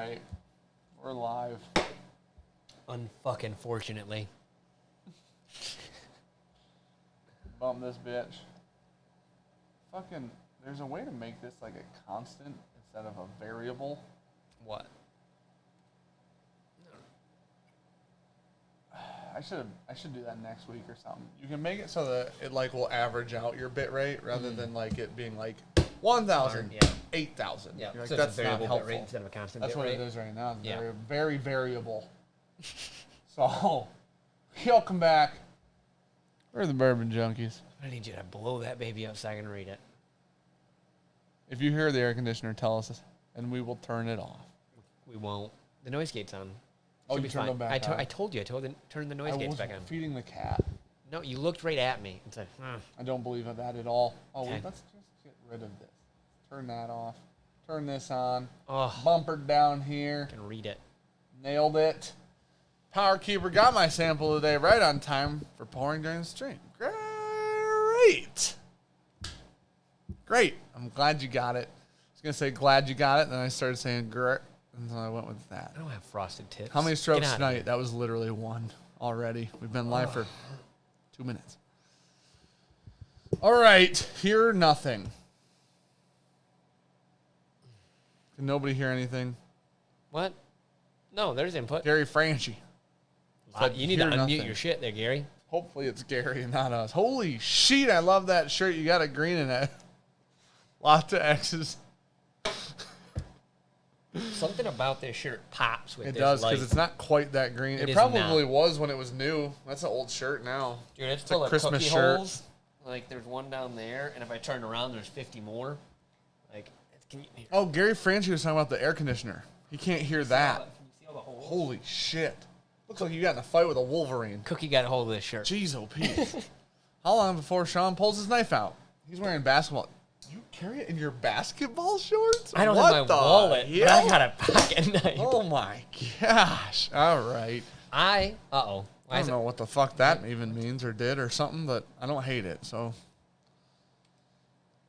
right. We're live. Unfucking fortunately. Bump this bitch. Fucking, there's a way to make this like a constant instead of a variable. What? I should do that next week or something. You can make it so that it like will average out your bit rate rather than like it being like 1,000, 8,000. Yeah, like, so that's it's a variable not helpful. bit rate instead of a constant That's bit what rate. it is right now. It's Yeah. very, very variable. So, he'll come back. We're the Bourbon Junkies. I need you to blow that baby up so I can read it. If you hear the air conditioner, tell us, and we will turn it off. We won't. The noise gate's on. Oh, Should you be turned fine. them back on. I told you. Turn the noise gates back on. Feeding the cat. No, you looked right at me and said, I don't believe that at all. Oh, Okay. let's just get rid of this. Turn that off. Turn this on. Oh. Bumper down here. I can read it. Nailed it. Power Keeper got my sample today right on time for pouring during the stream. Great. I'm glad you got it. I was going to say glad you got it, and then I started saying great, and so I went with that. I don't have frosted tips. How many strokes Get out of tonight? here. That was literally one already. We've been live for 2 minutes. All right. Hear nothing. Can nobody hear anything? What? No, there's input. Gary Franchi. You need to hear unmute nothing. your shit there, Gary. Hopefully it's Gary and not us. Holy shit, I love that shirt. You got a green in it. Lots of X's. Something about this shirt pops with It this does, light. because it's not quite that green. It It is probably not. was when it was new. That's an old shirt now. Dude, it's a full of Christmas cookie shirt. holes. Like, there's one down there, and if I turn around, there's 50 more. Like, can you hear? Oh, Gary Franchi was talking about the air conditioner. He can't hear that. Can you see all the holes? Holy shit. Looks like you got in a fight with a Wolverine. Cookie got a hold of this shirt. Jeez, OP. How long before Sean pulls his knife out? He's wearing basketball. You carry it in your basketball shorts? I don't What have the my wallet, but hell? I got a pocket knife. Oh my gosh. All right. I I don't know what the fuck that even means or did or something, but I don't hate it, so.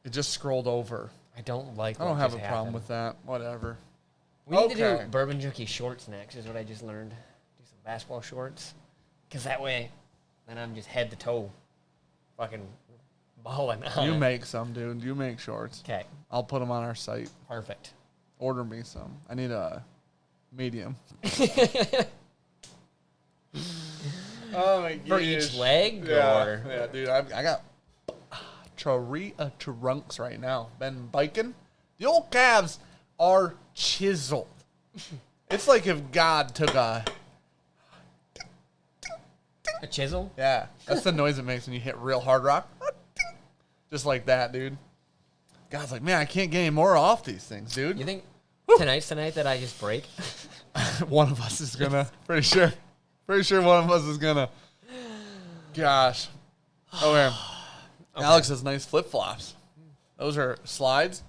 It just scrolled over. I don't like I don't what have just a problem happened. with that. Whatever. We need to Okay. do Bourbon Junkie shorts next, is what I just learned. Do some basketball shorts. Because that way, then I'm just head to toe fucking balling on You it. make some, dude. You make shorts. Okay, I'll put them on our site. perfect. Order me some. I need a medium. Oh my god. For each leg, Yeah, or? yeah, dude. I got trunks right now. Been biking. The old calves are chiseled. It's like if God took a chisel? yeah. That's the noise it makes when you hit real hard rock. Just like that, dude. God's like, man, I can't get any more off these things, dude. You think tonight's the night that I just break? One of us is gonna. Pretty sure one of us is gonna. Gosh. Oh, man. Okay. Alex has nice flip flops. Those are slides.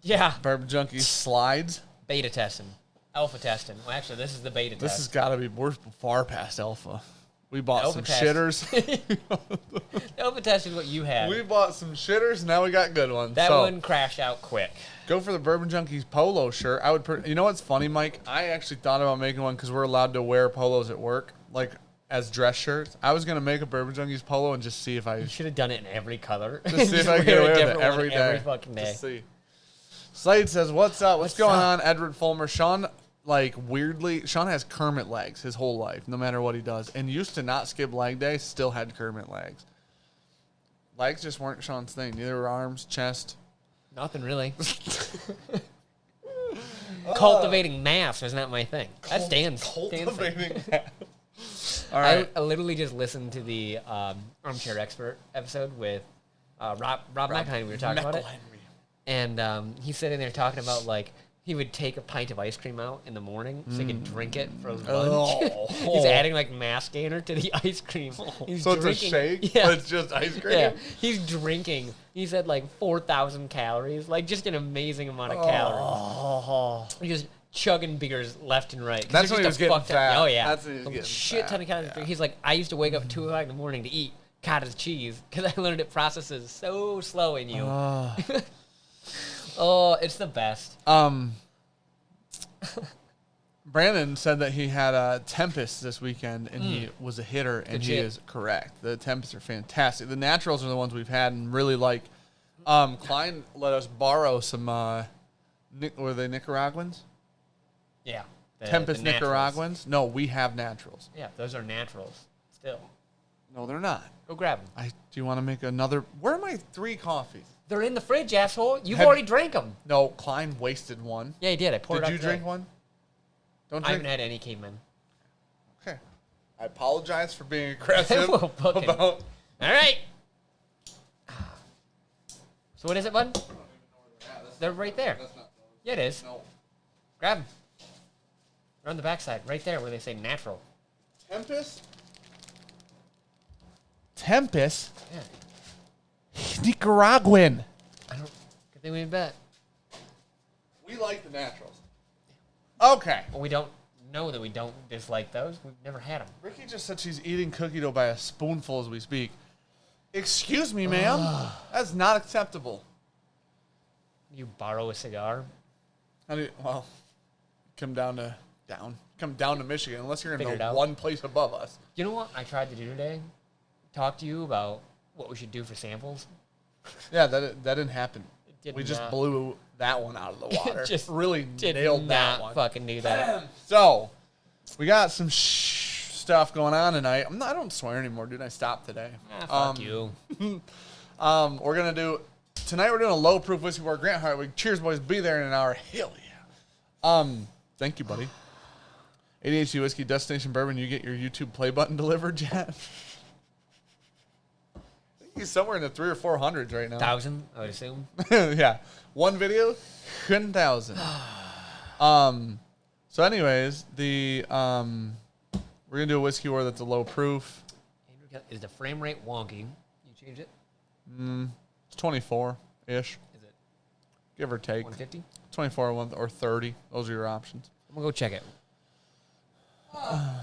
Yeah. Bourbon Junkie slides. Beta testing. Alpha testing. Well, actually, this is the beta This test. has got to be we're far past alpha. We bought Alpha some test. shitters. Alpha test is what you had. We bought some shitters. Now we got good ones. That So, one crashed out quick. go for the Bourbon Junkies polo shirt. I would. You know what's funny, Mike? I actually thought about making one because we're allowed to wear polos at work, like as dress shirts. I was gonna make a Bourbon Junkies polo and just see if I You should have done it in every color. just see if I wear get a away with it different one every day. Every fucking day. Just see. Slade says, "What's up? What's going on, Edward Fulmer?" Sean, like weirdly, Sean has Kermit legs his whole life, no matter what he does, and used to not skip leg day. Still had Kermit legs. Legs just weren't Sean's thing. Neither were arms, chest. Nothing really. Cultivating mass is not my thing. That's Dan's. Cultivating. All right. I literally just listened to the Armchair Expert episode with Rob McElhenney. We were talking about it. And he's sitting there talking about, like, he would take a pint of ice cream out in the morning so he could drink it for his lunch. He's adding, like, mass gainer to the ice cream. He's So drinking, it's a shake, yeah. but it's just ice cream? Yeah, he's drinking. He said, like, 4,000 calories. Like, just an amazing amount of calories. Just chugging beers left and right. 'Cause That's they're when he just was a getting fucked up- fat. Oh, yeah. That's when he was A getting shit fat, ton of calories. yeah. He's like, I used to wake up at 2 o'clock in the morning to eat cottage cheese because I learned it processes so slow in you. Oh, it's the best. Brandon said that he had a Tempest this weekend, and he was a hitter, and Good he shit. is correct. The Tempests are fantastic. The Naturals are the ones we've had and really like. Klein let us borrow some, were they Nicaraguans? Yeah. Tempest the naturals. Nicaraguans? No, we have Naturals. Yeah, those are naturals. Still. No, they're not. Go grab them. Do you want to make another? Where are my 3 coffees? They're in the fridge, asshole. You've Have- already drank them. No, Klein wasted one. Yeah, he did. I poured it out Did you today. drink one? Don't I drink. haven't had any cavemen. Okay. I apologize for being aggressive Well, fucking- about. All right. So what is it, bud? They're right there. Yeah, it is. No. Grab them. They're on the backside, right there where they say natural. Tempest? Tempest? Yeah. Nicaraguan. I don't. Good thing we didn't bet. We like the Naturals. Okay. Well, we don't know that we don't dislike those. We've never had them. Ricky just said she's eating cookie dough by a spoonful as we speak. Excuse me, ma'am. That's not acceptable. You borrow a cigar. How do you, well, come down to Michigan, unless you're in Figure it the out. one place above us. You know what I tried to do today? Talk to you about what we should do for samples. Yeah, that didn't happen. Did We just not. blew that one out of the water. Just really Did nailed that not one. fucking do that. So, we got some stuff going on tonight. I don't swear anymore, dude. I stopped today. Fuck you. We're gonna do tonight. We're doing a low proof whiskey bar Grant Hartwig. Cheers, boys. Be there in an hour. Hell yeah. Thank you, buddy. ADHD Whiskey Destination Bourbon. You get your YouTube play button delivered, Jet? I think he's somewhere in the 300 or 400s right now. 1,000, I would assume. Yeah, one video, 10,000. So, anyways, we're gonna do a whiskey war that's a low proof. Is the frame rate wonky? You change it? It's 24 ish, Is it give or take. 150? 24 or 30. Those are your options. I'm going to go check it. It's 150,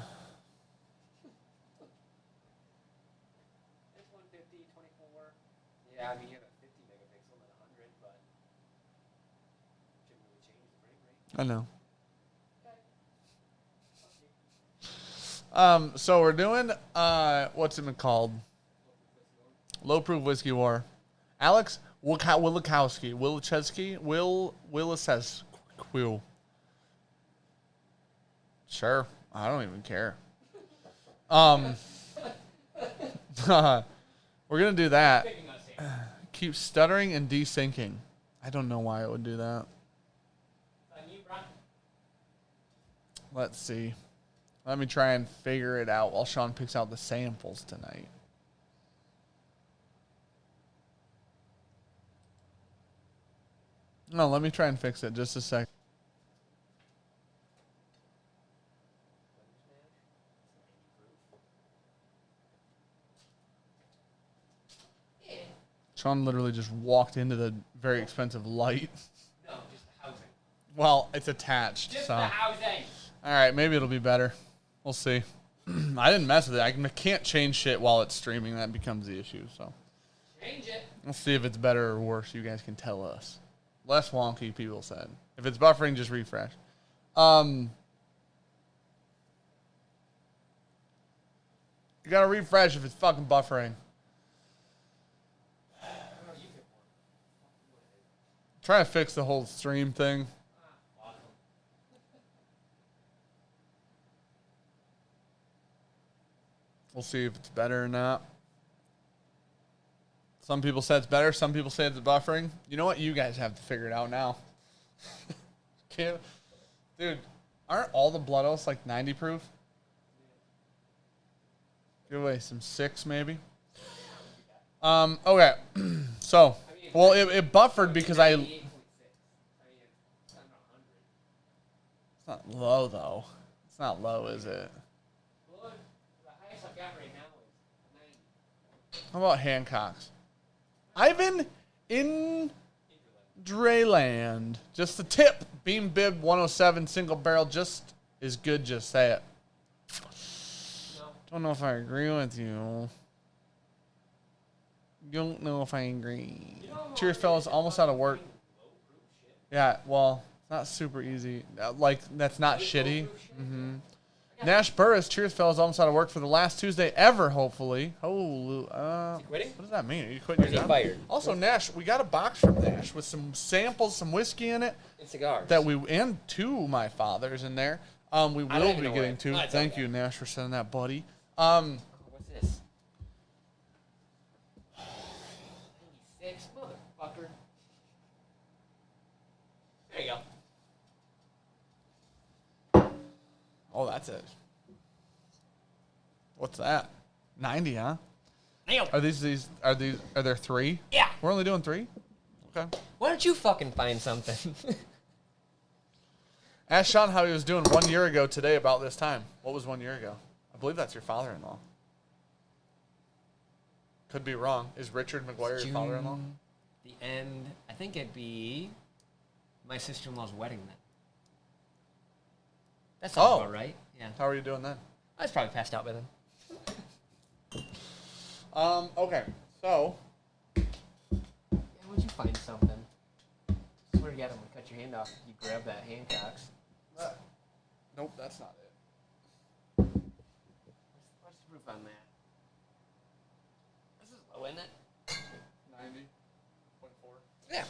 24. Yeah, I mean, you have a 50 megapixel and a 100, but shouldn't really change the frame rate. I know. So we're doing what's it been called? Low proof whiskey war. Alex Wilikowski, Wilicescu. Sure, I don't even care. We're gonna do that. Keep stuttering and desyncing. I don't know why it would do that. Let's see. Let me try and figure it out while Sean picks out the samples tonight. No, let me try and fix it. Just a sec. Sean literally just walked into the very expensive light. No, just the housing. Well, it's attached. Just so. the housing. All right, maybe it'll be better. We'll see. I didn't mess with it. I can't change shit while it's streaming. That becomes the issue. So Change it. we'll see if it's better or worse. You guys can tell us. Less wonky, people said. If it's buffering, just refresh. You gotta refresh if it's fucking buffering. Trying to fix the whole stream thing. We'll see if it's better or not. Some people say it's better. Some people say it's buffering. You know what? You guys have to figure it out now. Dude, aren't all the blood oaths like 90 proof? Give away some 6 maybe. Okay. So, well, it buffered because it's not low though. It's not low, is it? How about Hancock's? Ivan in Dreland. Just the tip. Beam Bib 107 single barrel just is good. Just say it. Don't know if I agree with you. Don't know if I agree. Cheers, fellas. Almost out of work. Yeah, well, It's not super easy. Like, that's not shitty. Nash Burris, cheers, fellas. Almost out of work for the last Tuesday ever, hopefully. Holy, quitting? What does that mean? Are you quitting your job? Fired. Also, Nash, we got a box from Nash with some samples, some whiskey in it. And cigars. And two my father's in there. We will be getting two. Thank you, Nash, for sending that, buddy. What's this? 96, motherfucker. There you go. Oh, that's it. What's that? 90, huh? Damn. Are there three? Yeah. We're only doing three? Okay. Why don't you fucking find something? Ask Sean how he was doing 1 year ago today about this time. What was 1 year ago? I believe that's your father-in-law. Could be wrong. Is Richard McGuire your father-in-law? The end. I think it'd be my sister-in-law's wedding then. That sounds about right. Yeah. How are you doing then? I was probably passed out by then. Okay. So. Yeah, would you find something? Swear to God, I'm gonna cut your hand off if you grab that Hancock's. Nope, that's not it. What's the proof on that? This is low, isn't it? 90.4. Yeah.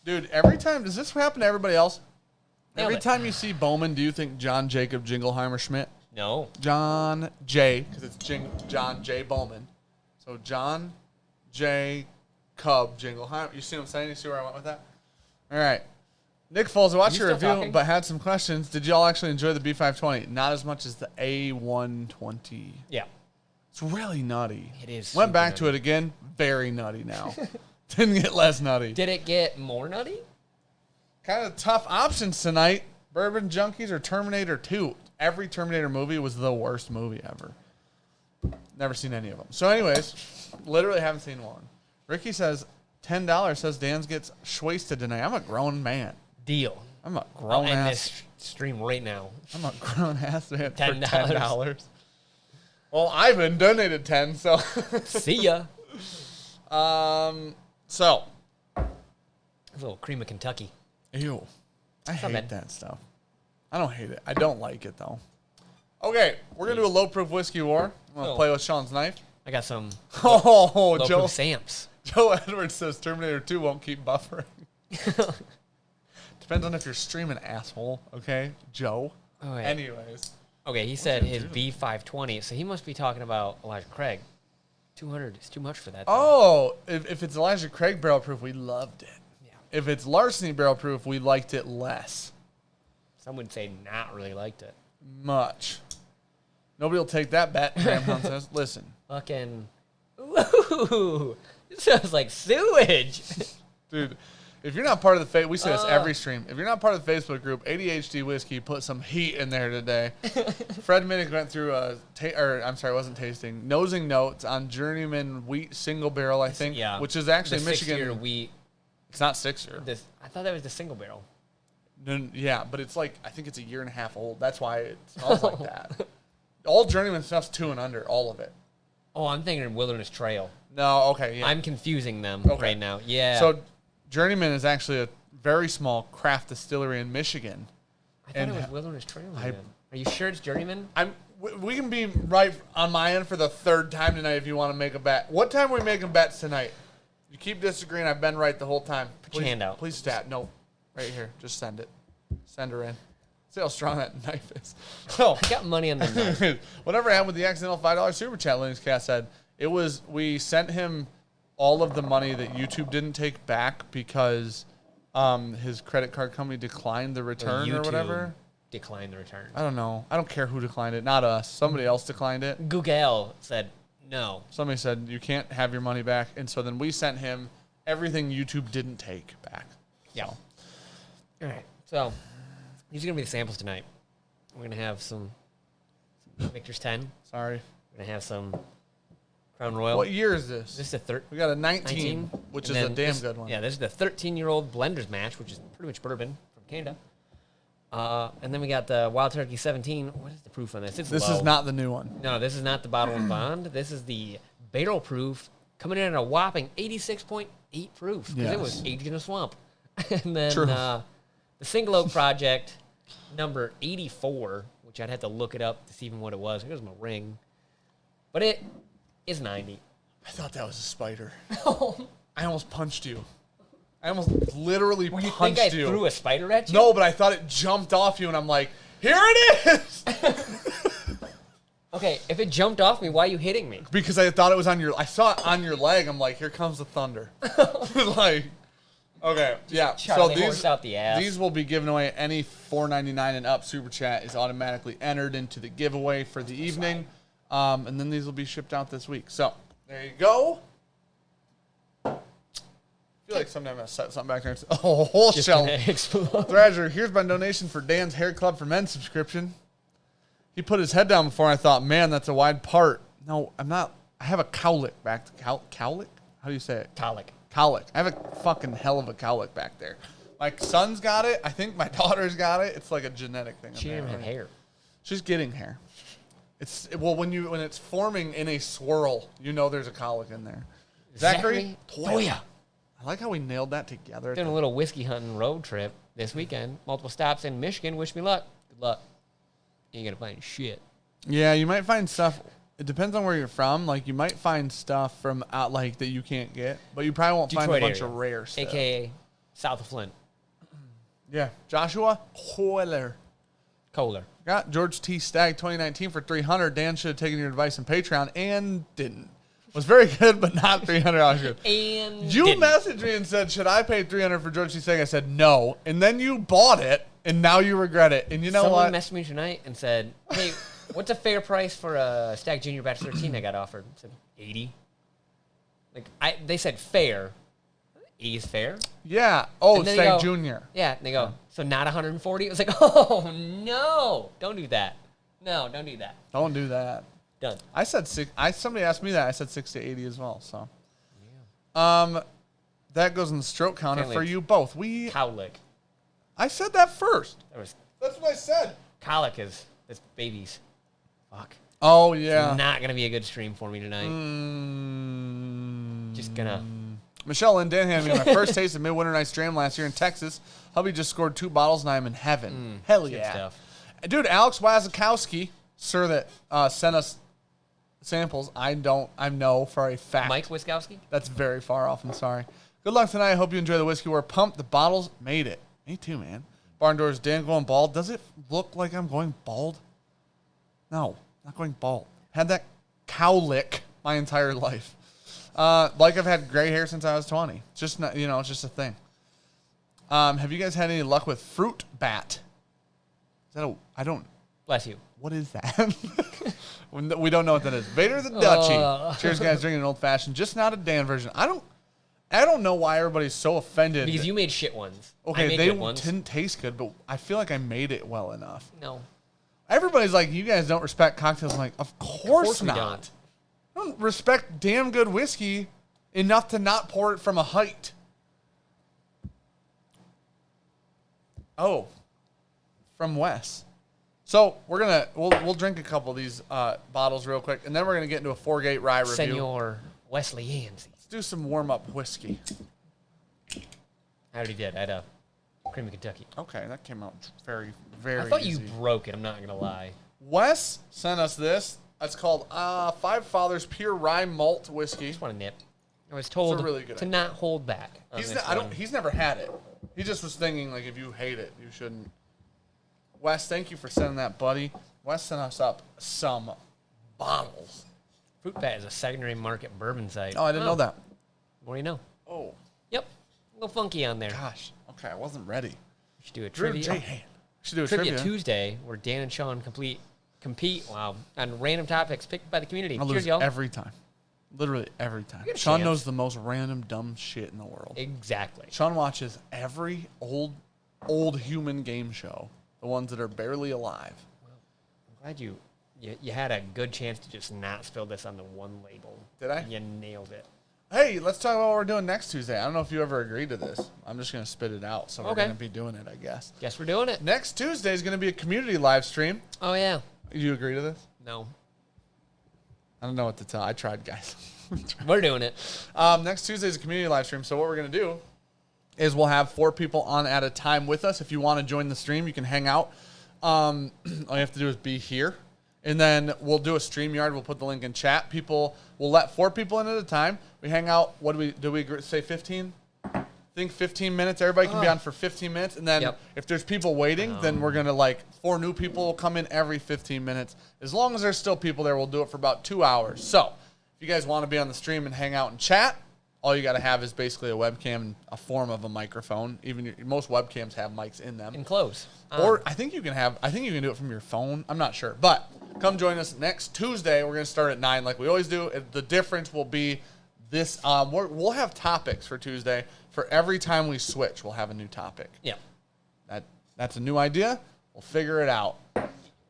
Dude, every time, does this happen to everybody else? Nailed Every it. time you see Bowman, do you think John Jacob Jingleheimer Schmidt? No. John J, because it's John J. Bowman. So John J. Cub Jingleheimer. You see what I'm saying? You see where I went with that? All right. Nick Foles, I watched your review, talking? but had some questions. Did y'all actually enjoy the B520? Not as much as the A120. Yeah. It's really nutty. It is Went super back nutty. to it again. Very nutty now. Didn't get less nutty. Did it get more nutty? Kind of tough options tonight. Bourbon Junkies or Terminator 2. Every Terminator movie was the worst movie ever. Never seen any of them. So anyways, literally haven't seen one. Ricky says, $10 says Dan's gets wasted tonight. I'm a grown man. Deal. I'm a I'll grown end ass. this stream right now. I'm a grown ass man for $10. $10. Well, Ivan donated 10, so. See ya. So. A little cream of Kentucky. Ew. I not hate bad. that stuff. I don't hate it. I don't like it, though. Okay, we're going to do a low-proof whiskey war. I'm going to play with Sean's knife. I got some Oh, Joe. low-proof Samps. Joe Edwards says Terminator 2 won't keep buffering. Depends on if you're streaming, asshole. Okay, Joe. Oh, yeah. Anyways. Okay, he said his B520, so he must be talking about Elijah Craig. 200 is too much for that thing. Oh, if it's Elijah Craig barrel proof, we loved it. Yeah. If it's Larceny barrel proof, we liked it less. Some would say not really liked it. Much. Nobody will take that bet, Graham Hunt says. Listen. Fucking, ooh, this sounds like sewage. Dude, if you're not part of the we say this every stream. If you're not part of the Facebook group, ADHD Whiskey put some heat in there today. Fred Minnick went through it wasn't tasting. Nosing notes on Journeyman Wheat Single Barrel, I think, Yeah. which is actually the Michigan. 6-year wheat. It's not 6-year. I thought that was the single barrel. No, yeah, but it's like, I think it's a year and a half old. That's why it smells like that. All Journeyman stuff's 2 and under, all of it. Oh, I'm thinking Wilderness Trail. No, okay, yeah. I'm confusing them right now. Yeah. So Journeyman is actually a very small craft distillery in Michigan. I thought it was Wilderness Trail. Again. Are you sure it's Journeyman? We can be right on my end for the third time tonight if you want to make a bet. What time are we making bets tonight? You keep disagreeing. I've been right the whole time. Put your hand out. Please stat. No. Right here. Just send it. Send her in. See how strong that knife is. So, I got money on the knife. whatever happened with the accidental $5 super chat, Linux Cast said, we sent him all of the money that YouTube didn't take back because his credit card company declined the return or whatever. Declined the return. I don't know. I don't care who declined it. Not us. Somebody else declined it. Google said no. Somebody said, you can't have your money back. And so then we sent him everything YouTube didn't take back. Yeah. All right. So these are going to be the samples tonight. We're going to have some Victor's 10. Sorry. We're going to have some Crown Royal. What year is this? This is the third. We got a 19, which is a damn good one. Yeah, this is the 13-year-old Blenders Match, which is pretty much bourbon from Canada. And then we got the Wild Turkey 17. What is the proof on this? It's This low. is not the new one. No, this is not the bottle and bond. This is the barrel proof, coming in at a whopping 86.8 proof because it was aged in a swamp. And then True. The Single Oak Project, number 84, which I'd have to look it up to see even what it was. Here's my ring. But it is 90. I thought that was a spider. I almost punched you. I almost literally Well, you punched think I you. threw a spider at you? No, but I thought it jumped off you, and I'm like, here it is! Okay, if it jumped off me, why are you hitting me? Because I thought it was on your... I saw it on your leg. I'm like, here comes the thunder. Like, okay, yeah. So Charlie horse out the ass. these will be given away. Any $4.99 and up super chat is automatically entered into the giveaway for the evening. And then these will be shipped out this week. So, there you go. I feel like sometimes I set something back there. Oh, a whole Just shelf. gonna explode. Thrasher, here's my donation for Dan's Hair Club for Men subscription. He put his head down before, and I thought, man, that's a wide part. No, I'm not. I have a cowlick back. Cowlick? How do you say it? Colic. Cowlick. I have a fucking hell of a cowlick back there. My son's got it. I think my daughter's got it. It's like a genetic thing. She didn't have apparently. hair. She's getting hair. When it's forming in a swirl, you know there's a colic in there. Zachary Toya. I like how we nailed that together. Doing a little whiskey hunting road trip this weekend. Multiple stops in Michigan. Wish me luck. Good luck. You ain't gonna find shit. Yeah, you might find stuff. It depends on where you're from. Like, you might find stuff from out, like, that you can't get, but you probably won't find a bunch of rare stuff. AKA south of Flint. Yeah, Joshua Kohler. Got George T. Stagg 2019 for $300. Dan should have taken your advice on Patreon and didn't. Was very good, but not $300 good. And you didn't. messaged me and said, should I pay $300 for George T. Stagg? I said no, and then you bought it, and now you regret it. And you know Someone what? messaged me tonight and said, hey, what's a fair price for a Stagg Junior Batch 13 I got offered? I said, 80. Like, they said fair. 80 is fair. Yeah. Oh, And then Stagg they go- Junior. Yeah, and they go, so not 140? It was like, oh, no. Don't do that. No, don't do that. Don't do that. Done. I said six. Somebody asked me that. I said 60 to 80 as well. So, that goes in the stroke counter Apparently for it's you both. Cowlick. I said that first. That's what I said. colic is babies. Fuck. Oh yeah. Not gonna be a good stream for me tonight. Just gonna. Michelle and Dan handed me my first taste of Midwinter Night's Dram last year in Texas. Hubby just scored 2 bottles and I'm in heaven. Hell Good yeah. stuff. Dude, Alex Wazakowski, sir, that sent us samples. I know for a fact. Mike Wiskowski? That's very far off. I'm sorry. Good luck tonight. I hope you enjoy the whiskey. We're pumped. The bottles made it. Me too, man. Barn Doors, Dan going bald. Does it look like I'm going bald? No, not going bald. Had that cowlick my entire life. Like I've had gray hair since I was 20. It's just not, it's just a thing. Have you guys had any luck with fruit bat? Is that I don't. Bless you. What is that? We don't know what that is. Vader the Dutchie. Cheers, guys. Drinking an old fashioned, just not a Dan version. I don't know why everybody's so offended. Because you made shit ones. Okay, I made they good ones. didn't taste good, but I feel like I made it well enough. No. Everybody's like, you guys don't respect cocktails. I'm like, of course we not. don't. I don't respect damn good whiskey enough to not pour it from a height. Oh, from Wes. So we'll drink a couple of these bottles real quick, and then we're gonna get into a 4-gate rye review. Senor Wesley Yancey. Let's do some warm up whiskey. I already did. I had a Creamy Kentucky. Okay, that came out very, very I thought easy. you broke it. I'm not gonna lie. Wes sent us this. It's called Five Fathers Pure Rye Malt Whiskey. I just want a nip. I was told really good to idea. not hold back. On this one. He's never had it. He just was thinking, like, if you hate it, you shouldn't. Wes, thank you for sending that, buddy. Wes sent us up some bottles. Fruit Bat is a secondary market bourbon site. Oh, I didn't know that. What do you know? Oh, Yep. A little funky on there. gosh. Okay, I wasn't ready. We should do a Drew trivia. J. Hand. Should do a Trivia trivia. Tuesday where Dan and Sean compete on random topics picked by the community. I Cheers, lose y'all. every time. Literally every time. get a Sean chance. knows the most random dumb shit in the world. Exactly. Sean watches every old human game show, the ones that are barely alive. I'm glad you had a good chance to just not spill this on the one label. Did I? You nailed it. Hey, let's talk about what we're doing next Tuesday. I don't know if you ever agreed to this. I'm just going to spit it out, so we're Okay. going to be doing it, I guess. Guess we're doing it. Next Tuesday is going to be a community live stream. Oh, yeah. You agree to this? No. I don't know what to tell. I tried, guys. We're doing it. Next Tuesday is a community live stream, so what we're going to do is we'll have 4 people on at a time with us. If you want to join the stream, you can hang out. All you have to do is be here. And then we'll do a StreamYard. We'll put the link in chat. We'll let 4 people in at a time. We hang out. What do we say 15? I think 15 minutes. Everybody can be on for 15 minutes. And then if there's people waiting, then we're going to 4 new people will come in every 15 minutes. As long as there's still people there, we'll do it for about 2 hours. So if you guys want to be on the stream and hang out and chat, all you got to have is basically a webcam and a form of a microphone. Even most webcams have mics in them. Enclosed. Or I think you can do it from your phone. I'm not sure. But come join us next Tuesday. We're going to start at 9 like we always do. The difference will be this. We'll have topics for Tuesday. For every time we switch, we'll have a new topic. Yeah. That's a new idea. We'll figure it out.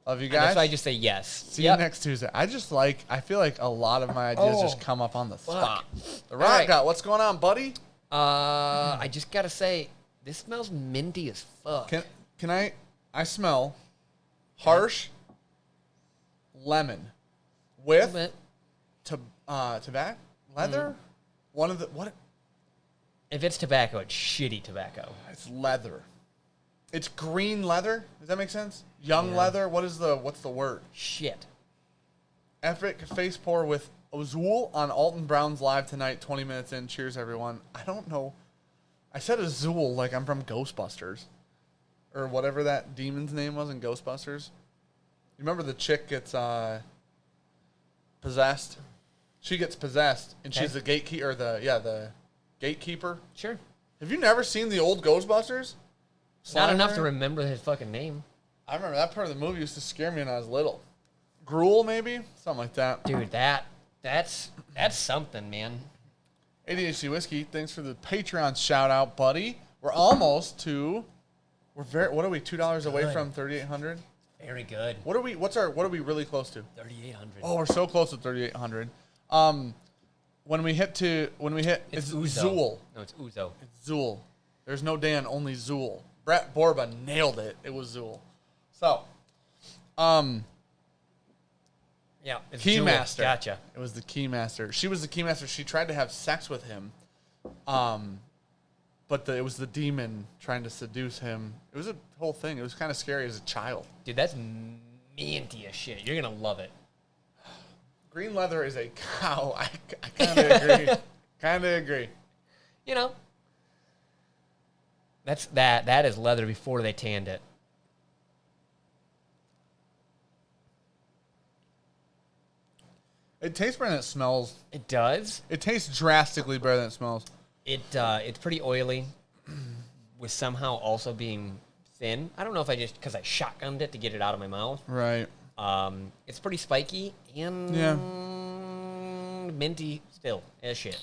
Love you guys. And that's why I just say yes. See you next Tuesday. I feel like a lot of my ideas just come up on the spot. The Rock got what's going on, buddy? I just got to say, this smells minty as fuck. Can I smell harsh lemon with tobacco, leather? One of the, what? If it's tobacco, it's shitty tobacco. It's leather. It's green leather. Does that make sense? Young leather. What's the word? Shit. Epic face pour with Azul on Alton Brown's live tonight. 20 minutes in. Cheers, everyone. I don't know. I said Azul like I'm from Ghostbusters, or whatever that demon's name was in Ghostbusters. You remember the chick gets possessed? She gets possessed, and she's the gatekeeper. The gatekeeper. Sure. Have you never seen the old Ghostbusters? Not enough to remember his fucking name. I remember that part of the movie used to scare me when I was little. Gruel, maybe? Something like that. Dude, that's something, man. ADHD Whiskey, thanks for the Patreon shout-out, buddy. We're almost to... what are we, $2 away from 3,800? Very good. What are we really close to? 3,800. Oh, we're so close to 3,800. When we hit, it's Zool. No, it's Uzo. It's Zool. There's no Dan, only Zool. Brett Bourbon nailed it. It was Zool. So, yeah, it's Keymaster. Gotcha. It was the Keymaster. She was the Keymaster. She tried to have sex with him, but it was the demon trying to seduce him. It was a whole thing. It was kind of scary as a child. Dude, that's minty as shit. You're gonna love it. Green leather is a cow. I kind of agree. You know, that is leather before they tanned it. It tastes better than it smells. It does. It tastes drastically better than it smells. It's pretty oily, with somehow also being thin. I don't know if because I shotgunned it to get it out of my mouth. Right. It's pretty spiky and minty still as shit.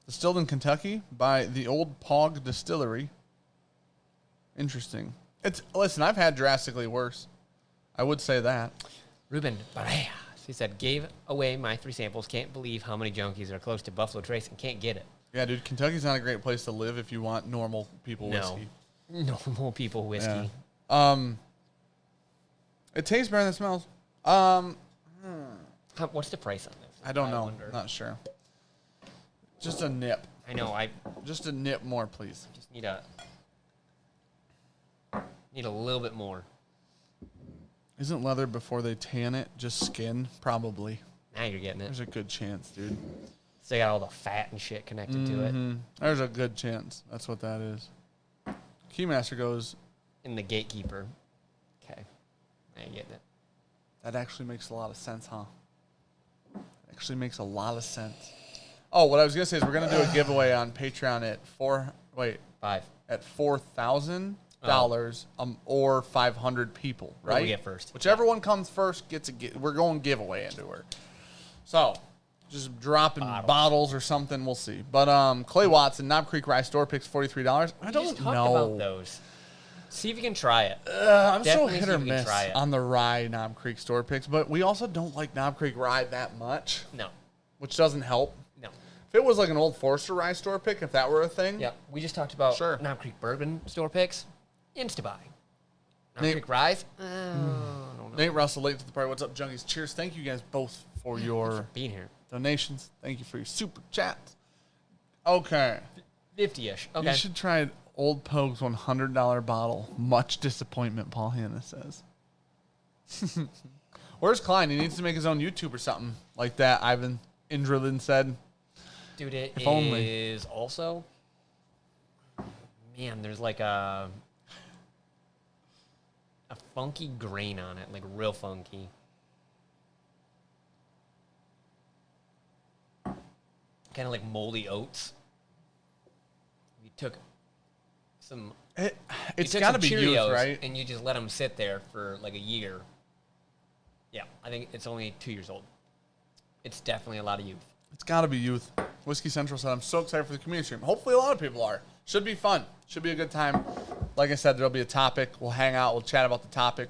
Distilled in Kentucky by the Old Pog Distillery. Interesting. Listen, I've had drastically worse. I would say that. Ruben Barreas, he said, gave away my 3 samples. Can't believe how many junkies are close to Buffalo Trace and can't get it. Yeah, dude, Kentucky's not a great place to live if you want normal people whiskey. Normal people whiskey. Yeah. It tastes better than it smells. What's the price on this? I don't know. Wonder. Not sure. Just a nip. I know. Just a nip more, please. Just need a little bit more. Isn't leather before they tan it just skin? Probably. Now you're getting it. There's a good chance, dude. So they got all the fat and shit connected to it. There's a good chance. That's what that is. Keymaster goes... In the gatekeeper. Okay. Now you're getting it. That actually makes a lot of sense, huh? Actually makes a lot of sense. Oh, what I was going to say is we're going to do a giveaway on Patreon at $4,000 or 500 people, right? We get first. Whichever one comes first gets we're going giveaway into her. So, just dropping bottles or something, we'll see. But Clay Watson, Knob Creek Rye Store Picks, $43. I don't talk know. about those. See if you can try it. I'm Definitely so hit or miss on the rye Knob Creek Store Picks, but we also don't like Knob Creek Rye that much. No. Which doesn't help. No. If it was like an Old Forester Rye Store Pick, if that were a thing. Yeah, we just talked about Knob Creek Bourbon Store Picks. Insta-buy. Knob Creek Ryes? I don't know. Nate Russell, late to the party. What's up, junkies? Cheers. Thank you guys both for your being here. Donations. Thank you for your super chats. Okay. 50-ish. Okay. You should try Old Pogue's $100 bottle. Much disappointment, Paul Hanna says. Where's Klein? He needs to make his own YouTube or something like that, Ivan Indrelin said. Dude, it if only. is also... Man, there's like a funky grain on it, like real funky. Kind of like moldy oats. You took some... It's got to be Cheerios, youth, right? And you just let them sit there for like a year. Yeah, I think it's only 2 years old. It's definitely a lot of youth. It's got to be youth. Whiskey Central said, I'm so excited for the community stream. Hopefully a lot of people are. Should be fun. Should be a good time. Like I said, there'll be a topic. We'll hang out. We'll chat about the topic.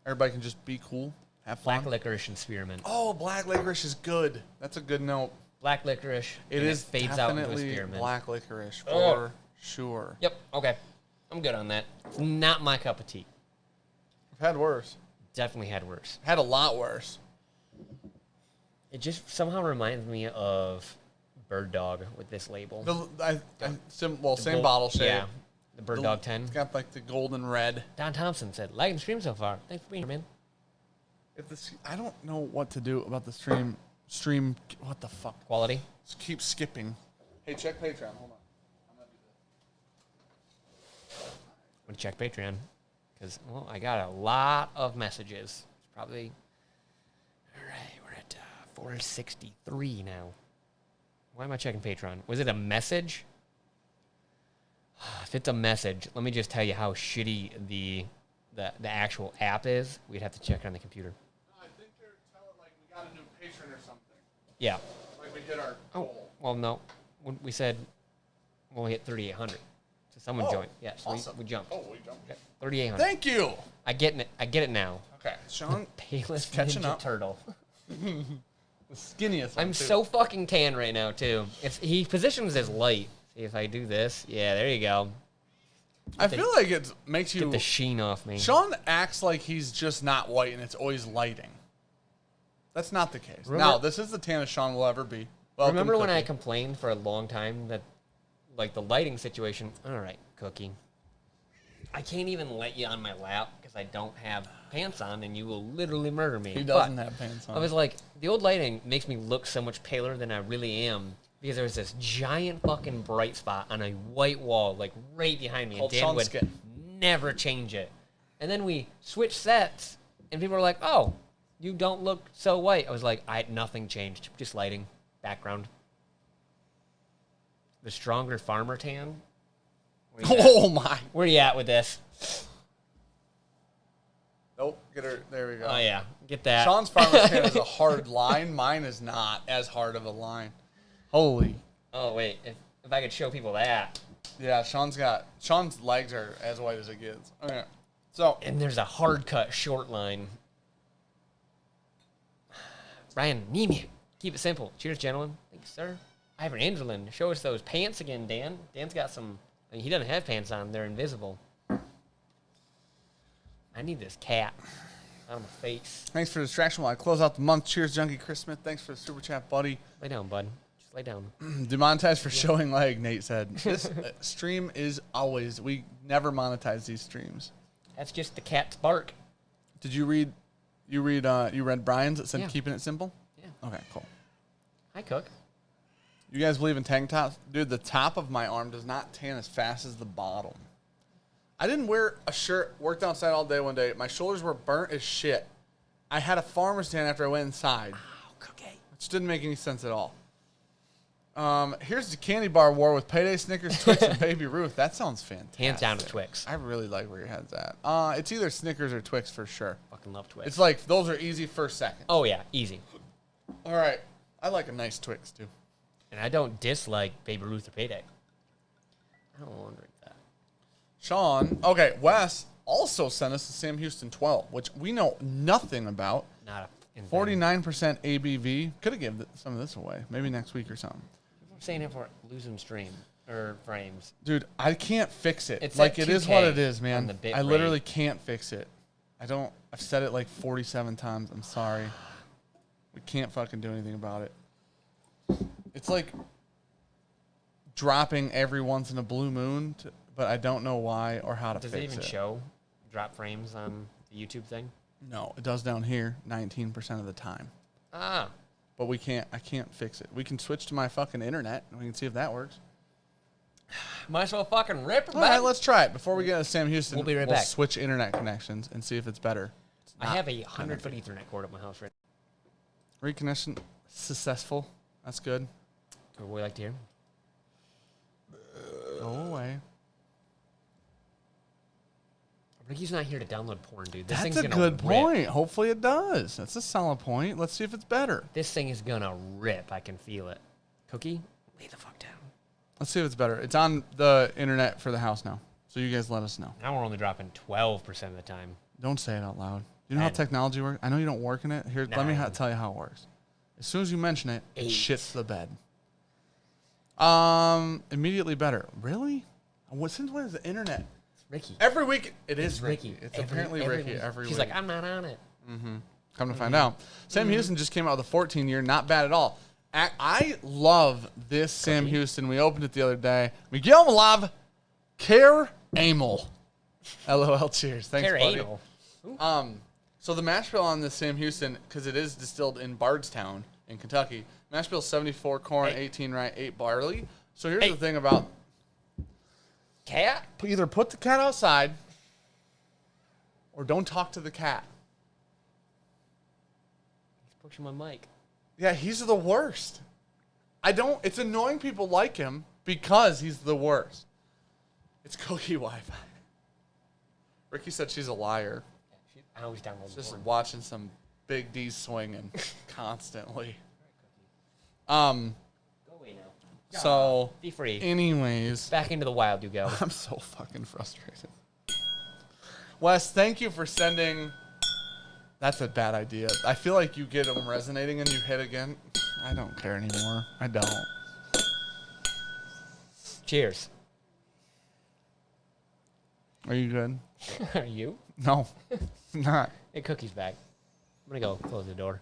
Everybody can just be cool. Have fun. Black licorice and spearmint. Oh, black licorice is good. That's a good note. Black licorice. It is fades out into a definitely spearmint. black licorice for sure. Yep. Okay. I'm good on that. It's not my cup of tea. I've had worse. Definitely had worse. Had a lot worse. It just somehow reminds me of Bird Dog with this label. Same gold- bottle shape. Yeah. The Bird Dog 10. It's got like the golden red. Don Thompson said, liking the stream so far. Thanks for being here, man. I don't know what to do about the stream. What the fuck? Quality. Just keep skipping. Hey, check Patreon. Hold on. I'm gonna do this. I'm going to check Patreon. Because, well, I got a lot of messages. It's probably... All right, we're at 463 now. Why am I checking Patreon? Was it a message? If it's a message, let me just tell you how shitty the actual app is. We'd have to check it on the computer. No, I think they're telling like we got a new patron or something. Yeah. Like we hit our goal. Well, no. We said we'll hit 3,800. So someone joined. Yeah, so awesome. we jumped. Oh, we jumped. Okay, 3,800. Thank you. I get it now. Okay, Sean. Payless catching Ninja up. Turtle. The skinniest one, I'm too. so fucking tan right now, too. He positions his light. See, if I do this, yeah, there you go. I feel like it makes you... Get the sheen off me. Sean acts like he's just not white and it's always lighting. That's not the case. Now, this is the tannest Sean will ever be. Welcome, Remember when I Cookie. complained for a long time that, like, the lighting situation... All right, Cookie. I can't even let you on my lap because I don't have pants on and you will literally murder me. He doesn't have pants on. I was like, the old lighting makes me look so much paler than I really am because there's this giant fucking bright spot on a white wall, like right behind me, and Dan would never change it. And then we switched sets, and people were like, "Oh, you don't look so white." I was like, nothing changed, just lighting, background. The stronger farmer tan. Oh my! Where you at with this? Nope. Get her. There we go. Oh yeah, get that. Sean's farmer's tan is a hard line. Mine is not as hard of a line. Holy. Oh wait, if I could show people that. Yeah, Sean's legs are as white as it gets. Okay. So. And there's a hard cut short line. Ryan, Nemi, keep it simple. Cheers, gentlemen. Thank you, sir. Ivan Angelin, show us those pants again, Dan. Dan's got some. I mean, he doesn't have pants on. They're invisible. I need this cat on my face. Thanks for the distraction while I close out the month. Cheers, Junkie Chris Smith. Thanks for the super chat, buddy. Lay down, bud. Just lay down. Demonetized for showing leg, Nate said. This stream is always, we never monetize these streams. That's just the cat's bark. Did you read, you read Brian's that said keeping it simple? Yeah. Okay, cool. Hi, Cook. You guys believe in tank tops? Dude, the top of my arm does not tan as fast as the bottom. I didn't wear a shirt, worked outside all day one day. My shoulders were burnt as shit. I had a farmer's tan after I went inside. Oh, Cookie. Which didn't make any sense at all. Here's the candy bar war with Payday, Snickers, Twix, and Baby Ruth. That sounds fantastic. Hands down to Twix. I really like where your head's at. It's either Snickers or Twix for sure. Fucking love Twix. It's like, those are easy first second. Oh, yeah. Easy. All right. I like a nice Twix, too. And I don't dislike Baby Ruth or Payday. I don't want to drink that. Sean, okay, Wes also sent us the Sam Houston 12, which we know nothing about. Not a 49% ABV. Could have given some of this away. Maybe next week or something. I'm saying it for losing stream or frames. Dude, I can't fix it. It's like, at it is 2K what it is, on man. the bit I rate. literally can't fix it. I've said it like 47 times. I'm sorry. We can't fucking do anything about it. It's like dropping every once in a blue moon, but I don't know why or how to Does fix it even show drop frames on the YouTube thing? No, it does down here 19% of the time. Ah. But I can't fix it. We can switch to my fucking internet and we can see if that works. Might as well fucking rip it All back. right, let's try it. Before we get to Sam Houston, We'll be right back. Switch internet connections and see if it's better. I have a 100-foot Ethernet cord at my house right now. Reconnection successful. That's good. What we like to hear? Go away. Ricky's not here to download porn, dude. This That's thing's a gonna good rip. point. Hopefully it does. That's a solid point. Let's see if it's better. This thing is gonna rip. I can feel it. Cookie, lay the fuck down. Let's see if it's better. It's on the internet for the house now. So you guys let us know. Now we're only dropping 12% of the time. Don't say it out loud. You know how technology works? I know you don't work in it. Here, let me tell you how it works. As soon as you mention it, it shits the bed. Immediately better. Really? Since when is the internet? It's Ricky. Every week it is Ricky. It's apparently Ricky every week. She's like, I'm not on it. Come to find out. Sam Houston just came out with a 14-year. Not bad at all. I love this Sam Houston. We opened it the other day. Miguel Malav, Care Amel. LOL, cheers. Thanks, Care buddy. anal. So the mash bill on this Sam Houston, because it is distilled in Bardstown in Kentucky, mash bill 74 corn, 18 rye, 8 barley. So here's the thing about cat. Either put the cat outside or don't talk to the cat. He's pushing my mic. Yeah, he's the worst. It's annoying people like him because he's the worst. It's Cookie Wi-Fi. Ricky said she's a liar. I always download Just porn. watching some Big D swinging constantly. Go away now. So, Be free. anyways, Back into the wild you go. I'm so fucking frustrated. Wes, thank you for sending. That's a bad idea. I feel like you get them resonating and you hit again. I don't care anymore. I don't. Cheers. Are you good? Are you? No, I'm not. Hey, Cookie's back. I'm gonna go close the door.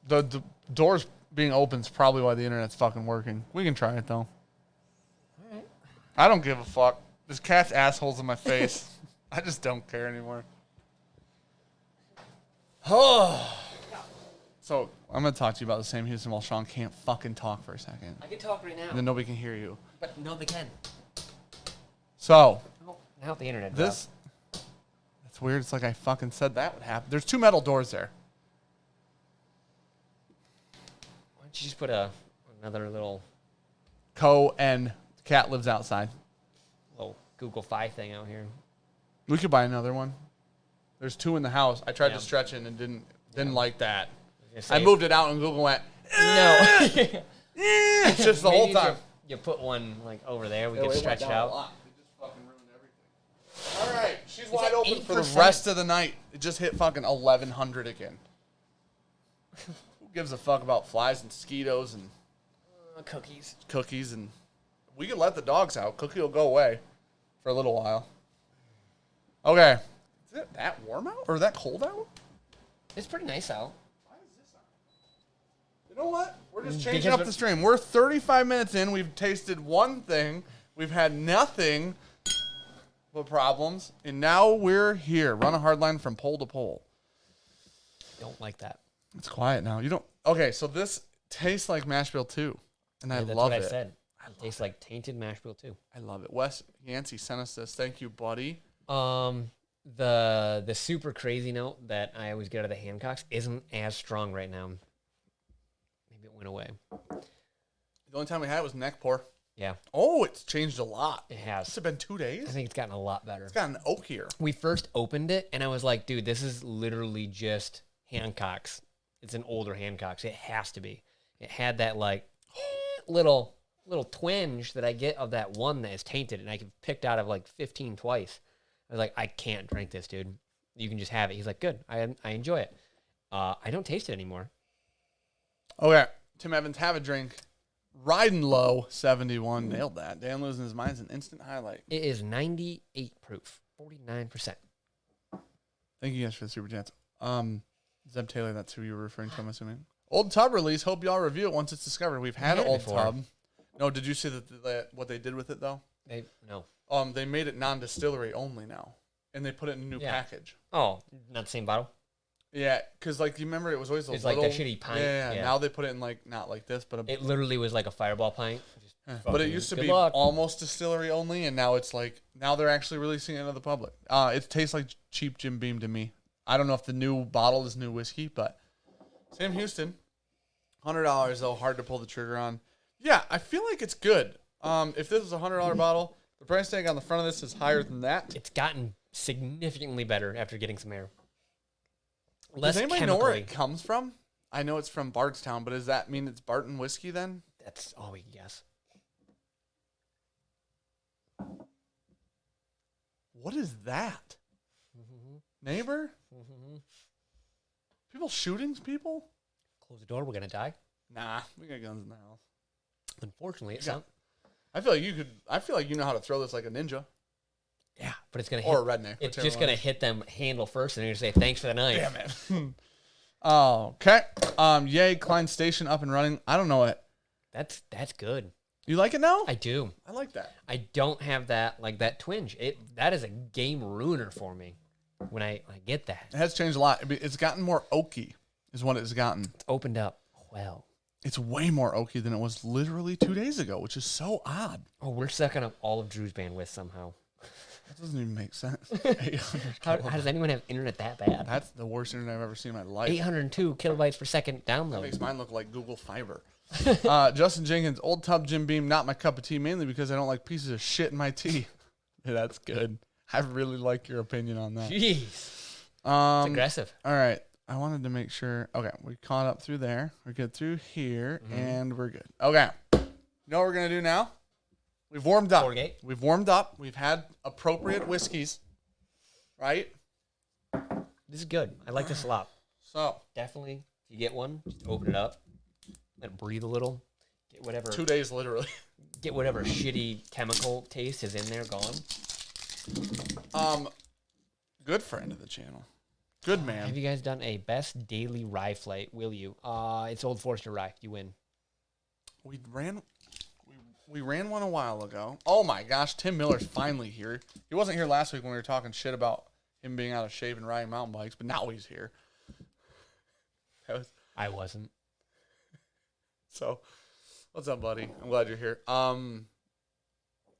The doors being open is probably why the internet's fucking working. We can try it, though. All right. I don't give a fuck. This cat's assholes in my face. I just don't care anymore. Oh. So, I'm going to talk to you about the Sam Houston while Sean can't fucking talk for a second. I can talk right now. And then nobody can hear you. But no, they can. So, Oh, now the internet this... That's weird. It's like I fucking said that would happen. There's 2 metal doors there. Why don't you just put another little And the cat lives outside. Google Fi thing out here? We could buy another one. There's 2 in the house. I tried Yeah. to stretch it and didn't like that. I I moved it out and Google went, No. it's just the whole time. You put one over there. We can stretch it out. It just fucking ruined everything. All right, she's wide that open for the 8%? rest of the night. It just hit fucking 1100 again. Who gives a fuck about flies and mosquitoes and Cookies. and we can let the dogs out. Cookie will go away for a little while. Okay. Is it that warm out or that cold out? It's pretty nice out. Why is this on? You know what? We're just Because changing up the stream. We're 35 minutes in. We've tasted one thing. We've had nothing but problems. And now we're here. Run a hard line from pole to pole. Don't like that. It's quiet now. You don't. Okay, so this tastes like mash bill too. And I That's love what it. I said. It tastes like tainted mash bill too. I love it. Wes Yancey sent us this. Thank you, buddy. The super crazy note that I always get out of the Hancocks isn't as strong right now. Maybe it went away. The only time we had it was neck pour. Yeah, Oh, it's changed a lot. it has. It's been 2 days. I think it's gotten a lot better. It's gotten oakier. We first opened it, and I was like, dude, this is literally just Hancock's. It's an older Hancock's. It has to be. It had that, little twinge that I get of that one that is tainted, and I picked out of, 15 twice. I was like, I can't drink this, dude. You can just have it. He's like, good. I enjoy it. I don't taste it anymore. Okay, Tim Evans, have a drink. Riding low, 71. Nailed that. Dan losing his mind's an instant highlight. It is 98 proof, 49%. Thank you guys for the super chats. Zeb Taylor, that's who you were referring to, I'm assuming. Old Tub release. Hope y'all review it once it's discovered. We've had had it Old before. Tub. No, did you see that what they did with it though? No. They made it non-distillery only now, and they put it in a new package. Oh, not the same bottle. Yeah, because like you remember, it was always It's little, like that shitty pint. Yeah. Now they put it in like not like this, but it literally was like a Fireball pint. But it used to be almost distillery only, and now it's like now they're actually releasing it to the public. It tastes like cheap Jim Beam to me. I don't know if the new bottle is new whiskey, but Sam Houston, $100 though, hard to pull the trigger on. Yeah, I feel like it's good. If this was a $100 bottle, the price tag on the front of this is higher than that. It's gotten significantly better after getting some air. Does anybody know where it comes from? I know it's from Bardstown, but does that mean it's Barton whiskey then? That's all we can guess. What is that? Neighbor? People shooting people? Close the door. We're gonna die. Nah, we got guns in the house. Unfortunately, it's not. I feel like you could. I feel like you know how to throw this like a ninja. Yeah, but it's gonna or hit, a redneck. It's just gonna hit them handle first, and they're gonna say thanks for the knife. Damn it. Oh, okay. Yay, Klein Station up and running. I don't know it. That's good. You like it now? I do. I like that. I don't have that that twinge. That is a game ruiner for me when I get that. It has changed a lot. It's gotten more oaky, is what it's gotten. It's opened up well. It's way more oaky than it was literally 2 days ago, which is so odd. Oh, we're sucking up all of Drew's bandwidth somehow. That doesn't even make sense. How does anyone have internet that bad? That's the worst internet I've ever seen in my life. 802 kilobytes per second download. That makes mine look like Google Fiber. Justin Jenkins, Old Tub Jim Beam, not my cup of tea, mainly because I don't like pieces of shit in my tea. Yeah, that's good. I really like your opinion on that. Jeez. It's aggressive. All right. I wanted to make sure. Okay, we caught up through there. We're good through here, and we're good. Okay. You know what we're going to do now? We've warmed up. We've warmed up. We've had appropriate whiskeys, right? This is good. I like this a lot. So definitely, if you get one, just open it up, let it breathe a little, get whatever. 2 days, literally. Get whatever shitty chemical taste is in there gone. Good friend of the channel. Good man. Have you guys done a best daily rye flight? Will you? It's Old Forester rye. You win. We ran one a while ago. Oh my gosh, Tim Miller's finally here. He wasn't here last week when we were talking shit about him being out of shape and riding mountain bikes, but now he's here. I wasn't. So, what's up, buddy? I'm glad you're here.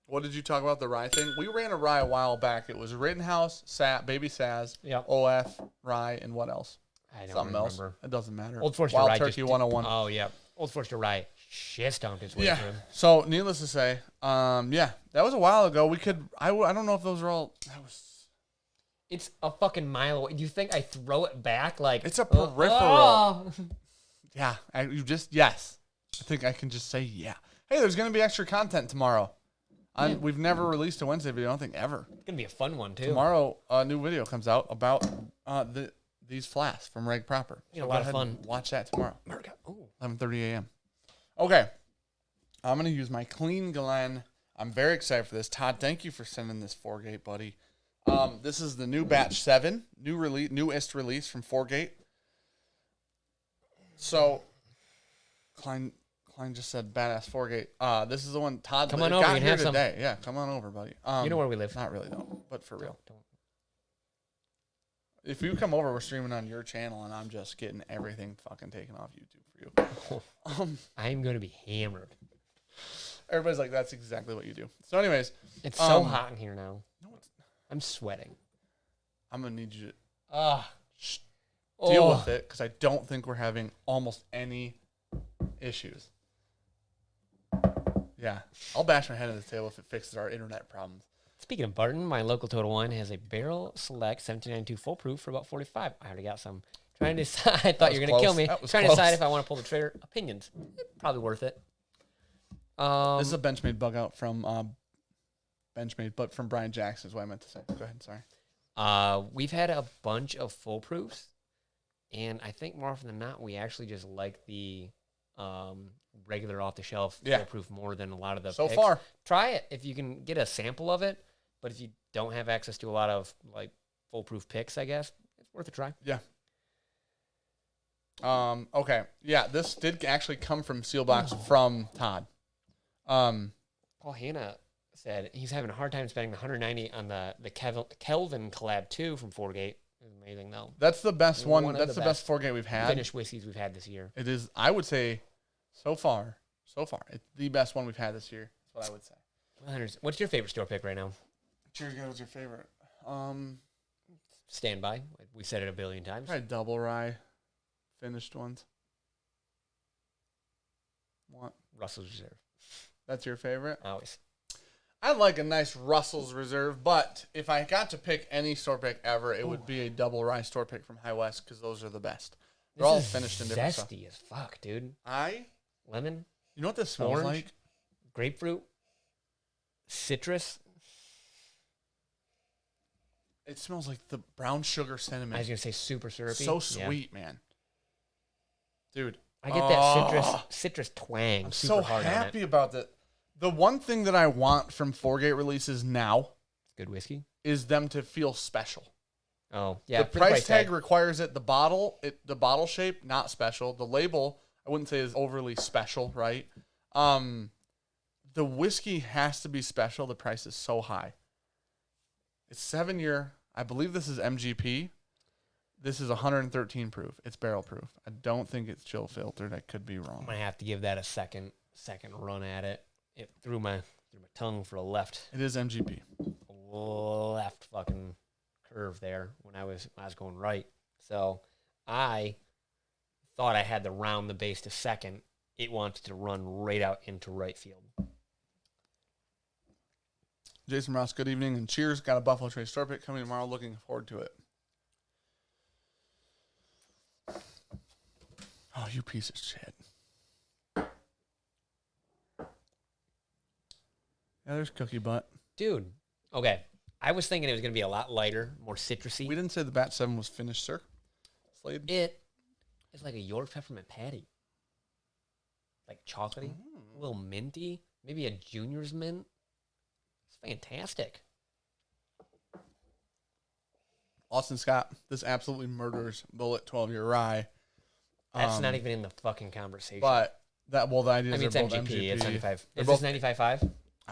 What did you talk about, the rye thing? We ran a rye a while back. It was Rittenhouse, Baby Saz, OF, rye, and what else? I don't remember. It doesn't matter. Old Forester Wild rye Turkey 101. Oh, yeah. Old Forester rye shit stomped its way through. So, needless to say, that was a while ago. I don't know if those are all. It's a fucking mile away. Do you think I throw it back like it's a peripheral? Yeah, yes. I think I can just say yeah. Hey, there's gonna be extra content tomorrow. We've never released a Wednesday video. I don't think ever. It's gonna be a fun one too. Tomorrow, a new video comes out about these flasks from Reg Proper. So a lot of fun. Watch that tomorrow. 11:30 a.m. Okay, I'm gonna use my Clean Glen. I'm very excited for this. Todd, thank you for sending this 4Gate, buddy. This is the new batch 7, newest release from 4Gate. So, Klein just said badass 4Gate. This is the one Todd come on over. got here today. Yeah, come on over, buddy. You know where we live. Not really though, but for real. If you come over, we're streaming on your channel, and I'm just getting everything fucking taken off YouTube for you. I'm gonna be hammered. Everybody's like, that's exactly what you do. So, anyways, it's so hot in here now. No, I'm sweating. I'm gonna need you to deal with it because I don't think we're having almost any issues. Yeah, I'll bash my head on the table if it fixes our internet problems. Speaking of Barton, my local Total Wine has a Barrel Select 1792 full proof for about $45. I already got some. Trying to decide. I thought you were gonna kill me. Trying to decide if I want to pull the trigger. Opinions, probably worth it. This is a Benchmade bug out from Benchmade, but from Brian Jackson is what I meant to say. Go ahead, sorry. We've had a bunch of full proofs, and I think more often than not, we actually just like the regular off the shelf full proof more than a lot of the so picks. Far. Try it if you can get a sample of it, but if you don't have access to a lot of like foolproof picks, I guess it's worth a try. Yeah. Okay. Yeah, this did actually come from Sealbox from Todd. Paul Hanna said he's having a hard time spending the $190 on the Kelvin collab 2 from Forgate. It's amazing though. That's the best one. That's the best Forgate we've had. Finished whiskeys we've had this year. It is. I would say, so far, it's the best one we've had this year. That's what I would say. What's your favorite store pick right now? Cheers, guys. What's your favorite? Stand by. We said it a billion times. Probably double rye, finished ones. What? Russell's Reserve. That's your favorite? Always. I like a nice Russell's Reserve, but if I got to pick any store pick ever, it would be a double rye store pick from High West because those are the best. They're all finished in different stuff. Zesty as fuck, dude. You Lemon. know what this smells Orange, like? Grapefruit. Citrus. It smells like the brown sugar cinnamon. I was gonna say super syrupy. So sweet, man. Dude. I get that citrus twang. I'm super so hard happy about that. The one thing that I want from Forgate releases now good whiskey is them to feel special. Oh, yeah. The price tag requires it. The bottle shape, not special. The label, I wouldn't say is overly special, right? The whiskey has to be special. The price is so high. It's 7-year. I believe this is MGP. This is 113 proof. It's barrel proof. I don't think it's chill filtered. I could be wrong. I'm gonna have to give that a second run at it. It threw my tongue for a left. It is MGP. Left fucking curve there when I was going right. So I thought I had to round the base to second. It wanted to run right out into right field. Jason Ross, good evening and cheers. Got a Buffalo Trace store pick coming tomorrow. Looking forward to it. Oh, you piece of shit. Yeah, there's cookie butt. Dude, okay. I was thinking it was going to be a lot lighter, more citrusy. We didn't say the batch 7 was finished, sir. Slade. It is like a York peppermint patty. Like chocolatey, a little minty, maybe a junior's mint. It's fantastic. Austin Scott, this absolutely murders Bullet 12-year rye. That's not even in the fucking conversation. But the ideas it's are both MGP. It's 95. They're Is both, this 95.5? I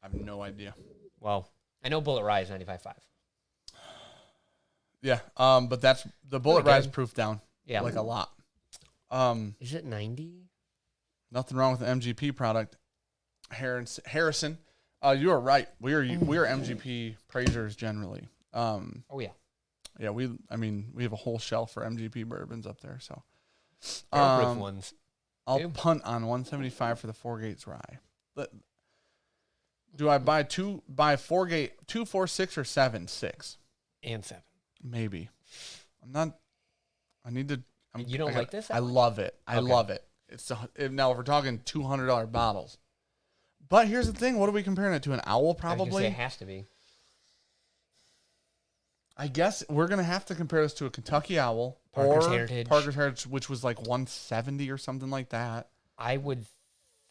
have no idea. Well, I know Bullet Rye is 95.5. Yeah, but that's the Bullet Rye is proof down. Yeah, like a lot. Is it 90? Nothing wrong with the MGP product. Harrison, you are right. We are MGP praisers generally. Oh yeah. Yeah, we have a whole shelf for MGP bourbons up there. So, Barrel proof ones. I'll punt on 175 for the Forgate's rye. Do I buy 4Gate 2, 4, 6 or 7? 6 and 7? Maybe. I'm not. I need to. You don't like this? I love it. I love it. Now if we're talking $200 bottles. But here's the thing: what are we comparing it to? An owl, probably. I was gonna say it has to be. I guess we're gonna have to compare this to a Kentucky Owl Parker's or Heritage. Parker's Heritage, which was like 170 or something like that. I would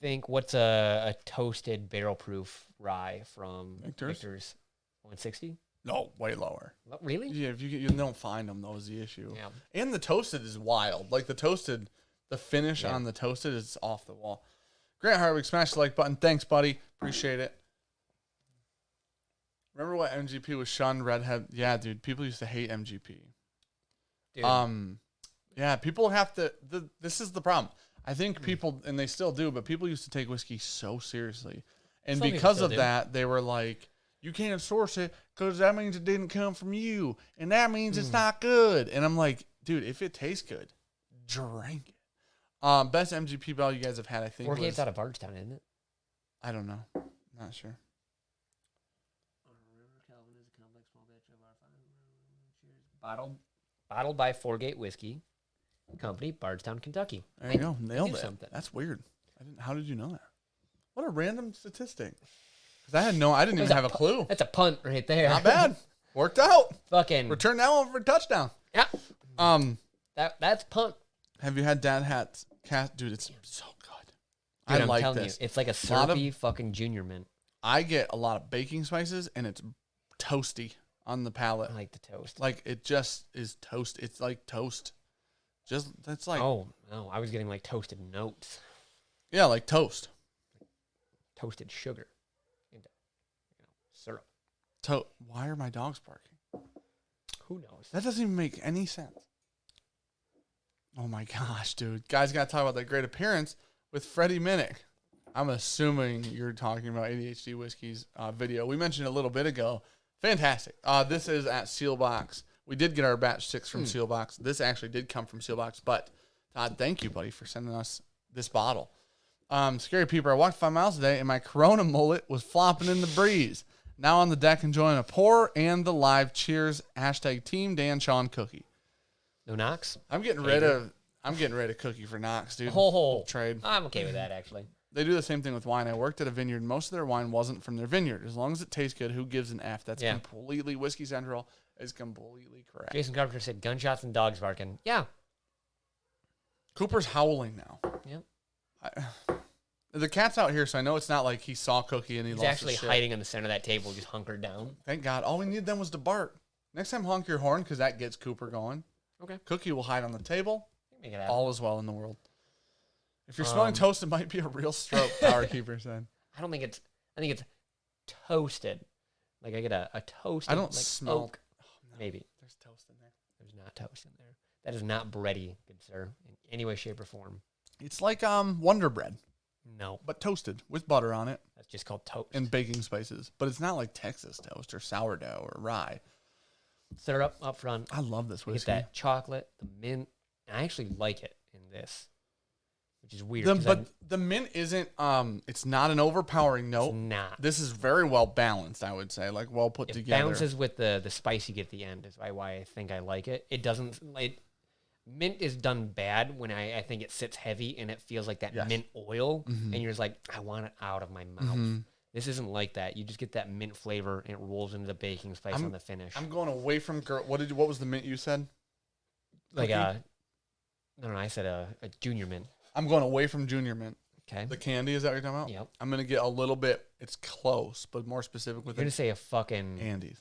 think what's a toasted barrel proof rye from Victor's 160? No, way lower. Really? Yeah, if you don't find them, that was the issue. Yeah. And the toasted is wild. Like the finish on the toasted is off the wall. Grant Hartwig, smash the like button. Thanks, buddy. Appreciate it. Remember what MGP was shunned? Redhead. Yeah, dude. People used to hate MGP. Dude. Yeah, people have to. This is the problem. I think people, and they still do, but people used to take whiskey so seriously, and because of that, they were like, "You can't source it because that means it didn't come from you, and that means it's not good." And I'm like, dude, if it tastes good, drink it. Best MGP bottle you guys have had, I think. Forgate's out of Bardstown, isn't it? I don't know. Not sure. Bottled by Forgate Whiskey Company, Bardstown, Kentucky. There you go. Nailed it. Something. That's weird. How did you know that? What a random statistic. Because I didn't even have a clue. That's a punt right there. Not bad. Worked out. Fucking return that one for a touchdown. Yeah. That's punt. Have you had Dad Hat's cat? Dude, it's so good. Dude, I like telling this. You, it's like a syrupy fucking junior mint. I get a lot of baking spices and it's toasty on the palate. I like the toast. Like it just is toast. It's like toast. That's like oh no, I was getting like toasted notes. Yeah, like toast. toasted sugar into syrup. Why are my dogs barking? Who knows? That doesn't even make any sense. Oh my gosh, dude. Guys, got to talk about that great appearance with Freddie Minnick. I'm assuming you're talking about ADHD Whiskey's video. We mentioned it a little bit ago. Fantastic. This is at Sealbox. We did get our batch 6 from Sealbox. This actually did come from Sealbox. But, Todd, thank you, buddy, for sending us this bottle. Scary Peeper, I walked 5 miles today, and my Corona mullet was flopping in the breeze. Now on the deck enjoying a pour and the live cheers. Hashtag Team Dan Sean Cookie. No Knox? I'm getting rid of Cookie for Knox, dude. Trade. I'm okay with that, actually. They do the same thing with wine. I worked at a vineyard. Most of their wine wasn't from their vineyard. As long as it tastes good, who gives an F? That's completely Whiskey Central is completely correct. Jason Carpenter said gunshots and dogs barking. Yeah. Cooper's howling now. Yep. The cat's out here, so I know it's not like he saw Cookie and He's lost actually his shit. hiding in the center of that table, just hunkered down. Thank God. All we need then was to bark. Next time, honk your horn, because that gets Cooper going. Okay. Cookie will hide on the table. Make it happen. All is well in the world. If you're smelling toast, it might be a real stroke, Power Keeper said. I think it's toasted. Like I get a toasted. I don't like smell. Oak. Oh, no. Maybe. There's toast in there. There's not toast in there. That is not bready, good sir, in any way, shape, or form. It's like Wonder Bread, No. but toasted with butter on it. That's just called toast. And baking spices. But it's not like Texas toast or sourdough or rye. Syrup up front. I love this You whiskey. get that chocolate, the mint. And I actually like it in this, which is weird. But the mint isn't, it's not an overpowering note. It's not. This is very well balanced, I would say. Like, well put It together. balances with the spice you get at the end is why I think I like it. It doesn't, mint is done bad when I think it sits heavy and it feels like that mint oil. Mm-hmm. And you're just like, I want it out of my mouth. Mm-hmm. This isn't like that. You just get that mint flavor and it rolls into the baking spice on the finish. I'm going away from, what was the mint you said? Like no, I said a junior mint. I'm going away from junior mint. Okay. The candy, is that what you're talking about? Yep. I'm going to get a little bit, it's close, but more specific with You're going to say a fucking... Andes.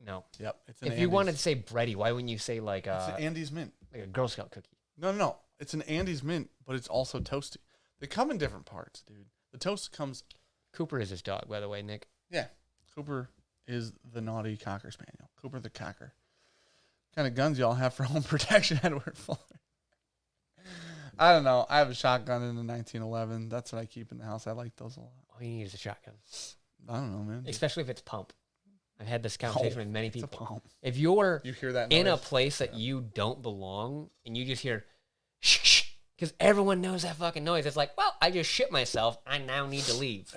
No. Yep. It's an If Andes. you wanted to say bready, why wouldn't you say like It's an Andes mint. like a Girl Scout cookie? No. It's an Andes mint, but it's also toasty. They come in different parts, dude. The toast comes... Cooper is his dog, by the way, Nick. Yeah. Cooper is the naughty Cocker Spaniel. Cooper the Cocker. What kind of guns y'all have for home protection, Edward Fuller? I don't know. I have a shotgun in the 1911. That's what I keep in the house. I like those a lot. All you need is a shotgun. I don't know, man. Especially if it's pump. I've had this conversation with many people. It's a pump. If you're You hear that in a noise? place that you don't belong and you just hear shh, shh, because everyone knows that fucking noise, it's like, well, I just shit myself. I now need to leave.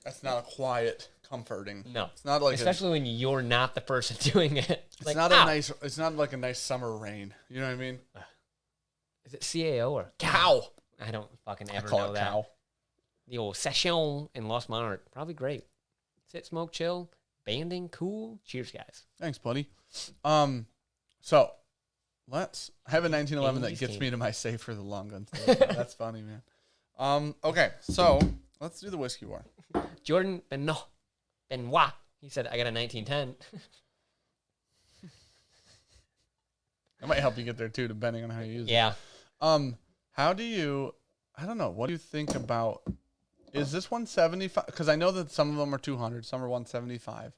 That's not a quiet, comforting. No. It's not like especially when you're not the person doing it. it's like, not ow. a nice. It's not like a nice summer rain. You know what I mean? Is it CAO or Cow. I don't fucking I ever call know it that. cow. The old session in Lost Monarch. Probably great. Sit, smoke, chill. Banding, cool. Cheers, guys. Thanks, buddy. So let's have a 1911 that gets me to my safe for the long gun. That's funny, man. Okay, so let's do the whiskey war. Jordan Benoit. He said, I got a 1910. That might help you get there too, depending on how you use it. Yeah. How do you? I don't know. What do you think about? Is this 175? Because I know that some of them are 200, some are 175.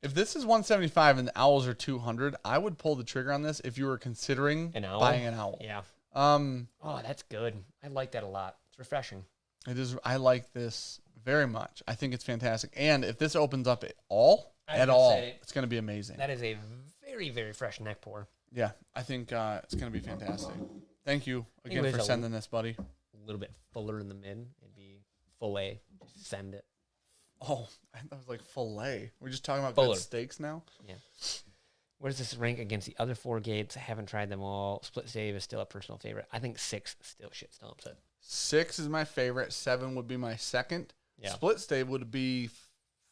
If this is 175 and the owls are 200, I would pull the trigger on this if you were considering buying an owl. Yeah. Oh, that's good. I like that a lot. It's refreshing. It is. I like this very much. I think it's fantastic. And if this opens up at all, it's going to be amazing. That is a very, very fresh neck pour. Yeah, I think it's going to be fantastic. Thank you again Anyways, for sending this, buddy. A little bit fuller in the mid. It'd be full A. Just send it. Oh, I was like filet. We're just talking about Fuller. good steaks now? Yeah. Where does this rank against the other 4 gates? I haven't tried them all. Split stave is still a personal favorite. I think 6 still shit stomps it. 6 is my favorite. 7 would be my second. Yeah. Split stave would be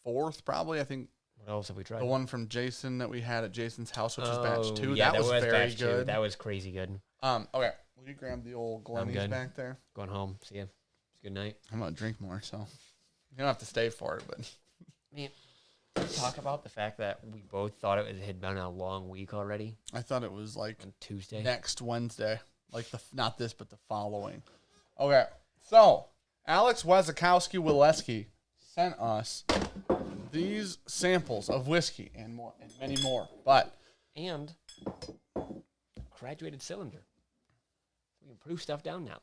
4th, probably. I think What else have we tried? the one from Jason that we had at Jason's house, which was batch 2. Yeah, that was very batch good. 2. That was crazy good. Okay. Will you grab the old Glenny's good. back there? Going home. See ya. It's a good night. I'm going to drink more, so you don't have to stay for it, but I mean, talk about the fact that we both thought it had been a long week already I thought it was like on Tuesday. next Wednesday. Like not this, but the following. Okay. So, Alex Wazakowski-Wileski sent us these samples of whiskey and more, and many more. And graduated cylinder. We can proof stuff down now.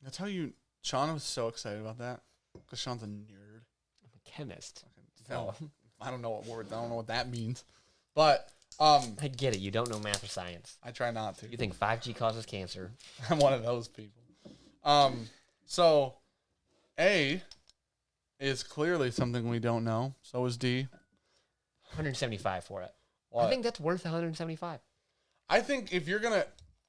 That's how you... Sean was so excited about that because Sean's a nerd. I'm a chemist. No, I don't know what words. I don't know what that means. But I get it. You don't know math or science. I try not to. You think 5G causes cancer. I'm one of those people. So A is clearly something we don't know. So is D. 175 for it. What? I think that's worth 175. I think if you're gonna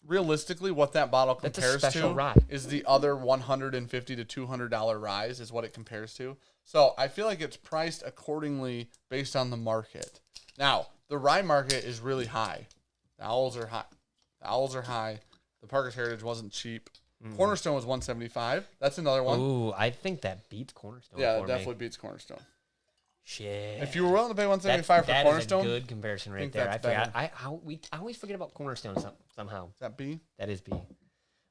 realistically, what that bottle compares to rye. is the other $150 to $200 rise is what it compares to. So I feel like it's priced accordingly based on the market. Now the rye market is really high. The owls are high. The Parker's Heritage wasn't cheap. Cornerstone was $175. That's another one. Ooh, I think that beats Cornerstone. Yeah, for it definitely me. beats Cornerstone. Shit. If you were willing to pay $175 for Cornerstone, that is a good comparison right think there. that's I always forget about Cornerstone somehow. is that B? That is B.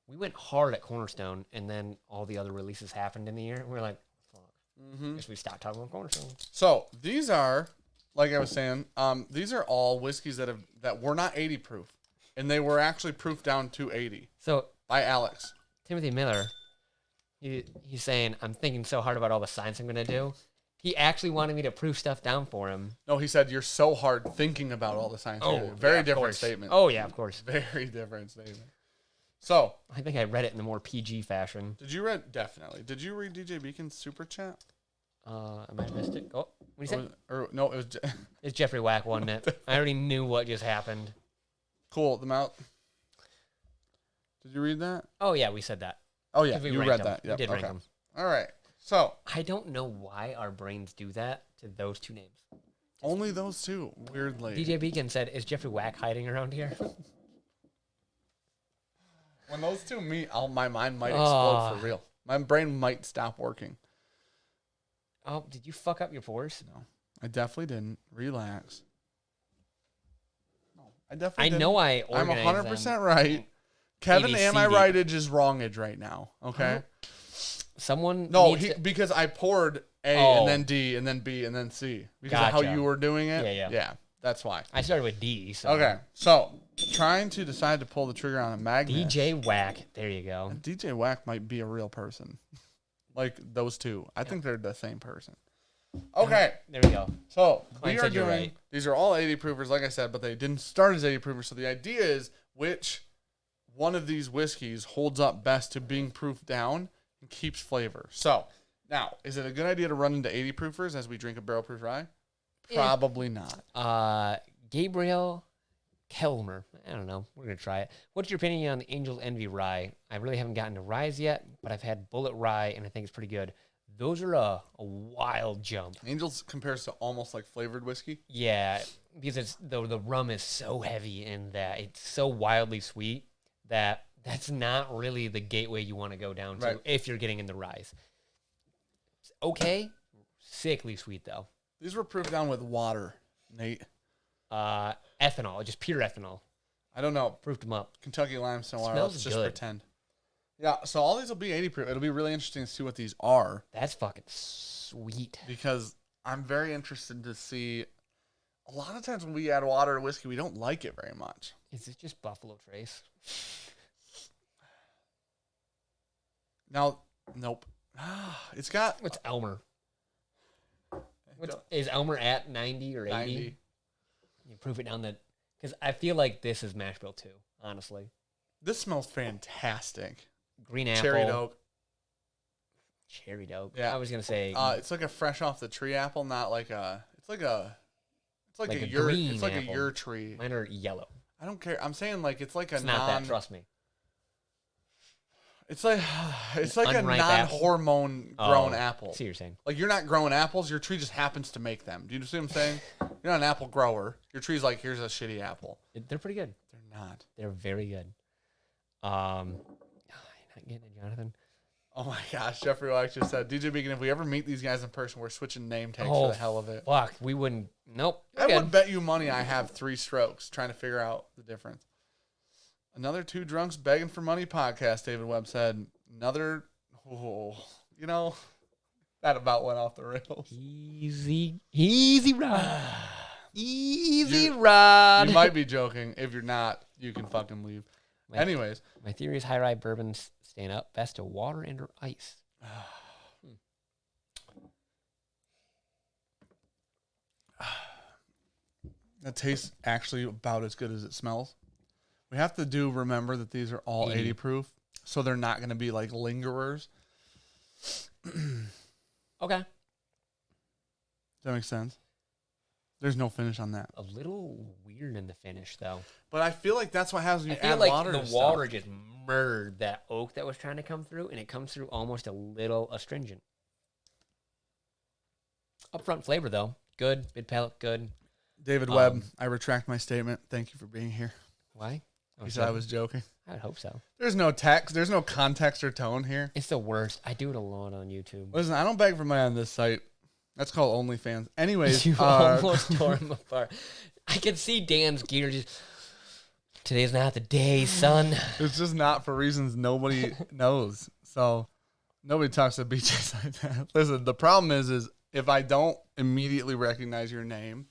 We went hard at Cornerstone, and then all the other releases happened in the year. And we were like, fuck. Guess we stopped talking about Cornerstone. So these are, like I was saying, these are all whiskeys that were not 80 proof, and they were actually proofed down to 80 So by Alex. Timothy Miller, he's saying, I'm thinking so hard about all the science I'm going to do. He actually wanted me to proof stuff down for him. No, he said, you're so hard thinking about all the science. Very different statement. Oh, yeah, of course. Very different statement. So, I think I read it in a more PG fashion. Definitely. Did you read DJ Beacon's super chat? I might have missed it. Oh, what did you say? No, it was... It's Jeffrey Wack, wasn't it? I already knew what just happened. Cool, the mouth. Did you read that? Oh, yeah, we said that. Oh, yeah, We you ranked read them. that. Yep. We did rank them. All right. So, I don't know why our brains do that to those two names. only those two, weirdly. DJ Beacon said, is Jeffrey Wack hiding around here? When those two meet, my mind might explode for real. My brain might stop working. Oh, did you fuck up your pores? No, I definitely didn't. Relax. No, I definitely I didn't. know I I'm organized 100% them. right. Kevin, ABC am I deep. right? Is wrongage right now. Okay. Someone No, needs to- because I poured A and then D and then B and then C because of how Gotcha. you were doing it. Yeah. That's why. I started with D. So. Okay, so trying to decide to pull the trigger on a magnet. DJ Wack. There you go. DJ Wack might be a real person, like those two. I think they're the same person. Okay, There we go. so Klein we are said you're doing. right. These are all 80 proofers, like I said, but they didn't start as 80 proofers. So the idea is which one of these whiskeys holds up best to being proofed down and keeps flavor. So now, is it a good idea to run into 80 proofers as we drink a barrel proof rye? Probably not. Gabriel Kelmer. I don't know. We're going to try it. What's your opinion on the Angel's Envy rye? I really haven't gotten to ryes yet, but I've had Bullet Rye, and I think it's pretty good. Those are a wild jump. Angels compares to almost like flavored whiskey. Yeah, because it's the rum is so heavy in that it's so wildly sweet that that's not really the gateway you want to go down to if you're getting into ryes. It's okay. Sickly sweet, though. These were proofed down with water, Nate. Ethanol, just pure ethanol. I don't know. Proofed them up. Kentucky limestone water. Smells Let's just good. pretend. Yeah, so all these will be 80 proof. It'll be really interesting to see what these are That's fucking sweet. because I'm very interested to see. A lot of times when we add water to whiskey, we don't like it very much. Is it just Buffalo Trace? Now, nope. It's got What's Elmer? Is Elmer at 90 or 80? 90. You proof it down that because I feel like this is mash bill too. Honestly, This smells fantastic. green apple, Cherry oak. cherry oak. Yeah. I was gonna say It's like a fresh off the tree apple, not like a. It's like a Like a yurt. green It's like apple. a yurt tree. mine are yellow. I don't care. I'm saying like it's like a It's not that. Trust me. It's like a Unripe apple? non-hormone grown apple. I see what you're saying. Like you're not growing apples, your tree just happens to make them. Do you see what I'm saying? You're not an apple grower. Your tree's like, here's a shitty apple. They're pretty good. They're not. They're very good. You're not getting it, Jonathan. Oh my gosh, Jeffrey Wax just said, DJ Beacon, if we ever meet these guys in person, we're switching name tags for the hell of it. Fuck, we wouldn't. Nope. I We're would good. bet you money I have 3 strokes trying to figure out the difference. Another 2 drunks begging for money podcast, David Webb said. Another Oh, you know, that about went off the rails. Easy rod. Easy rod. You might be joking. If you're not, you can fucking leave. Anyways. My theory is high rye bourbons stand up best to water and or ice. That tastes actually about as good as it smells. We have to remember that these are all 80 proof, so they're not going to be like lingerers. Okay. Does that make sense? There's no finish on that. A little weird in the finish, though. But I feel like that's what happens when you add like water to the stuff. water just murdered that oak that was trying to come through, and it comes through almost a little astringent. Upfront flavor, though. Good. Mid palate, good. David Webb, I retract my statement. Thank you for being here. Why? He said I was joking. I would hope so. There's no text. There's no context or tone here. It's the worst. I do it a lot on YouTube. Listen, I don't beg for money on this site. That's called OnlyFans. Anyways. You almost tore him apart. I can see Dan's gear just... Today's not the day, son. It's just not for reasons nobody knows. So nobody talks to BJs like that. Listen, the problem is if I don't immediately recognize your name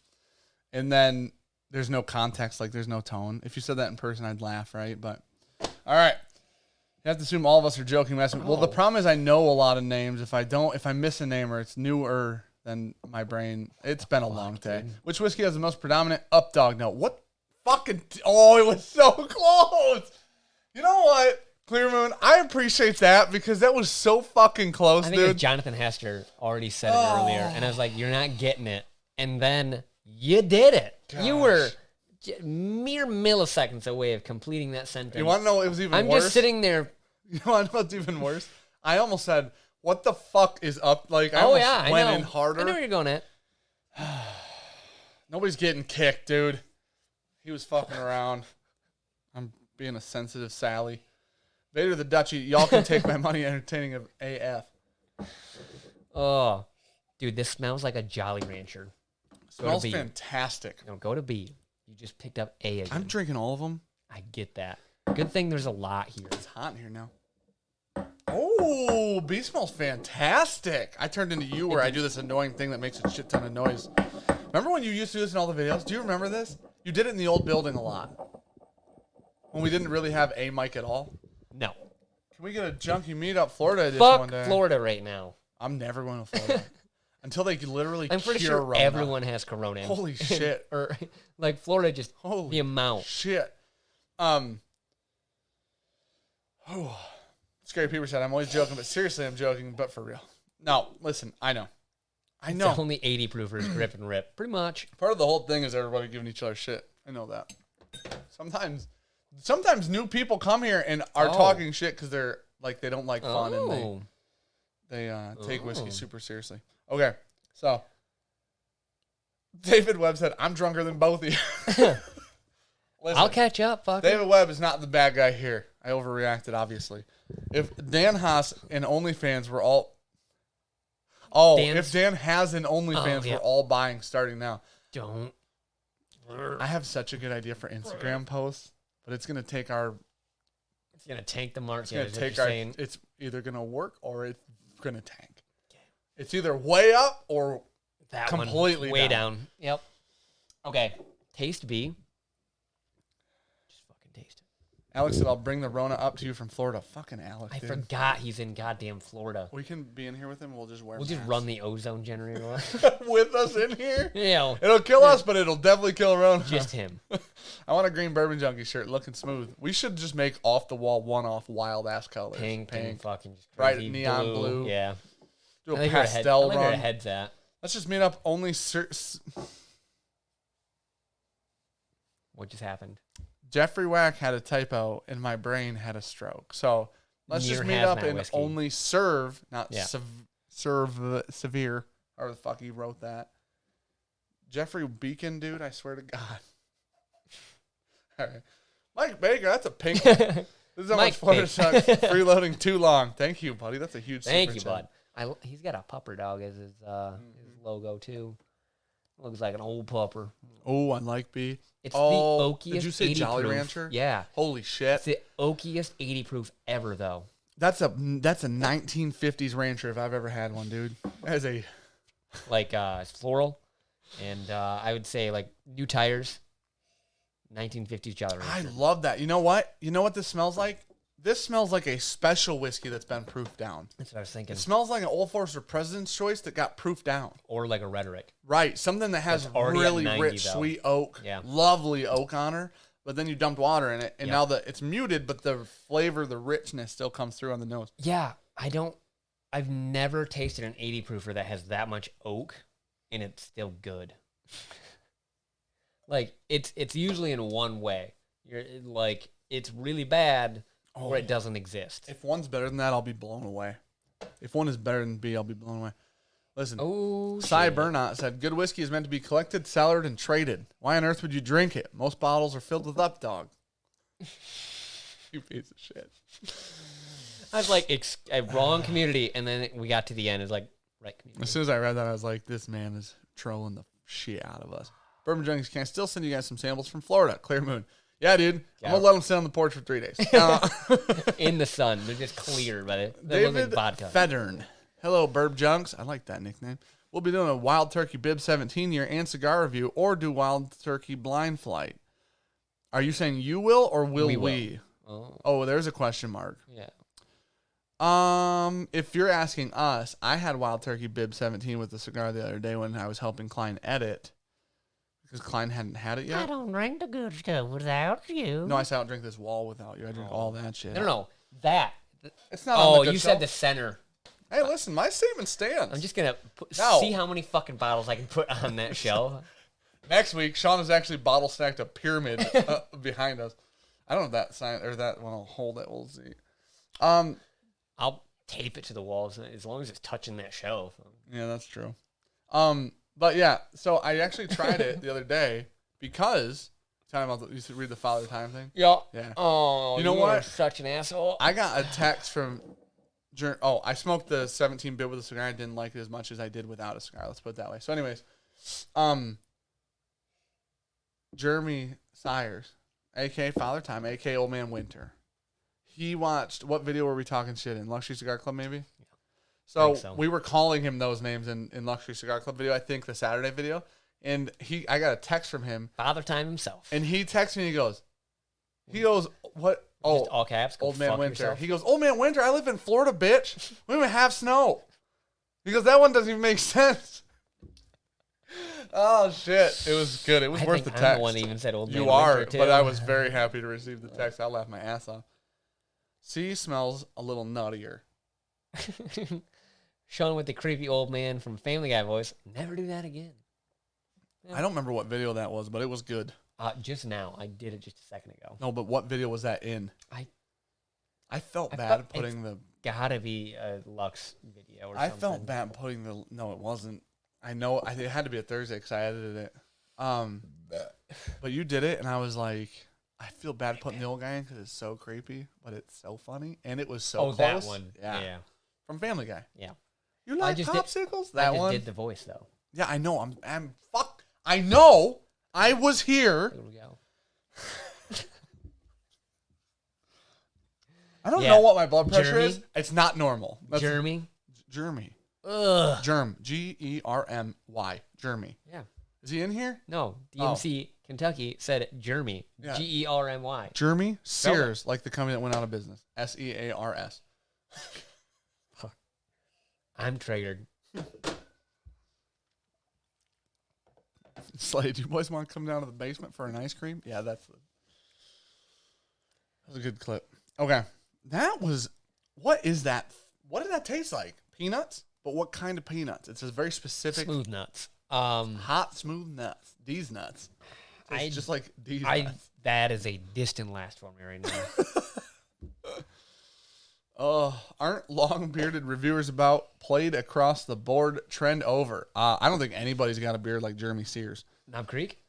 and then there's no context, like there's no tone. If you said that in person, I'd laugh, right? But all right. You have to assume all of us are joking, messing. Well, the problem is I know a lot of names. If I miss a name or it's newer than my brain, it's been a long day. Dude. Which whiskey has the most predominant up dog note? What fucking... Oh, it was so close. You know what, Clear Moon? I appreciate that because that was so fucking close, I think dude. Jonathan Hester already said it earlier, and I was like, you're not getting it. And then you did it. Gosh. You were mere milliseconds away of completing that sentence. You want to know what was even worse? I'm just sitting there. You want to know what's even worse? I almost said, what the fuck is up? Like, I went in harder. I know where you're going at. Nobody's getting kicked, dude. He was fucking around. I'm being a sensitive Sally. Vader the Dutchie, y'all can take my money entertaining of AF. Oh, dude, this smells like a Jolly Rancher. Smells fantastic. No, go to B. You just picked up A again. I'm drinking all of them. I get that. Good thing there's a lot here. It's hot in here now. Oh, B smells fantastic. I turned into you where I do this annoying thing that makes a shit ton of noise. Remember when you used to do this in all the videos? Do you remember this? You did it in the old building a lot. When we didn't really have a mic at all. No. Can we get a junkie meetup Florida edition Fuck one day? Florida right now. I'm never going to Florida. Until they literally I'm pretty cure sure Rona. everyone has corona. Holy shit. Or like Florida, just Holy the amount. shit. Scary Peter said, I'm always joking, but seriously, I'm joking, but for real. No, listen, I know. It's only 80 proofers, rip and rip. Pretty much. Part of the whole thing is everybody giving each other shit. I know that. Sometimes new people come here and are talking shit because they're like they don't like fun and they take whiskey super seriously. Okay, so David Webb said, I'm drunker than both of you. Listen, I'll catch up, fucker. David Webb is not the bad guy here. I overreacted, obviously. If Dan Haas and OnlyFans were all... if Dan has an OnlyFans, we're all buying starting now. Don't. I have such a good idea for Instagram posts, but it's going to take our... It's going to tank the market. It's either going to work or it's going to tank. It's either way up or that completely way down. Yep. Okay. Taste B. Just fucking taste it. Alex said, I'll bring the Rona up to you from Florida. Fucking Alex, I dude. forgot he's in goddamn Florida. We can be in here with him. We'll just wear We'll just run the ozone generator with us in here? Yeah. It'll kill us, but it'll definitely kill Rona. Just him. I want a green Bourbonjunk shirt looking smooth. We should just make off-the-wall, one-off, wild-ass colors. Pink. Fucking just bright crazy neon blue. Yeah. Do a pastel I run. where her head's at. Let's just meet up only... What just happened? Jeffrey Wack had a typo and my brain had a stroke. So let's just meet up and only serve, not serve severe, or the fuck he wrote that. Jeffrey Beacon, dude, I swear to God. All right. Mike Baker, that's a pink one. This is how much Florida sucks. Freeloading too long. Thank you, buddy. That's a huge Thank you, bud. He's got a pupper dog as his logo, too. Looks like an old pupper. Oh, I like B. It's the oakiest. Did you say 80 Jolly proof. Rancher? Yeah. Holy shit. It's the oakiest 80 proof ever, though. That's a 1950s Rancher if I've ever had one, dude. As a Like it's floral, and I would say like new tires. 1950s Jolly Rancher. I love that. You know what? You know what this smells like? This smells like a special whiskey that's been proofed down. That's what I was thinking. It smells like an Old Forester President's Choice that got proofed down. Or like a Rhetoric. Right. Something that has really 90, rich, though. sweet oak. Yeah. Lovely oak on her. But then you dumped water in it, and Yeah. now it's muted, but the flavor, the richness still comes through on the nose. Yeah, I've never tasted an 80 proofer that has that much oak, and it's still good. Like, it's usually in one way. You're like, it's really bad, or it doesn't exist. If one's better than that, I'll be blown away. If one is better than B, I'll be blown away. Listen, Cy Burnott said, good whiskey is meant to be collected, cellared, and traded. Why on earth would you drink it? Most bottles are filled with updog. You piece of shit. I was like, wrong community, and then we got to the end. It's like, right community. As soon as I read that, I was like, this man is trolling the shit out of us. Bourbonjunk can still send you guys some samples from Florida. Clear Moon. Yeah, dude. I'm going to let them sit on the porch for 3 days. In the sun. They're just clear, but they look David like vodka. Federn. Hello, Bourbonjunks. I like that nickname. We'll be doing a Wild Turkey Bib 17 year and cigar review, or do Wild Turkey blind flight. Are you saying you will or will we? Oh, there's a question mark. Yeah. If you're asking us, I had Wild Turkey Bib 17 with the cigar the other day when I was helping Klein edit because Klein hadn't had it yet. I don't drink the good stuff without you. No, I said I don't drink this wall without you. I drink all that shit. No. That. It's not. On the good you shelf. said the center. Hey, listen, my statement stands. I'm just gonna see how many fucking bottles I can put on that shelf. Next week, Sean has actually bottle stacked a pyramid behind us. I don't know if that sign or that one will hold it. We'll see. I'll tape it to the walls as long as it's touching that shelf. Yeah, that's true. But yeah, so I actually tried it the other day because talking about you should read the Father Time thing. Yeah. Yeah. Oh, you know what? Are such an asshole. I got a text from. I smoked the 17 bit with a cigar. I didn't like it as much as I did without a cigar. Let's put it that way. So, anyways, Jeremy Sires, a.k.a. Father Time, a.k.a. Old Man Winter. He watched, what video were we talking shit in? Luxury Cigar Club, maybe? Yeah. So we were calling him those names in Luxury Cigar Club video, I think the Saturday video. And I got a text from him. Father Time himself. And he texts me and he goes, what? Oh, just all caps. Old Man Winter. Yourself. He goes, Old Man Winter, I live in Florida, bitch. We don't even have snow. He goes, that one doesn't even make sense. Oh, shit. It was good. It was worth the text. I'm the one that even said Old Man You Winter, are, too. but I was very happy to receive the text. I laughed my ass off. C smells a little nuttier. Sean with the creepy old man from Family Guy voice. Never do that again. I don't remember what video that was, but it was good. Just now. I did it just a second ago. No, but what video was that in? I felt bad putting the... Gotta be a Lux video or something. I felt bad putting the... No, it wasn't. I know it had to be a Thursday because I edited it. But you did it, and I was like, I feel bad putting the old guy in because it's so creepy, but it's so funny, and it was so close. That one. Yeah. From Family Guy. Yeah. You like popsicles? I just did the voice, though. Yeah, I know. I know. I was here. There we go. I don't know what my blood pressure is. It's not normal. Jeremy. Ugh. Germ. Germy. Jeremy. Yeah. Is he in here? No. DMC Kentucky said Jeremy. Yeah. Germy. Jeremy Sears, like the company that went out of business. SEARS. I'm triggered. Slade, do you boys want to come down to the basement for an ice cream? Yeah, that was a good clip. Okay. What is that? What did that taste like? Peanuts? But what kind of peanuts? It's a very specific. Smooth nuts. Hot, smooth nuts. These nuts. It's just like these nuts. That is a distant last for me right now. Aren't long-bearded reviewers about played across the board trend over? I don't think anybody's got a beard like Jeremy Sears. Knob Creek?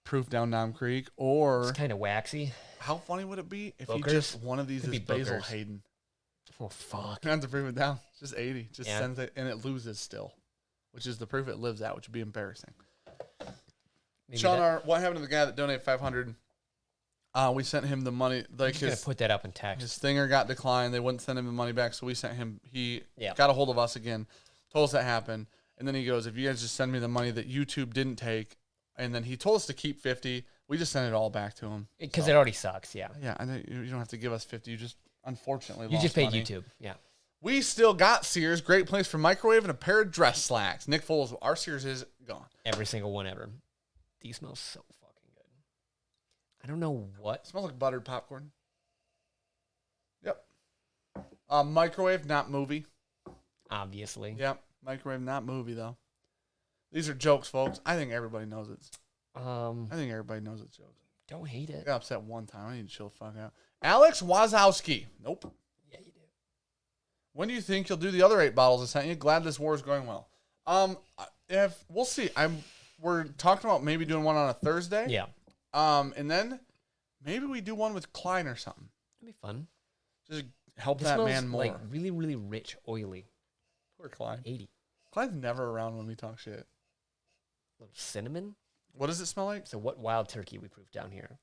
Proof down Nom Creek. Or it's kind of waxy. How funny would it be if Bookers? he just one of these is Basil Bookers. Hayden? Oh, fuck. You have to prove it down. It's just 80. Just sends it, and it loses still, which is the proof it lives at, which would be embarrassing. Sean R., what happened to the guy that donated $500 We sent him the money. Like Gonna put that up in text. his stinger got declined. They wouldn't send him the money back, so we sent him. He Yeah. got a hold of us again, told us that happened, and then he goes, "If you guys just send me the money that YouTube didn't take," and then he told us to keep 50. We just sent it all back to him Because it already sucks, yeah. Yeah, I know you don't have to give us 50. You just unfortunately You lost just paid money. YouTube, yeah. We still got Sears. Great place for microwave and a pair of dress slacks. Nick Foles, our Sears is gone. Every single one ever. These smell so fucking good. I don't know what. Smells like buttered popcorn. Yep. Microwave, not movie. Obviously. Yep. Microwave, not movie though. These are jokes, folks. I think everybody knows it. I think everybody knows it's jokes. Don't hate I it. got upset one time. I need to chill the fuck out. Alex Wazowski. Nope. Yeah, you do. When do you think you'll do the other 8 bottles I sent you? Glad this war is going well. If we'll see. We're talking about maybe doing one on a Thursday. Yeah. And then maybe we do one with Klein or something. That'd be fun. Just help This that smells man more. like really, really rich, oily. Poor Klein. 80. Klein's never around when we talk shit. Little cinnamon. What does it smell like? So what wild turkey we proved down here?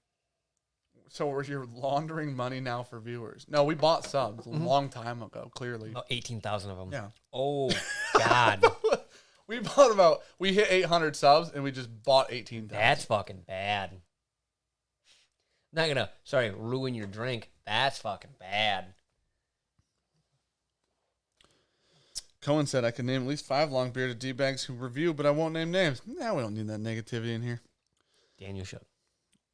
So you're laundering money now for viewers. No, we bought subs a long time ago, clearly. About 18,000 of them. Yeah. Oh, God. We hit 800 subs and we just bought 18,000. That's fucking bad. Not gonna, ruin your drink. That's fucking bad. Cohen said I could name at least 5 long bearded D-bags who review, but I won't name names. Nah, we don't need that negativity in here. Daniel should.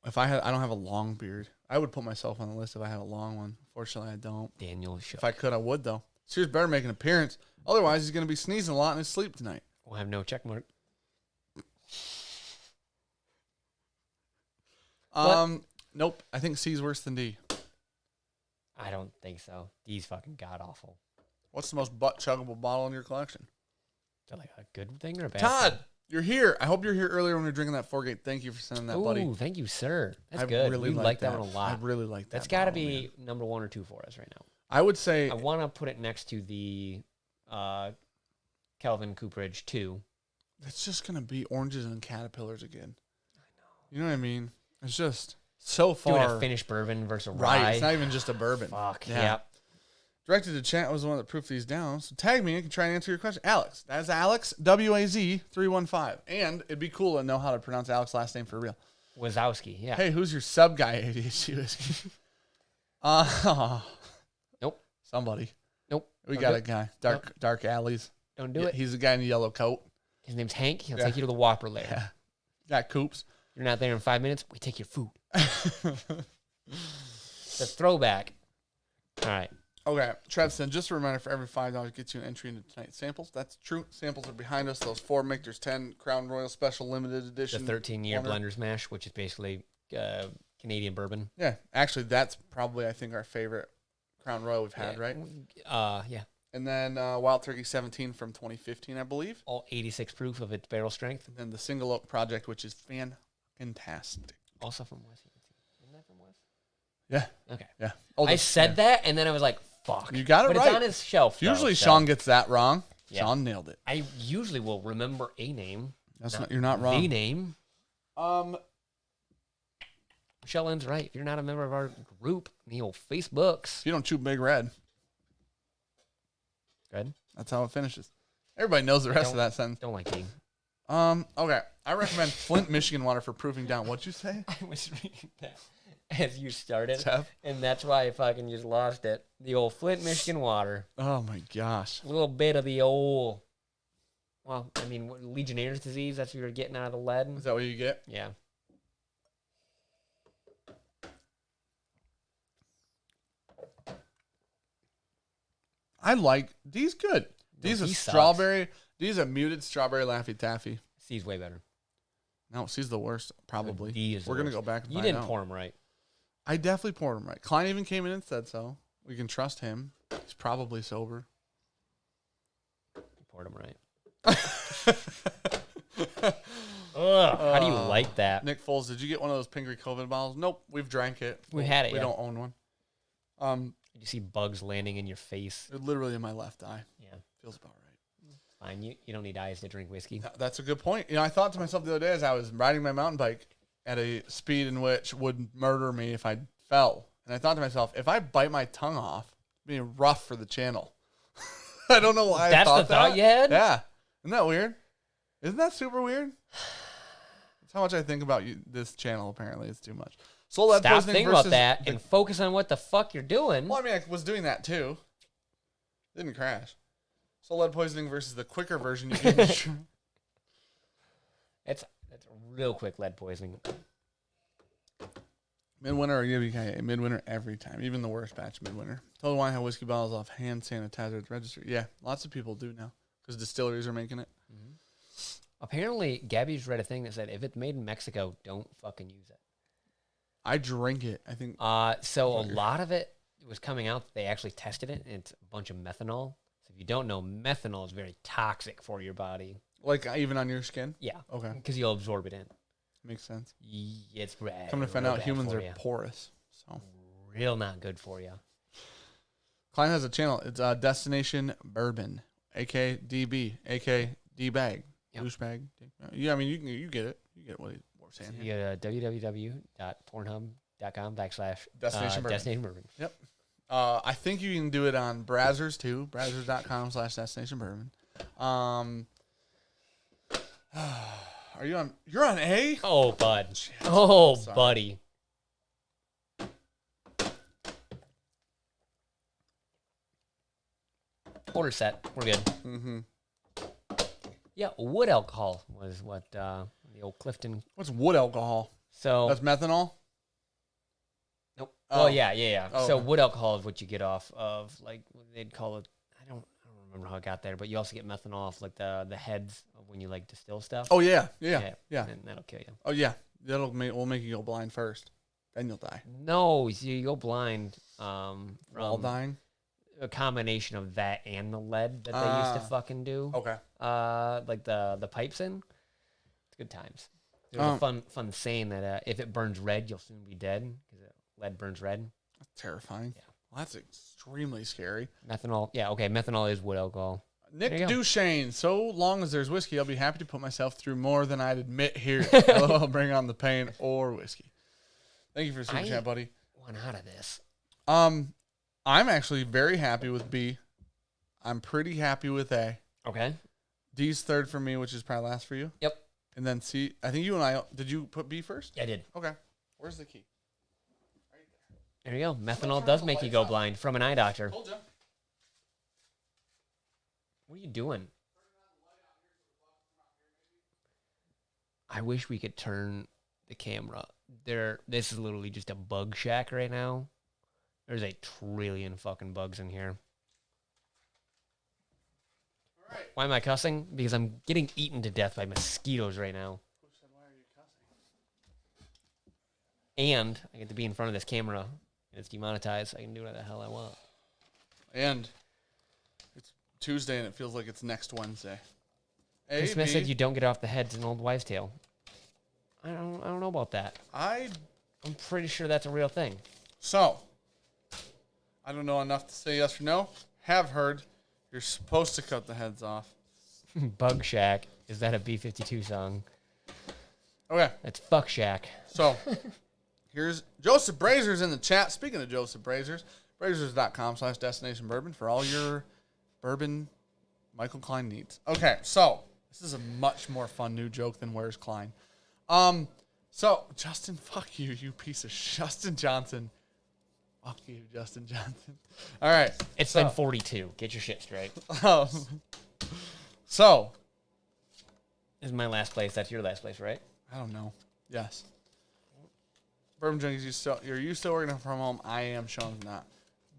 I don't have a long beard. I would put myself on the list if I had a long one. Fortunately, I don't. Daniel should. If I could, I would, though. Sears better make an appearance. Otherwise, he's going to be sneezing a lot in his sleep tonight. We'll have no check mark. Nope. I think C's worse than D. I don't think so. D's fucking god awful. What's the most butt-chuggable bottle in your collection? Is that like a good thing or a bad Todd, thing? you're here. I hope you're here earlier when you're drinking that 4-gate. Thank you for sending that, buddy. Ooh, thank you, sir. That's I good. really We like that one a lot. I really like that. That's got to bottle, be man. number 1 or 2 for us right now. I would say I want to put it next to the Kelvin Cooperage 2. it's just going to be oranges and caterpillars again. I know. You know what I mean? It's just so far. Doing a finished bourbon versus a Right. rye. It's not even just a bourbon. Fuck, Yeah. yep. Directed to chat was the one that proofed these down. So tag me and I can try and answer your question. Alex. That's Alex, WAZ315. And it'd be cool to know how to pronounce Alex's last name for real. Wazowski, yeah. Hey, who's your sub guy, ADHD Whiskey? Nope. Somebody. Nope. We Don't got do a it. guy. Dark alleys. Don't do Yeah, it. He's the guy in the yellow coat. His name's Hank. He'll Yeah. take you to the Whopper lair. Yeah. Got coops. You're not there in 5 minutes. We take your food. The throwback. All right. Okay, Trev said, just a reminder, for every $5 gets you an entry into tonight's samples. That's true. Samples are behind us. Those 4 make there's 10 Crown Royal Special Limited The Edition. 13-year Wonder- Blender's Mash, which is basically Canadian bourbon. Yeah, actually, that's probably, I think, our favorite Crown Royal we've had, Yeah. right? Yeah. And then Wild Turkey 17 from 2015, I believe. All 86 proof of its barrel strength. And then the Single Oak Project, which is fantastic. Also from West. Isn't that from West? Yeah, Okay. yeah. I said that, and then I was like, fuck. You got it but right. It's on his shelf, though, Usually so Sean gets that wrong. Yeah. Sean nailed it. I usually will remember a name. You're not wrong. The name. Michelle Lynn's right. If you're not a member of our group, the old Facebooks. If you don't chew Big Red, Good. that's how it finishes. Everybody knows the rest of that sentence. Don't like Dean. Okay. I recommend Flint, Michigan water for proofing down. What'd you say? I was reading that as you started, Jeff? and that's why I fucking just lost it. The old Flint, Michigan water. Oh my gosh. A little bit of the old, well, I mean, Legionnaire's disease. That's what you're getting out of the lead. Is that what you get? Yeah. I like D's good. D's a D sucks. strawberry. D's a muted strawberry Laffy Taffy. C's way better. No, C's the worst, probably. D is the We're gonna worst. go back and You find didn't out. pour them right. I definitely poured him right. Klein even came in and said so. We can trust him. He's probably sober. You poured them right. Ugh, how do you like that? Nick Foles, did you get one of those Pingree COVID bottles? Nope, we've drank it. We had it, We yeah. don't own one. Did you see bugs landing in your face? Literally in my left eye. Yeah. Feels about right. Fine. You don't need eyes to drink whiskey. That's a good point. You know, I thought to myself the other day as I was riding my mountain bike, at a speed in which would murder me if I fell. And I thought to myself, if I bite my tongue off, it'd be rough for the channel. I don't know why. That's I thought the thought that. you had? Yeah. Isn't that weird? Isn't that super weird? That's how much I think about this channel. Apparently, it's too much. So lead Stop poisoning thinking versus about that and focus on what the fuck you're doing. Well, I mean, I was doing that too. Didn't crash. So lead poisoning versus the quicker version. You can. It's real quick lead poisoning. Midwinter or yippee midwinter every time, even the worst batch midwinter. Total Wine have whiskey bottles off hand sanitizer at the register. Yeah, lots of people do now because distilleries are making it. Mm-hmm. Apparently, Gabby's read a thing that said if it's made in Mexico, don't fucking use it. I drink it. I think. So a lot of it was coming out. They actually tested it, and it's a bunch of methanol. So if you don't know, methanol is very toxic for your body. Like even on your skin. Yeah. Okay. Because you'll absorb it in. Makes sense. Yeah, it's bad. Come to find out, humans are porous. So real not good for you. Klein has a channel. It's Destination Bourbon, aka DB, aka D bag, douchebag. Yeah, I mean you get it. You get what we're saying. So you go to www.pornhub.com/Destination Bourbon. Yep. I think you can do it on Brazzers too. Brazzers.com/Destination Bourbon. Are you on? You're on A? Oh, bud. Oh, sorry. buddy. Order set. We're good. Mm-hmm. Yeah, wood alcohol was what the old Clifton. What's wood alcohol? So that's methanol? Nope. Oh. Oh, yeah. Oh, so okay. wood alcohol is what you get off of, like, they'd call it, I don't remember how it got there, but you also get methanol off, like, the heads of when you, like, distill stuff. Oh, yeah. And that'll kill you. Oh, yeah. We'll make you go blind first. Then you'll die. No, you go blind from All dying? a combination of that and the lead that they used to fucking do. Okay. Like the pipes in. It's good times. There's a fun saying that if it burns red, you'll soon be dead because lead burns red. That's terrifying. Yeah. Well, that's extremely scary. Methanol. Yeah, okay. Methanol is wood alcohol. Nick Duchesne. So long as there's whiskey, I'll be happy to put myself through more than I'd admit here. I'll bring on the pain or whiskey. Thank you for super chat, buddy. One out of this. I'm actually very happy with B. I'm pretty happy with A. Okay. D's third for me, which is probably last for you. Yep. And then C. I think you and I. Did you put B first? Yeah, I did. Okay. Where's the key? There you go. Methanol does make you go blind from an eye doctor. Told you. What are you doing? I wish we could turn the camera. This is literally just a bug shack right now. There's a trillion fucking bugs in here. All right. Why am I cussing? Because I'm getting eaten to death by mosquitoes right now. Who said, why are you cussing? And I get to be in front of this camera. And it's demonetized. So I can do whatever the hell I want. And it's Tuesday, and it feels like it's next Wednesday. A, Smith B. said you don't get off the head's an old wives' tale. I don't know about that. I'm pretty sure that's a real thing. So, I don't know enough to say yes or no. Have heard you're supposed to cut the heads off. Bug Shack. Is that a B-52 song? Okay. That's Fuck Shack. So, here's Joseph Brazers in the chat. Speaking of Joseph Brazers, Brazers.com/Destination Bourbon for all your bourbon Michael Klein needs. Okay, so this is a much more fun new joke than Where's Klein. So Justin, fuck you, you piece of Justin Johnson. Fuck you, Justin Johnson. All right. It's been 42. Get your shit straight. So This is my last place. That's your last place, right? I don't know. Yes. Bourbonjunk, you're used to working from home. I am. Sean's not.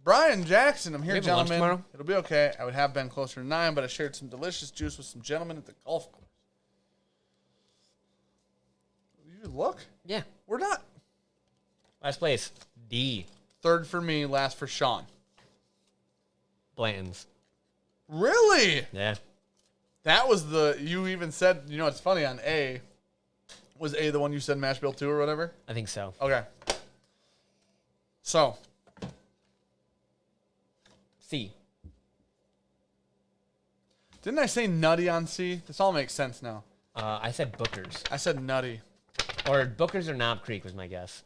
Brian Jackson, I'm here, We have lunch gentlemen. tomorrow? It'll be okay. I would have been closer to 9, but I shared some delicious juice with some gentlemen at the golf course. You look. Yeah. We're not. Last place. D. Third for me, last for Sean. Blanton's. Really? Yeah. That was you even said, it's funny, on A, was A the one you said mash bill 2 or whatever? I think so. Okay. So. C. Didn't I say nutty on C? This all makes sense now. I said Booker's. I said nutty. Or Booker's or Knob Creek was my guess.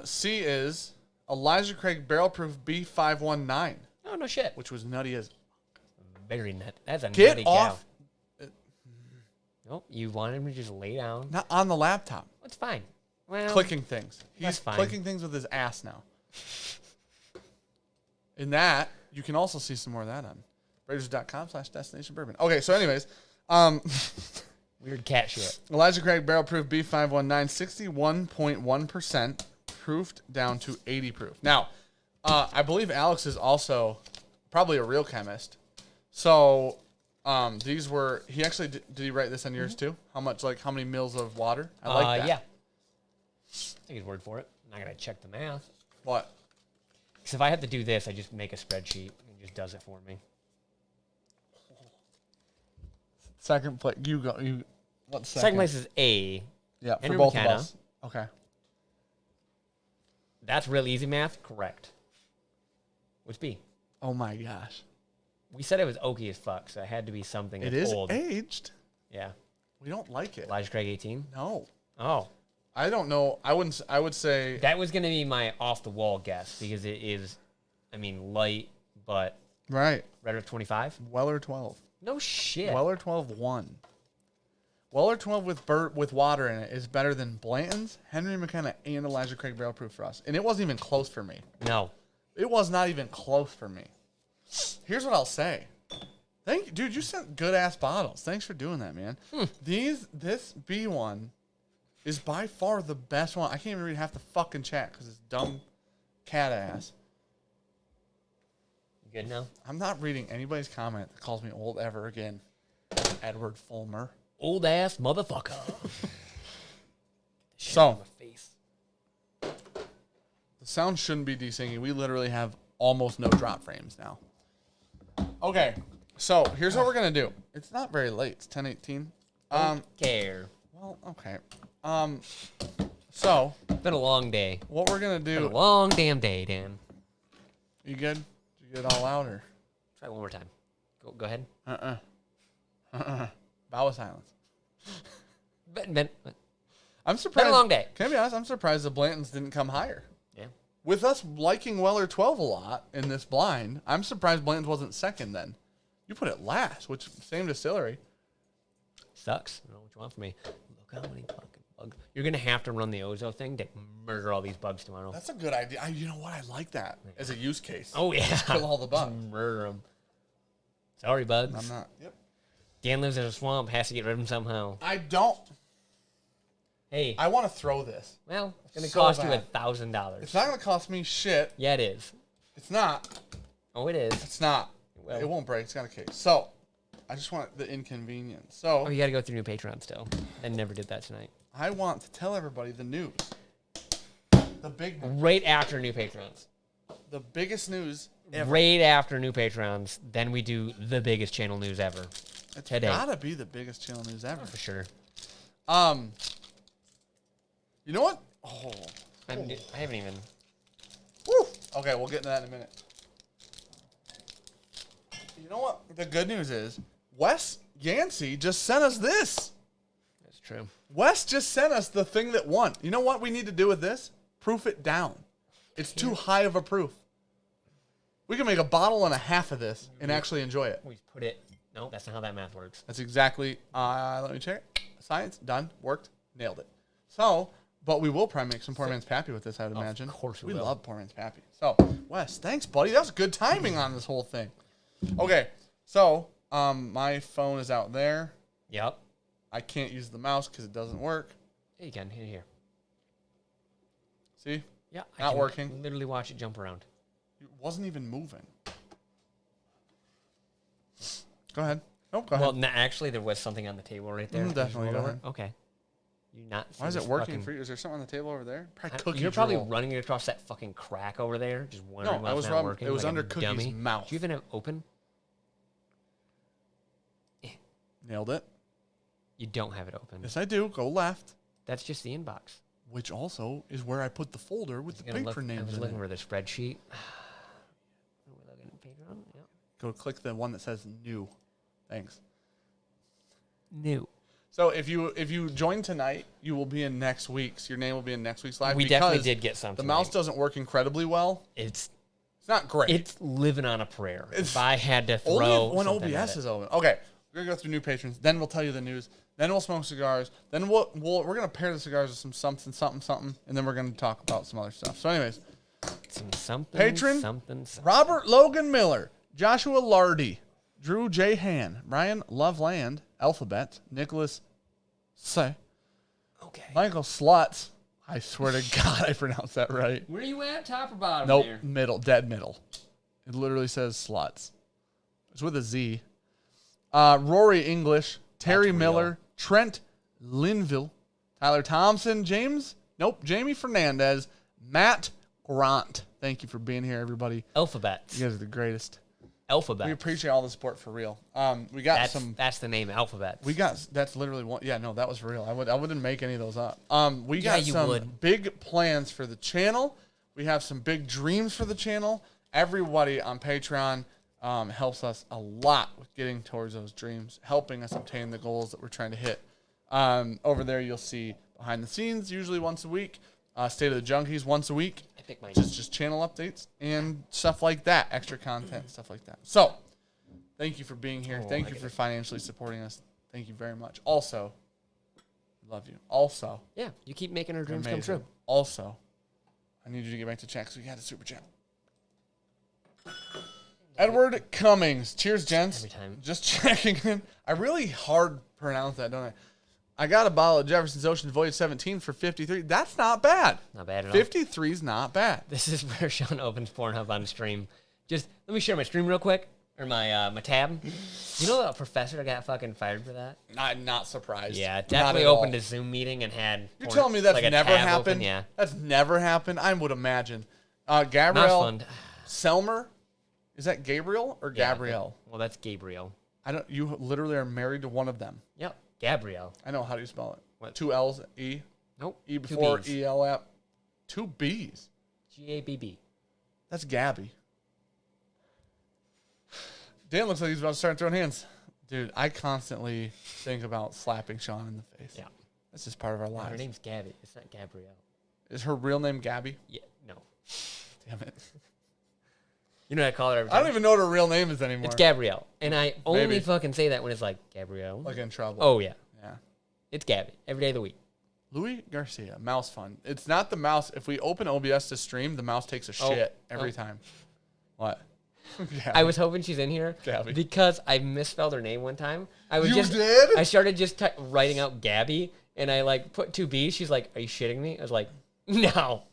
C is Elijah Craig Barrel Proof B519. Oh, no shit. Which was nutty as... Very nut. That's a Get nutty off. cow. Nope, you wanted me to just lay down. Not on the laptop. It's fine. Well, Clicking things. He's fine. clicking things with his ass now. In that, you can also see some more of that on Raiders.com/Destination Bourbon. Okay, so anyways, weird cat shit. Elijah Craig Barrel Proof B519, 61.1% proofed down to 80 proof. Now, I believe Alex is also probably a real chemist. So these were, he actually, did he write this on yours too? How much, like how many mils of water? I like that. Yeah. Take his word for it. I'm not going to check the math. What? Because if I have to do this, I just make a spreadsheet and it just does it for me. Second place, you go. What's second? Second place is A. Yeah, for Andrew both McKenna. of us. Okay. That's real easy math. Correct. What's B? Oh my gosh. We said it was oaky as fuck, so it had to be something It that's is old. aged. Yeah. We don't like it. Elijah Craig 18? No. Oh. I don't know. I would say That was going to be my off-the-wall guess because it is, I mean, light, but right. Red Earth 25? Weller 12. No shit. Weller 12 1. Weller 12 with water in it is better than Blanton's, Henry McKenna, and Elijah Craig Barrel Proof for us. And it wasn't even close for me. No. It was not even close for me. Here's what I'll say. Thank you, dude. You sent good ass bottles. Thanks for doing that, man. This B1 is by far the best one. I can't even read half the fucking chat because it's dumb cat ass. You good now? I'm not reading anybody's comment that calls me old ever again. Edward Fulmer. Old ass motherfucker. So, Face. the sound shouldn't be desinging. We literally have almost no drop frames now. Okay, so here's what we're gonna do. It's not very late. It's 10:18. Care. Well, okay. So It's been a long day. what we're gonna Been a do? long damn day, Dan. You good? Did you get it all out or? Try it one more time. Go ahead. Bow of silence. Ben, I'm surprised. been a long day. Can I be honest? I'm surprised the Blantons didn't come higher. Yeah. With us liking Weller 12 a lot in this blind, I'm surprised Blanton's wasn't second then. You put it last, which same distillery. Sucks. I don't know what you want from me. Look how many fucking bugs. You're going to have to run the Ozo thing to murder all these bugs tomorrow. That's a good idea. You know what? I like that as a use case. Oh, yeah. Just kill all the bugs. Murder them. Sorry, bugs. I'm not. Yep. Dan lives in a swamp, has to get rid of them somehow. I don't. Hey. I want to throw this. Well, it's going to So cost bad. you $1,000. It's not going to cost me shit. Yeah, it is. It's not. Oh, it is. It's not. Well. It won't break. It's got a case. So, I just want the inconvenience. So, Oh, you got to go through new Patreon still. I never did that tonight. I want to tell everybody the news. The big, Right after new Patrons. the biggest news ever. Right after new Patrons, then we do the biggest channel news ever. It's today. gotta be the biggest channel news ever. For sure. You know what? Oh, I haven't even... woo. Okay, we'll get into that in a minute. You know what? The good news is Wes Yancey just sent us this. That's true. Wes just sent us the thing that won. You know what we need to do with this? Proof it down. It's too high of a proof. We can make a bottle and a half of this and actually enjoy it. We just put it... No, that's not how that math works. That's exactly, let me check. Science, done, worked, nailed it. So, but we will probably make some Poor Man's Pappy with this, I would imagine. Of course we We will. love Poor Man's Pappy. So, Wes, thanks, buddy. That was good timing on this whole thing. Okay, so, my phone is out there. Yep. I can't use the mouse because it doesn't work. Yeah, you can. Here. See? Yeah. Not can working. Literally watch it jump around. It wasn't even moving. Go ahead. Nope, go ahead. Well, no, actually, there was something on the table right there. Definitely, Just go roll ahead. over. Okay. You not. Why is it working for you? Is there something on the table over there? Probably cookie You're probably drool. running it across that fucking crack over there, just wondering why I it's was not wrong. working. It was like under a Cookie's dummy. mouth. Do you even have open? Nailed it. You don't have it open. Yes, I do. Go left. That's just the inbox. Which also is where I put the folder with the Gonna look- patron I names was in looking it. for the spreadsheet. We're looking at Patreon. Yep. Go click the one that says new. Thanks. New. So if you join tonight, you will be in next week's. Your name will be in next week's live. We definitely did get something. The mouse doesn't work incredibly well. It's not great. It's living on a prayer. If I had to throw only when OBS is open. Okay, we're gonna go through new patrons. Then we'll tell you the news. Then we'll smoke cigars. Then we're gonna pair the cigars with some something, and then we're gonna talk about some other stuff. So, anyways, patron Robert Logan Miller, Joshua Lardy, Drew J. Han, Brian Loveland, Alphabet, Nicholas Say, Michael Slutz. I swear to God, I pronounced that right. Where are you at? Top or bottom? Nope, there? middle, dead middle. It literally says Slutz. It's with a Z. Rory English, Terry Miller, Trent Linville, Tyler Thompson, Jamie Fernandez, Matt Grant. Thank you for being here, everybody. Alphabet. You guys are the greatest. Alphabet. We appreciate all the support for real. We got That's the name, Alphabet. That's literally one. Yeah, no, that was real. I wouldn't make any of those up. We got some big plans for the channel. We have some big dreams for the channel. Everybody on Patreon helps us a lot with getting towards those dreams, helping us obtain the goals that we're trying to hit. Over there, you'll see behind the scenes, usually once a week. State of the Junkies once a week. Just channel updates and stuff like that. Extra content, stuff like that. So, thank you for being here. Thank you for financially supporting us. Thank you very much. Also, love you. Also, yeah, you keep making our dreams come true. Also, I need you to get back to chat because we had a super chat. Edward Cummings. Cheers, gents. Every time. Just checking in. I really hard pronounce that, don't I? I got a bottle of Jefferson's Ocean Voyage 17 for 53. That's not bad. Not bad at all. 53 is not bad. This is where Sean opens Pornhub on stream. Just let me share my stream real quick, or my tab. You know that professor got fucking fired for that? I'm not surprised. Yeah, definitely opened a Zoom meeting and had. You're telling me that's like never happened? Open, yeah, that's never happened. I would imagine. Gabrielle Selmer, is that Gabriel or Gabrielle? Yeah, well, that's Gabriel. You literally are married to one of them. Yep. Gabrielle. I know. How do you spell it? What? 2 L's, E? Nope. E before E L F. 2 B's. Gabb. That's Gabby. Dan looks like he's about to start throwing hands. Dude, I constantly think about slapping Sean in the face. Yeah. That's just part of our lives. Her name's Gabby. It's not Gabrielle. Is her real name Gabby? Yeah. No. Damn it. You know what I call her every time? I don't even know what her real name is anymore. It's Gabrielle. And I only fucking say that when it's like, Gabrielle. Like in trouble. Oh, yeah. Yeah. It's Gabby. Every day of the week. Louis Garcia, Mouse Fun. It's not the mouse. If we open OBS to stream, the mouse takes a shit every time. What? I was hoping she's in here Gabby. because I misspelled her name one time. You did? I started just writing out Gabby, and I put 2 B's. She's like, "Are you shitting me?" I was like, "No."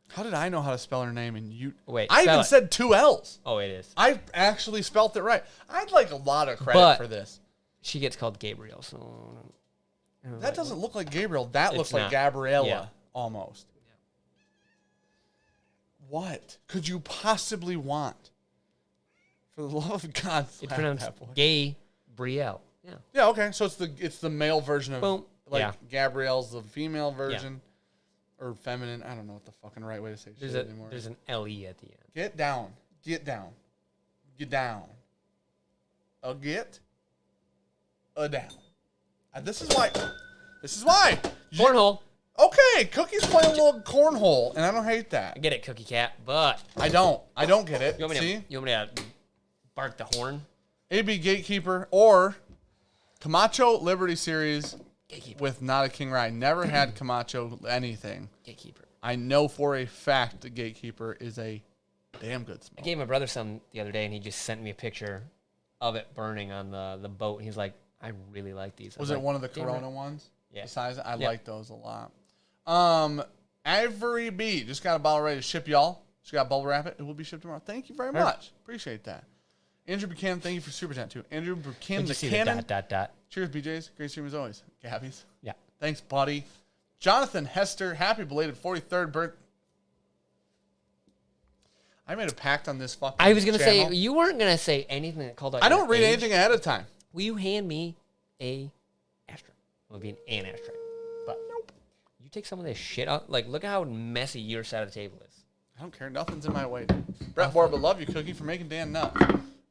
How did I know how to spell her name? And you wait, I even said 2 L's. Oh, it is. I actually spelt it right. I'd like a lot of credit for this. She gets called Gabriel, so that doesn't look like Gabriel. That looks like Gabriella almost. Yeah. What could you possibly want? For the love of God, it's pronounced Gabriel. Yeah. Yeah. Okay. So it's the male version of Gabrielle's the female version. Yeah. Or feminine. I don't know what the fucking right way to say shit anymore. There's an L-E at the end. Get down. Get down. Get down. A get. A down. This is why. Cornhole. Okay, Cookie's playing a little cornhole, and I don't hate that. I get it, Cookie Cat, but... I don't get it. You want me to bark the horn? AB Gatekeeper or Camacho Liberty Series... With Not a King Rye. Never had Camacho anything. Gatekeeper. I know for a fact the Gatekeeper is a damn good smoke. I gave my brother some the other day, and he just sent me a picture of it burning on the boat. And he's like, I really like these. Was it one of the Corona ones? Yeah. Besides, I like those a lot. Avery B just got a bottle ready to ship y'all. She got bubble wrap it. It will be shipped tomorrow. Thank you very much. Appreciate that. Andrew Buchanan, thank you for Super Chat, too. Andrew Buchanan, the Cannon. Cheers, BJs. Great stream as always. Gabby's. Yeah. Thanks, buddy. Jonathan Hester, happy belated 43rd birthday. I made a pact on this fucking I was going to say, you weren't going to say anything that called out I don't read anything ahead of time. Will you hand me a ashtray? It would be an ashtray. But nope. You take some of this shit out. Like, look at how messy your side of the table is. I don't care. Nothing's in my way. Brett Borba, love you, Cookie, for making Dan nut.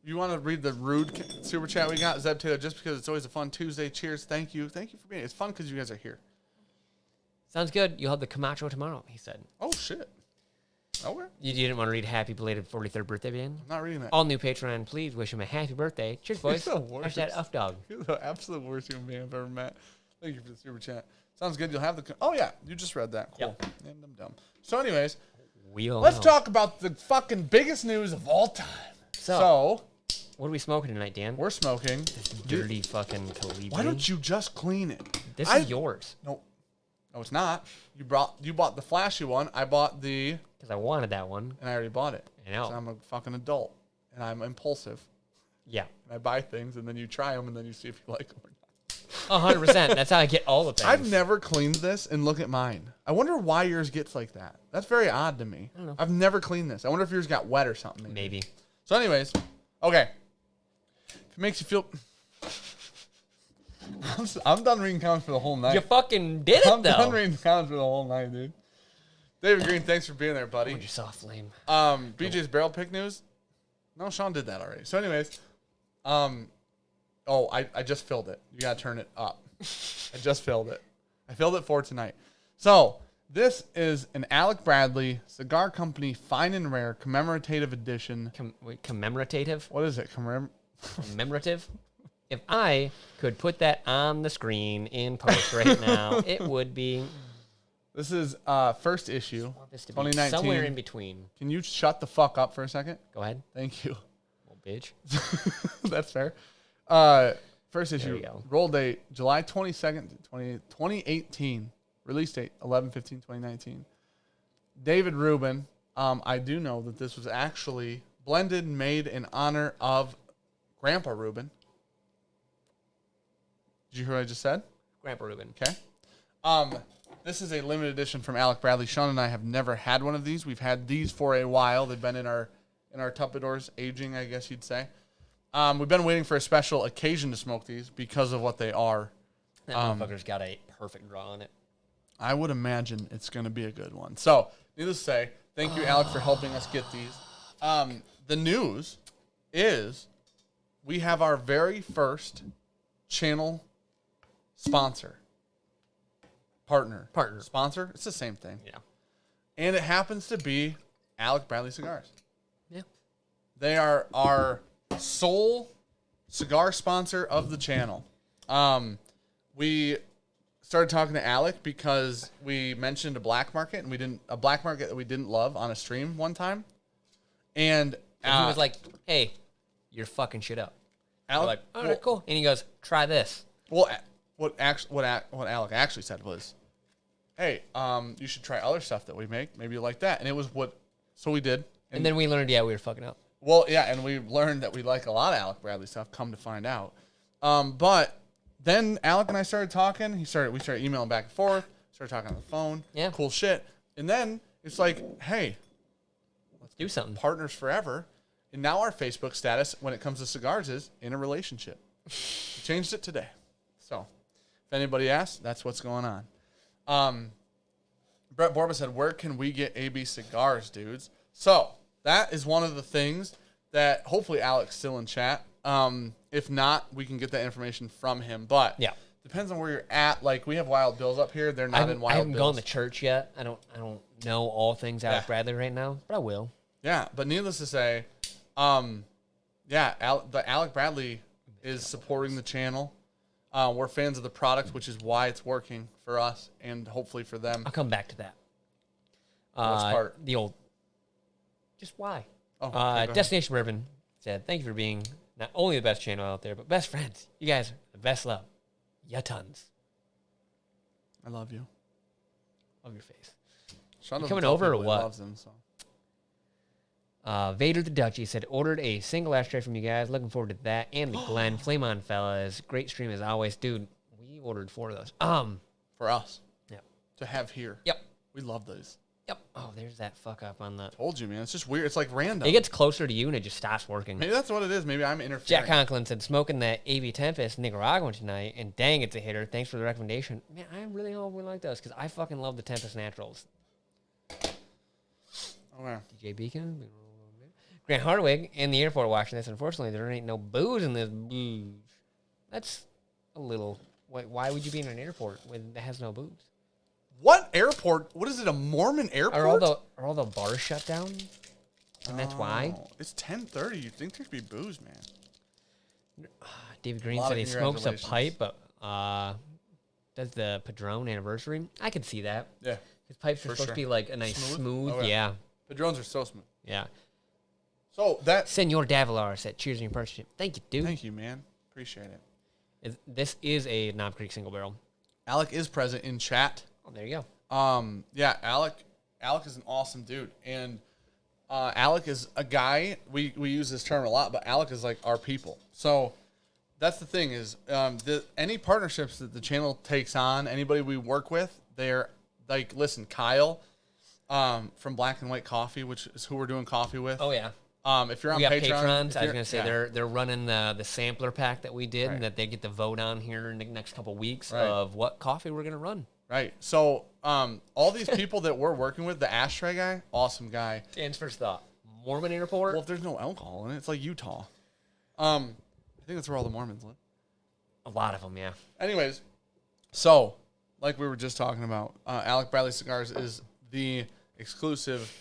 You want to read the rude super chat we got? Zeb Taylor, just because it's always a fun Tuesday. Cheers. Thank you. Thank you for being here. It's fun because you guys are here. Sounds good. You'll have the Camacho tomorrow, he said. Oh, shit. Okay. You didn't want to read happy belated 43rd birthday, man? I'm not reading that. All new Patreon, please wish him a happy birthday. Cheers, boys. You're the worst. Hashtag F dog. You're the absolute worst human being I've ever met. Thank you for the super chat. Sounds good. You'll have the... Oh, yeah. You just read that. Cool. Yep. And I'm dumb. So, anyways, Let's talk about the fucking biggest news of all time. So what are we smoking tonight, Dan? we're smoking. This dirty fucking Calibri. Why don't you just clean it? This is yours. No, it's not. You bought the flashy one. I bought the... Because I wanted that one. And I already bought it. I know. 'Cause I'm a fucking adult. And I'm impulsive. Yeah. And I buy things, and then you try them, and then you see if you like them or not. 100%. That's how I get all the things. I've never cleaned this, and look at mine. I wonder why yours gets like that. That's very odd to me. I don't know. I've never cleaned this. I wonder if yours got wet or something. Maybe. So anyways, okay. If it makes you feel... I'm done reading comments for the whole night. You fucking did it, I'm though. done reading comments for the whole night, dude. David Green, thanks for being there, buddy. Oh, you soft flame. BJ's barrel pick news. No, Sean did that already. So anyways, I just filled it. You gotta turn it up. I just filled it. I filled it for tonight. So this is an Alec Bradley Cigar Company Fine and Rare commemorative edition. Commemorative? What is it? Commemorative? If I could put that on the screen in post right now, it would be... This is first issue, I want this to be 2019. somewhere in between. Can you shut the fuck up for a second? Go ahead. Thank you. Little bitch. That's fair. First issue, roll date, July 22nd, 2018. Release date, 11/15/2019. David Rubin. I do know that this was actually blended and made in honor of Grandpa Rubin. Did you hear what I just said? Grandpa Rubin. Okay. This is a limited edition from Alec Bradley. Sean and I have never had one of these. We've had these for a while. They've been in our Tupperdoors, aging, I guess you'd say. We've been waiting for a special occasion to smoke these because of what they are. That motherfucker's got a perfect draw on it. I would imagine it's going to be a good one. So, needless to say, thank you, Alec, for helping us get these. The news is we have our very first channel sponsor. Partner. Sponsor. It's the same thing. Yeah. And it happens to be Alec Bradley Cigars. Yeah. They are our sole cigar sponsor of the channel. We started talking to Alec because we mentioned a black market a black market that we didn't love on a stream one time. And he was like, "Hey, you're fucking shit up." Alec, we're like, all right, cool. And he goes, "Try this." Well, what Alec actually said was, "Hey, you should try other stuff that we make. Maybe you like that." And it was so we did. And then we learned, we were fucking up. Well, yeah, and we learned that we like a lot of Alec Bradley stuff, come to find out. But then Alec and I started talking. We started emailing back and forth, started talking on the phone. Yeah. Cool shit. And then it's like, hey, Let's do something. partners forever. And now our Facebook status when it comes to cigars is in a relationship. We changed it today. So if anybody asks, that's what's going on. Brett Borba said, where can we get AB cigars, dudes? So that is one of the things that hopefully Alec's still in chat. If not, we can get that information from him. But yeah, depends on where you're at. Like we have Wild Bills up here. They're not in Wild Bills. I haven't gone to church yet. I don't know all things Alec Bradley right now, but I will. Yeah, but needless to say, the Alec Bradley is supporting the channel. We're fans of the product, which is why it's working for us and hopefully for them. I'll come back to that. Which part? The old. Just why? Oh, okay, Destination Bourbon said, "Thank you for being not only the best channel out there, but best friends. You guys are the best love. Ya tons. I love you. Love your face. Sean you coming over or what? Loves him, so. Vader the Dutchie said, ordered a single ashtray from you guys. Looking forward to that. And the Glen. Flame on, fellas. Great stream as always. Dude, we ordered 4 of those. For us. Yep. To have here. Yep. We love those. Yep. Oh, there's that fuck up on the... Told you, man. It's just weird. It's like random. It gets closer to you and it just stops working. Maybe that's what it is. Maybe I'm interfering. Jack Conklin said, smoking that AB Tempest Nicaraguan tonight, and dang, it's a hitter. Thanks for the recommendation. Man, I really hope we like those because I fucking love the Tempest Naturals. Oh, yeah. DJ Beacon. Grant Hardwig in the airport watching this. Unfortunately, there ain't no booze in this booze. That's a little. Why would you be in an airport when it has no booze? What airport? What is it? A Mormon airport? Are all the bars shut down? And that's why. It's 10:30. You'd think there'd be booze, man. David Green said he smokes a pipe, but does the Padron anniversary? I could see that. Yeah. His pipes are supposed to be like a nice smooth. Oh, yeah. Padrones are so smooth. Yeah. So that Senor Davilar said, "Cheers on your partnership." Thank you, dude. Thank you, man. Appreciate it. This is a Knob Creek single barrel. Alec is present in chat. Oh, there you go. Yeah, Alec is an awesome dude, and Alec is a guy. We use this term a lot, but Alec is like our people. So that's the thing is, any partnerships that the channel takes on, anybody we work with, they're like, listen, Kyle, from Black and White Coffee, which is who we're doing coffee with. Oh yeah. If you're on we got Patreon, patrons. I was gonna say they're running the sampler pack that we did, and that they get to vote on here in the next couple weeks of what coffee we're gonna run. Right. So all these people that we're working with, the ashtray guy, awesome guy. Dan's first thought: Mormon airport. Well, if there's no alcohol in it, it's like Utah. I think that's where all the Mormons live. A lot of them, yeah. Anyways, so like we were just talking about, Alec Bradley Cigars is the exclusive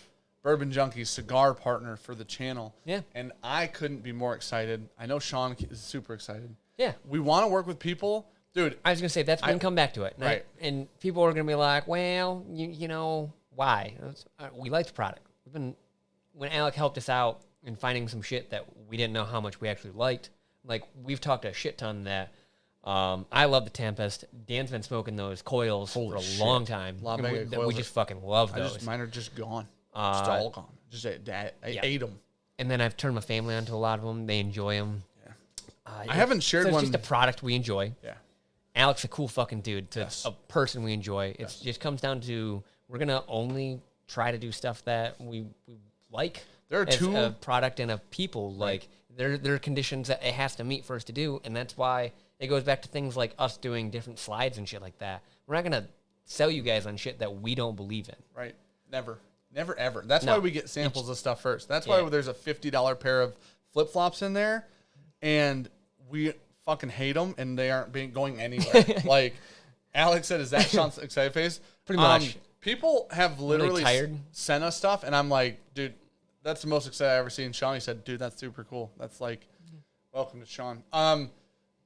Bourbon Junkie cigar partner for the channel. Yeah. And I couldn't be more excited. I know Sean is super excited. Yeah. We want to work with people. Dude. I was going to say, that's when we come back to it. Right. And people are going to be like, well, you know, why? We like the product. When Alec helped us out in finding some shit that we didn't know how much we actually liked, like we've talked a shit ton that I love the Tempest. Dan's been smoking those coils for a long time. We just fucking love those. Mine are just gone. Just all gone. Just I ate them. And then I've turned my family onto a lot of them. They enjoy them. Yeah. I haven't shared one. It's just a product we enjoy. Yeah. Alec's a cool fucking dude. A person we enjoy. It just comes down to we're going to only try to do stuff that we like. There are two. A product and a people. Like, there are conditions that it has to meet for us to do. And that's why it goes back to things like us doing different slides and shit like that. We're not going to sell you guys on shit that we don't believe in. Right. Never. Never, ever. That's why we get samples of stuff first. That's why there's a $50 pair of flip-flops in there, and we fucking hate them, and they aren't going anywhere. Like, Alex said, is that Sean's excited face? Pretty much. People have literally tired. Sent us stuff, and I'm like, dude, that's the most excited I've ever seen. Sean, he said, dude, that's super cool. That's like, welcome to Sean.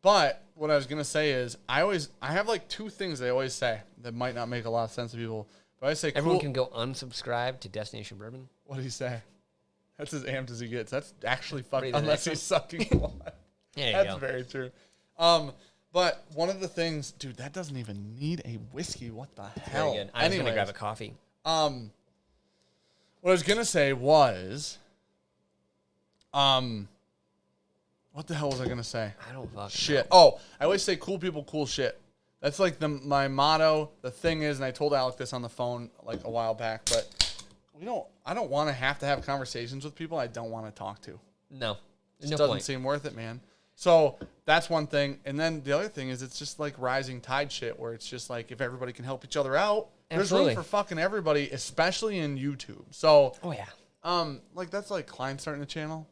But what I was going to say is, I have like two things I always say that might not make a lot of sense to people. But I say everyone can go unsubscribe to Destination Bourbon. What did he say? That's as amped as he gets. That's actually fucking, unless he's sucking blood. That's very true. But one of the things, dude, that doesn't even need a whiskey. What the hell? Very good. I was going to grab a coffee. What I was going to say was, what the hell was I going to say? I don't fucking shit. know. Oh, I always say cool people, cool shit. That's like my motto. The thing is, and I told Alec this on the phone like a while back, but I don't want to have conversations with people I don't want to talk to. No. It doesn't seem worth it, man. So that's one thing. And then the other thing is it's just like rising tide shit where it's just like if everybody can help each other out, there's room for fucking everybody, especially in YouTube. So oh yeah. Like that's like Klein starting a channel.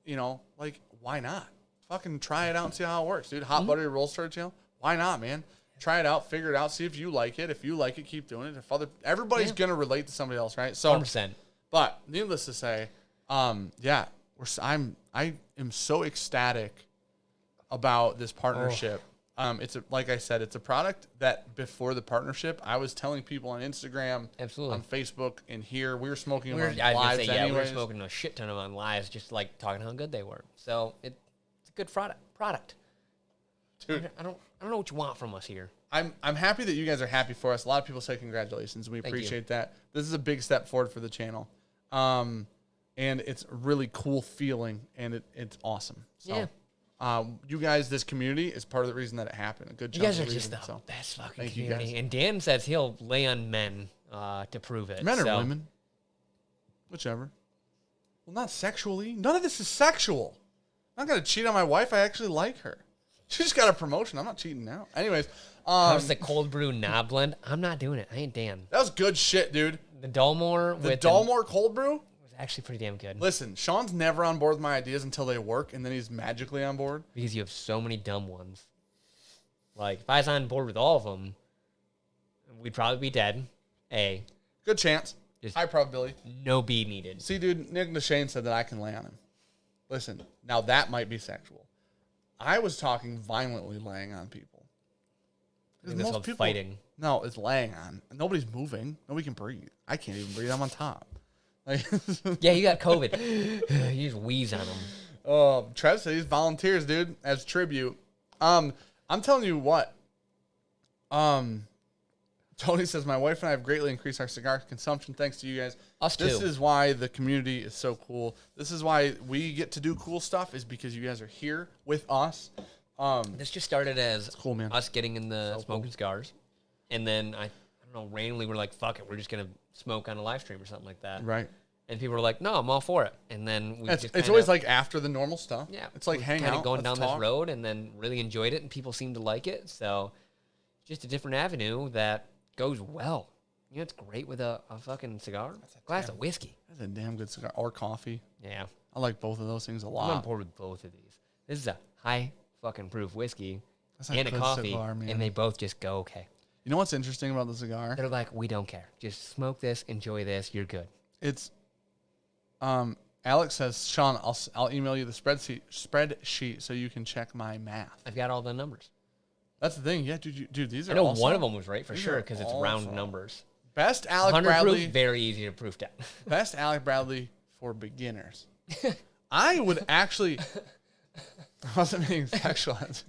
You know, like why not? Fucking try it out and see how it works, dude. Hot Buttery Roll started a channel. Why not, man? Try it out, figure it out, see if you like it. If you like it, keep doing it. If everybody's gonna relate to somebody else, right? So 100%. But needless to say, I am so ecstatic about this partnership. Like I said, it's a product that before the partnership, I was telling people on Instagram, absolutely, on Facebook, and here we were smoking them on lives. We were smoking a shit ton of them on lives, just like talking how good they were. So it's a good product. Dude, I don't know what you want from us here. I'm happy that you guys are happy for us. A lot of people say congratulations. We appreciate that. This is a big step forward for the channel. And it's a really cool feeling, and it's awesome. So, you guys, this community is part of the reason that it happened. A good job. You guys are just the best fucking community. And Dan says he'll lay on men to prove it. Men or women. Whichever. Well, not sexually. None of this is sexual. I'm not going to cheat on my wife. I actually like her. She just got a promotion. I'm not cheating now. Anyways. How's the cold brew knob blend? I'm not doing it. I ain't Dan. That was good shit, dude. The Dalmore Dalmore cold brew? was actually pretty damn good. Listen, Sean's never on board with my ideas until they work, and then he's magically on board. Because you have so many dumb ones. Like, if I was on board with all of them, we'd probably be dead. A. Good chance. Just high probability. No B needed. See, dude, Nick DeShane said that I can lay on him. Listen, now that might be sexual. I was talking violently laying on people. I think that's called fighting. No, it's laying on. Nobody's moving. Nobody can breathe. I can't even breathe. I'm on top. Like, yeah, you got COVID. You just wheeze on them. Oh, Trev said he's volunteers, dude, as tribute. I'm telling you what. Tony says, my wife and I have greatly increased our cigar consumption thanks to you guys. Us too. This is why the community is so cool. This is why we get to do cool stuff, is because you guys are here with us. This just started as cool, man. Us getting in the smoking cigars. And then, I don't know, randomly we're like, fuck it, we're just going to smoke on a live stream or something like that. Right. And people were like, no, I'm all for it. And then it's always like after the normal stuff. Yeah. It's like hang out, going down talk. this road and then really enjoyed it, and people seemed to like it. So just a different avenue that goes well. You know, it's great with a fucking cigar. Glass of whiskey. That's a damn good cigar. Or coffee. Yeah. I like both of those things a lot. I'm on board with both of these. This is a high fucking proof whiskey That's and a coffee, cigar, man. and they both just go okay. You know what's interesting about the cigar? They're like, we don't care. Just smoke this, enjoy this, you're good. It's, Alex says, Sean, I'll email you the spreadsheet so you can check my math. I've got all the numbers. That's the thing. Yeah, dude, these are I know awesome. one of them was right for These sure are because it's awesome. round numbers. Best Alec 100 Bradley. proof, very easy to proof that. Best Alec Bradley for beginners. I would actually. I wasn't being sexualizing.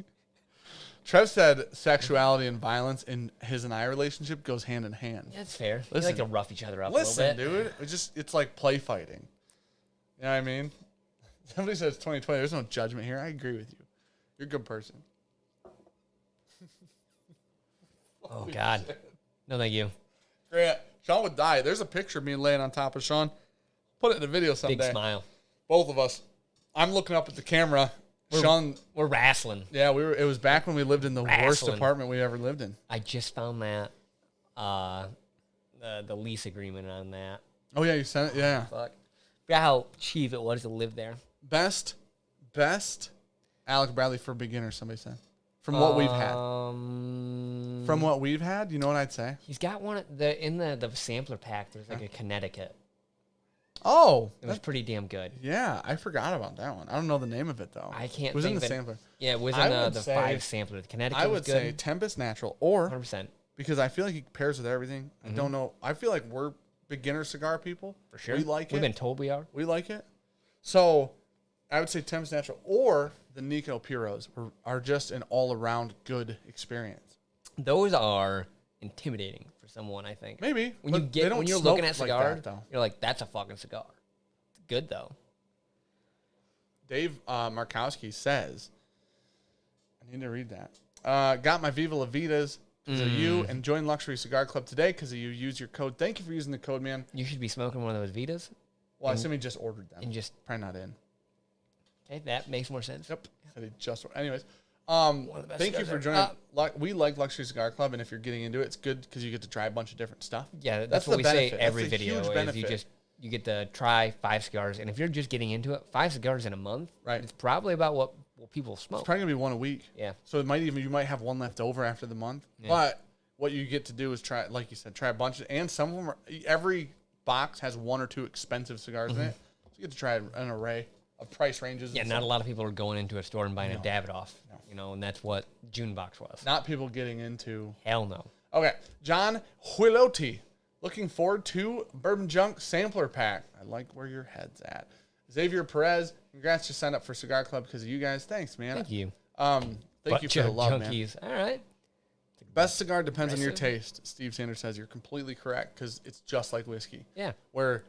Trev said sexuality and violence in his and I relationship goes hand in hand. Yeah, that's fair. Listen, you like to rough each other up a little bit. Dude. It's like play fighting. You know what I mean? Somebody says 2020. There's no judgment here. I agree with you. You're a good person. Oh, God. No, thank you. Grant, Sean would die. There's a picture of me laying on top of Sean. Put it in a video someday. Big smile. Both of us. I'm looking up at the camera. Sean, we're wrestling. yeah, it was back when we lived in the worst apartment we ever lived in. I just found that the lease agreement on that. Oh yeah, you sent it. Yeah. Fuck. Forgot how cheap it was to live there. Best Alec Bradley for beginners. Somebody said from what we've had. From what we've had, you know what I'd say? He's got one in the sampler pack. There's like a Connecticut. Oh, It was pretty damn good. yeah. I forgot about that one. I don't know the name of it though. I can't. It was think in the of it. sampler. Yeah, it was I in would the say- 5 sampler. The Connecticut I was would good. say Tempest Natural or 100%. because I feel like it pairs with everything. I Mm-hmm. don't know. I feel like we're beginner cigar people. For sure. We like We've it. been told we are. We like it. So I would say Tempest Natural or the Nico Puros are just an all-around good experience. Those are intimidating for someone, I think. Maybe. When but they don't when you're smoke looking at like cigars, that, though. you're like, that's a fucking cigar. It's good though. Dave Markowski says, I need to read that. Got my Viva La Vidas because of you and joined Luxury Cigar Club today because of you. Use your code. Thank you for using the code, man. You should be smoking one of those Vitas. Well, I assume he just ordered them. And just Probably not in. okay, that makes more sense. Yep. Said he just. Anyways, of the best thank you cigars for ever. joining. We like Luxury Cigar Club, and if you're getting into it, it's good because you get to try a bunch of different stuff. Yeah, That's what the we benefit. say That's every the video huge is benefit. you get to try 5 cigars, and if you're just getting into it, 5 cigars in a month, Right. It's probably about what people smoke. It's probably gonna be one a week. Yeah. So you might have one left over after the month. Yeah. But what you get to do is try, like you said, try a bunch, and some of them are, every box has 1 or 2 expensive cigars in it. So you get to try an array of price ranges. Yeah, and not stuff. a lot of people are going into a store and buying a Davidoff, and that's what June box was. Not people getting into. Hell no. Okay, John Huiloti. Looking forward to Bourbonjunk sampler pack. I like where your head's at. Xavier Perez, congrats to sign up for Cigar Club because of you guys. Thanks, man. Thank you. Thank you for the love, man. junkies. All right. Best cigar depends on your Aggressive. taste. Steve Sanders says you're completely correct because it's just like whiskey. Yeah. Where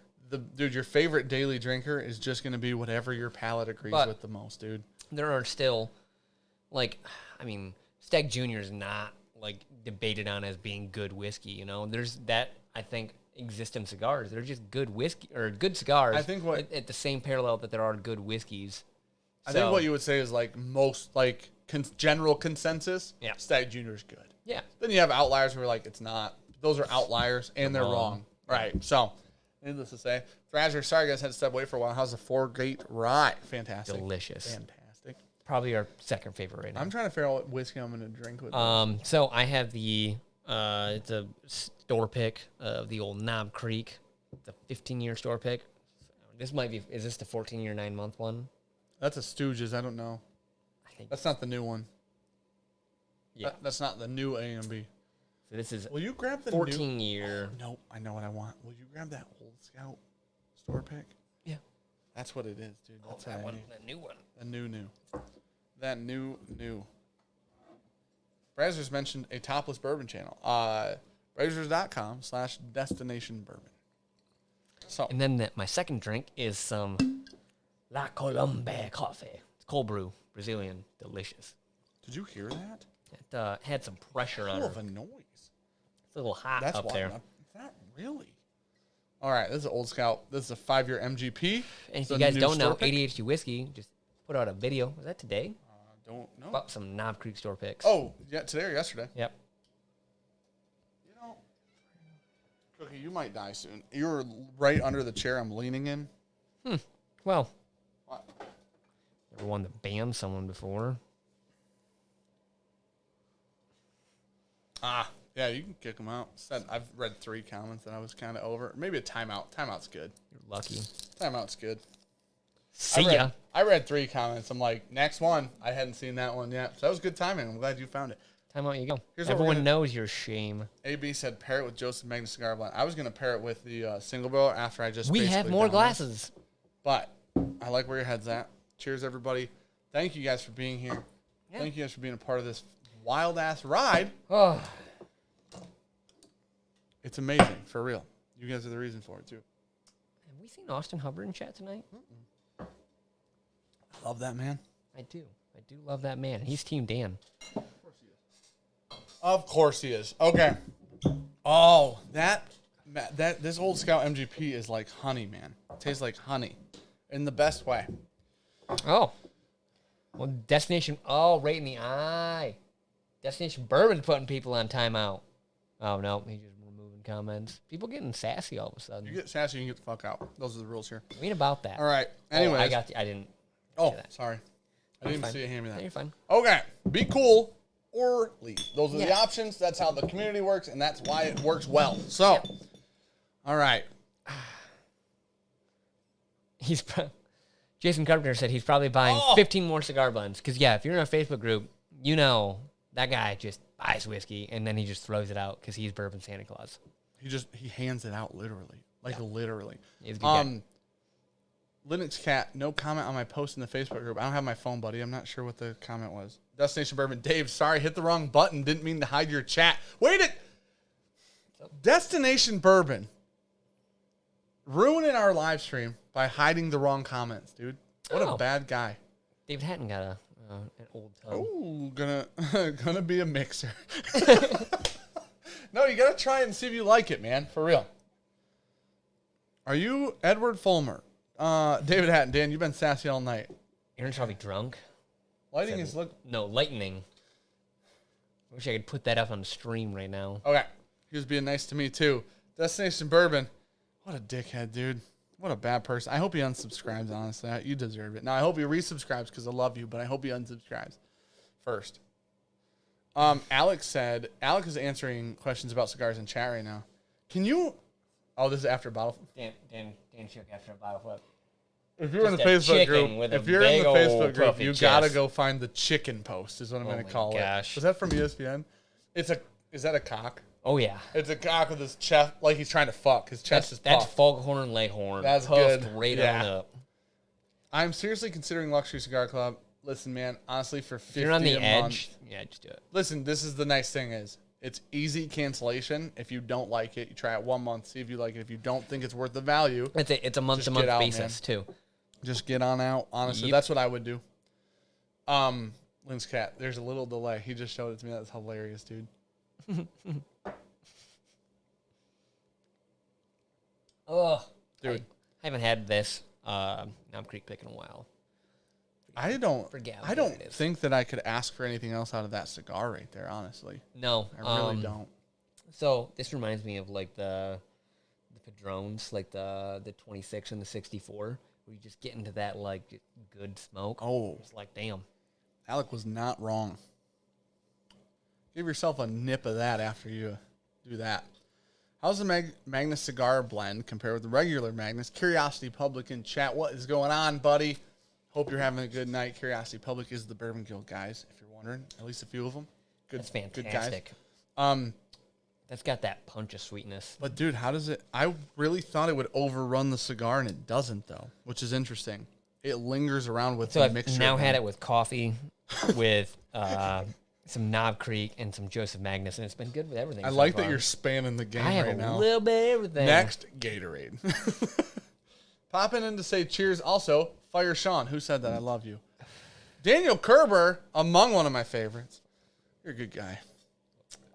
your favorite daily drinker is just going to be whatever your palate agrees But- with the most, dude. There are still, Stag Junior is not debated on as being good whiskey. There's that I think exist in cigars. They're just good whiskey or good cigars. I think at the same parallel that there are good whiskeys. I think what you would say is most general consensus. Yeah. Stag Junior is good. Yeah. Then you have outliers who are like it's not. Those are outliers and they're They're wrong. wrong. Right. So Needless to say. Thrasher, sorry guys, had to step away for a while. How's the 4-Gate Rye? Fantastic. Delicious. Fantastic. Probably our second favorite right now. I'm trying to figure out what whiskey I'm going to drink with. So I have the, it's a store pick of the old Knob Creek. It's a 15-year store pick. This might be, is this the 14-year, 9-month one? That's a Stooges. I don't know. I think That's not the new one. Yeah. That's not the new A&B. So this is Will you grab the 14-year. No, I know what I want. Will you grab that Old Scout store pick? Yeah. That's what it is, dude. That's that what I one, need. the new one. The new. That new. Brazzers mentioned a topless bourbon channel. Brazzers.com/destination bourbon. So, And then my second drink is some La Colombe coffee. It's cold brew, Brazilian, delicious. did you hear that? It had some pressure on Hell it. of a noise. It's a little hot That's up why. there. Not really. All right, this is Old Scout. This is a 5-year MGP. And if It's you a guys new don't know, store pick. ADHD Whiskey just put out a video. Was that today? Don't know. About some Knob Creek store picks. Oh, yeah, today or yesterday. Yep. You know, Cookie, you might die soon. You're right under the chair I'm leaning in. Well, What? never wanted to ban someone before. Yeah, you can kick them out. I've read 3 comments that I was kind of over. Maybe a timeout. Timeout's good. You're lucky. Timeout's good. See I read, ya. I read 3 comments. I'm like, next one. I hadn't seen that one yet. So that was good timing. I'm glad you found it. Time out you go. Here's what we're Everyone gonna- knows your shame. AB said pair it with Joseph Magna Cigar Blend. I was going to pair it with the single barrel after I just We have basically more downed it. glasses. But I like where your head's at. Cheers, everybody. Thank you guys for being here. Yeah. Thank you guys for being a part of this wild-ass ride. Oh, It's amazing, for real. You guys are the reason for it, too. have we seen Austin Hubbard in chat tonight? Love that, man. I do. I do love that man. He's Team Dan. Of course he is. Okay. Oh, this Old Scout MGP is like honey, man. It tastes like honey in the best way. Oh. Well, Destination. Oh, right in the eye. Destination Bourbon's putting people on timeout. Oh, no. He's just removing comments. People getting sassy all of a sudden. You get sassy, you can get the fuck out. Those are the rules here. We ain't about that. All right. Anyways. Oh, I got. I didn't. Oh, say that. sorry. I didn't even Fine. see you hand me No, that. you're fine. Okay. Be cool or leave. Those are the Yeah. options. That's how the community works, and that's why it works well. So, all right. Jason Carpenter said he's probably buying 15 more cigar blends. Because, yeah, if you're in a Facebook group, you know that guy just buys whiskey and then he just throws it out because he's Bourbon Santa Claus. He hands it out literally. Literally. He's a good guy. Linux Cat, no comment on my post in the Facebook group. I don't have my phone, buddy. I'm not sure what the comment was. Destination Bourbon. Dave, sorry, hit the wrong button. Didn't mean to hide your chat. Wait it. Destination Bourbon. Ruining our live stream by hiding the wrong comments, dude. What a Oh. bad guy. David Hatton got an old tub. Ooh, gonna be a mixer. No, you gotta try it and see if you like it, man. For real. Are you Edward Fulmer? David Hatton, Dan, you've been sassy all night. Aaron's probably drunk. Lighting is No, lightning. I wish I could put that up on the stream right now. okay. He was being nice to me too. Destination Bourbon. What a dickhead, dude. What a bad person. I hope he unsubscribes, honestly. You deserve it. Now, I hope he resubscribes because I love you, but I hope he unsubscribes first. Alex is answering questions about cigars in chat right now. Can you... Oh, this is after a bottle. Dan shook after a bottle flip. If you're in the Just a Facebook chicken group, with a if you're in the big ol' Facebook group, puffy you gotta chest. go find the chicken post. Is what I'm Oh gonna my call gosh. it. Was that from ESPN? Is that a cock? Oh, yeah. It's a cock with his chest, like he's trying to fuck. His chest is That's puffed. foghorn leghorn. That's puffed good. right Yeah. on up. I'm seriously considering Luxury Cigar Club. Listen, man, honestly, for 50 If you're on the a edge, month, yeah, just do it. listen, this is the nice thing is it's easy cancellation. If you don't like it, you try it 1 month, see if you like it. If you don't think it's worth the value, It's a month-to-month get out, basis, too. just get on out. Honestly, Yep. that's what I would do. Lynn's cat, there's a little delay. He just showed it to me. That's hilarious, dude. Oh, Dude. I haven't had this Knob Creek pick in a while. I don't Forget how I good don't it is. think that I could ask for anything else out of that cigar right there, honestly. No, I really don't. So this reminds me of like the Padrones, like the 26 and the 64, where you just get into that like good smoke. Oh. It's like, damn. Alec was not wrong. Give yourself a nip of that after you do that. How's the Magnus Cigar blend compared with the regular Magnus? Curiosity Public in chat. What is going on, buddy? Hope you're having a good night. Curiosity Public is the Bourbon Guild guys, if you're wondering. At least a few of them. Good, That's fantastic. Good guys. That's got that punch of sweetness. But, dude, how does it... I really thought it would overrun the cigar, and it doesn't, though, which is interesting. It lingers around with the mixture. So I've now had it with coffee, with some Knob Creek, and some Joseph Magnus, and it's been good with everything. I like that you're spanning the game right now. I have a little bit of everything. Next, Gatorade. Popping in to say cheers. Also, Fire Sean. Who said that? I love you. Daniel Kerber, among one of my favorites. You're a good guy.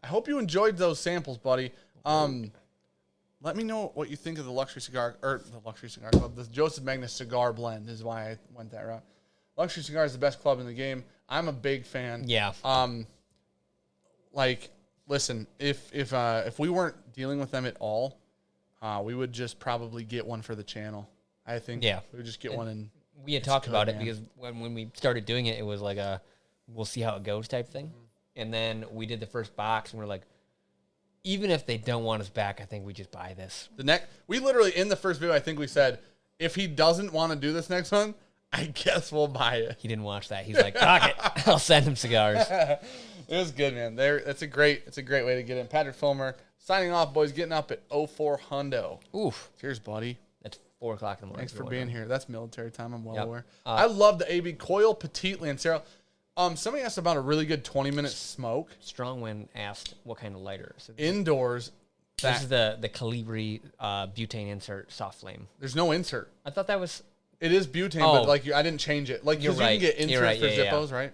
I hope you enjoyed those samples, buddy. Let me know what you think of the Luxury Cigar, or the Luxury Cigar Club. The Joseph Magnus Cigar Blend is why I went that route. Luxury Cigar is the best club in the game. I'm a big fan. Yeah. Like, listen, if we weren't dealing with them at all, we would just probably get one for the channel. I think. Yeah. We would just get one and. We had talked about it because when we started doing it, it was like a we'll see how it goes type thing. Mm-hmm. And then we did the first box, and we're like, even if they don't want us back, I think we just buy this. We literally, in the first video, I think we said, if he doesn't want to do this next one, I guess we'll buy it. He didn't watch that. He's like, fuck it. I'll send him cigars. It was good, man. It's a great way to get in. Patrick Fulmer, signing off, boys, getting up at 04 Hundo. Oof. Cheers, buddy. That's 4 o'clock in the morning. Thanks for being here. That's military time. I'm well aware. I love the AB Coil Petite Lancero. Somebody asked about a really good 20-minute smoke. Strongwind asked what kind of lighter. So Indoors. This is the Calibri butane insert soft flame. There's no insert. I thought that was... It is butane, but like I didn't change it. Like, because you can get inserts for Zippos, right?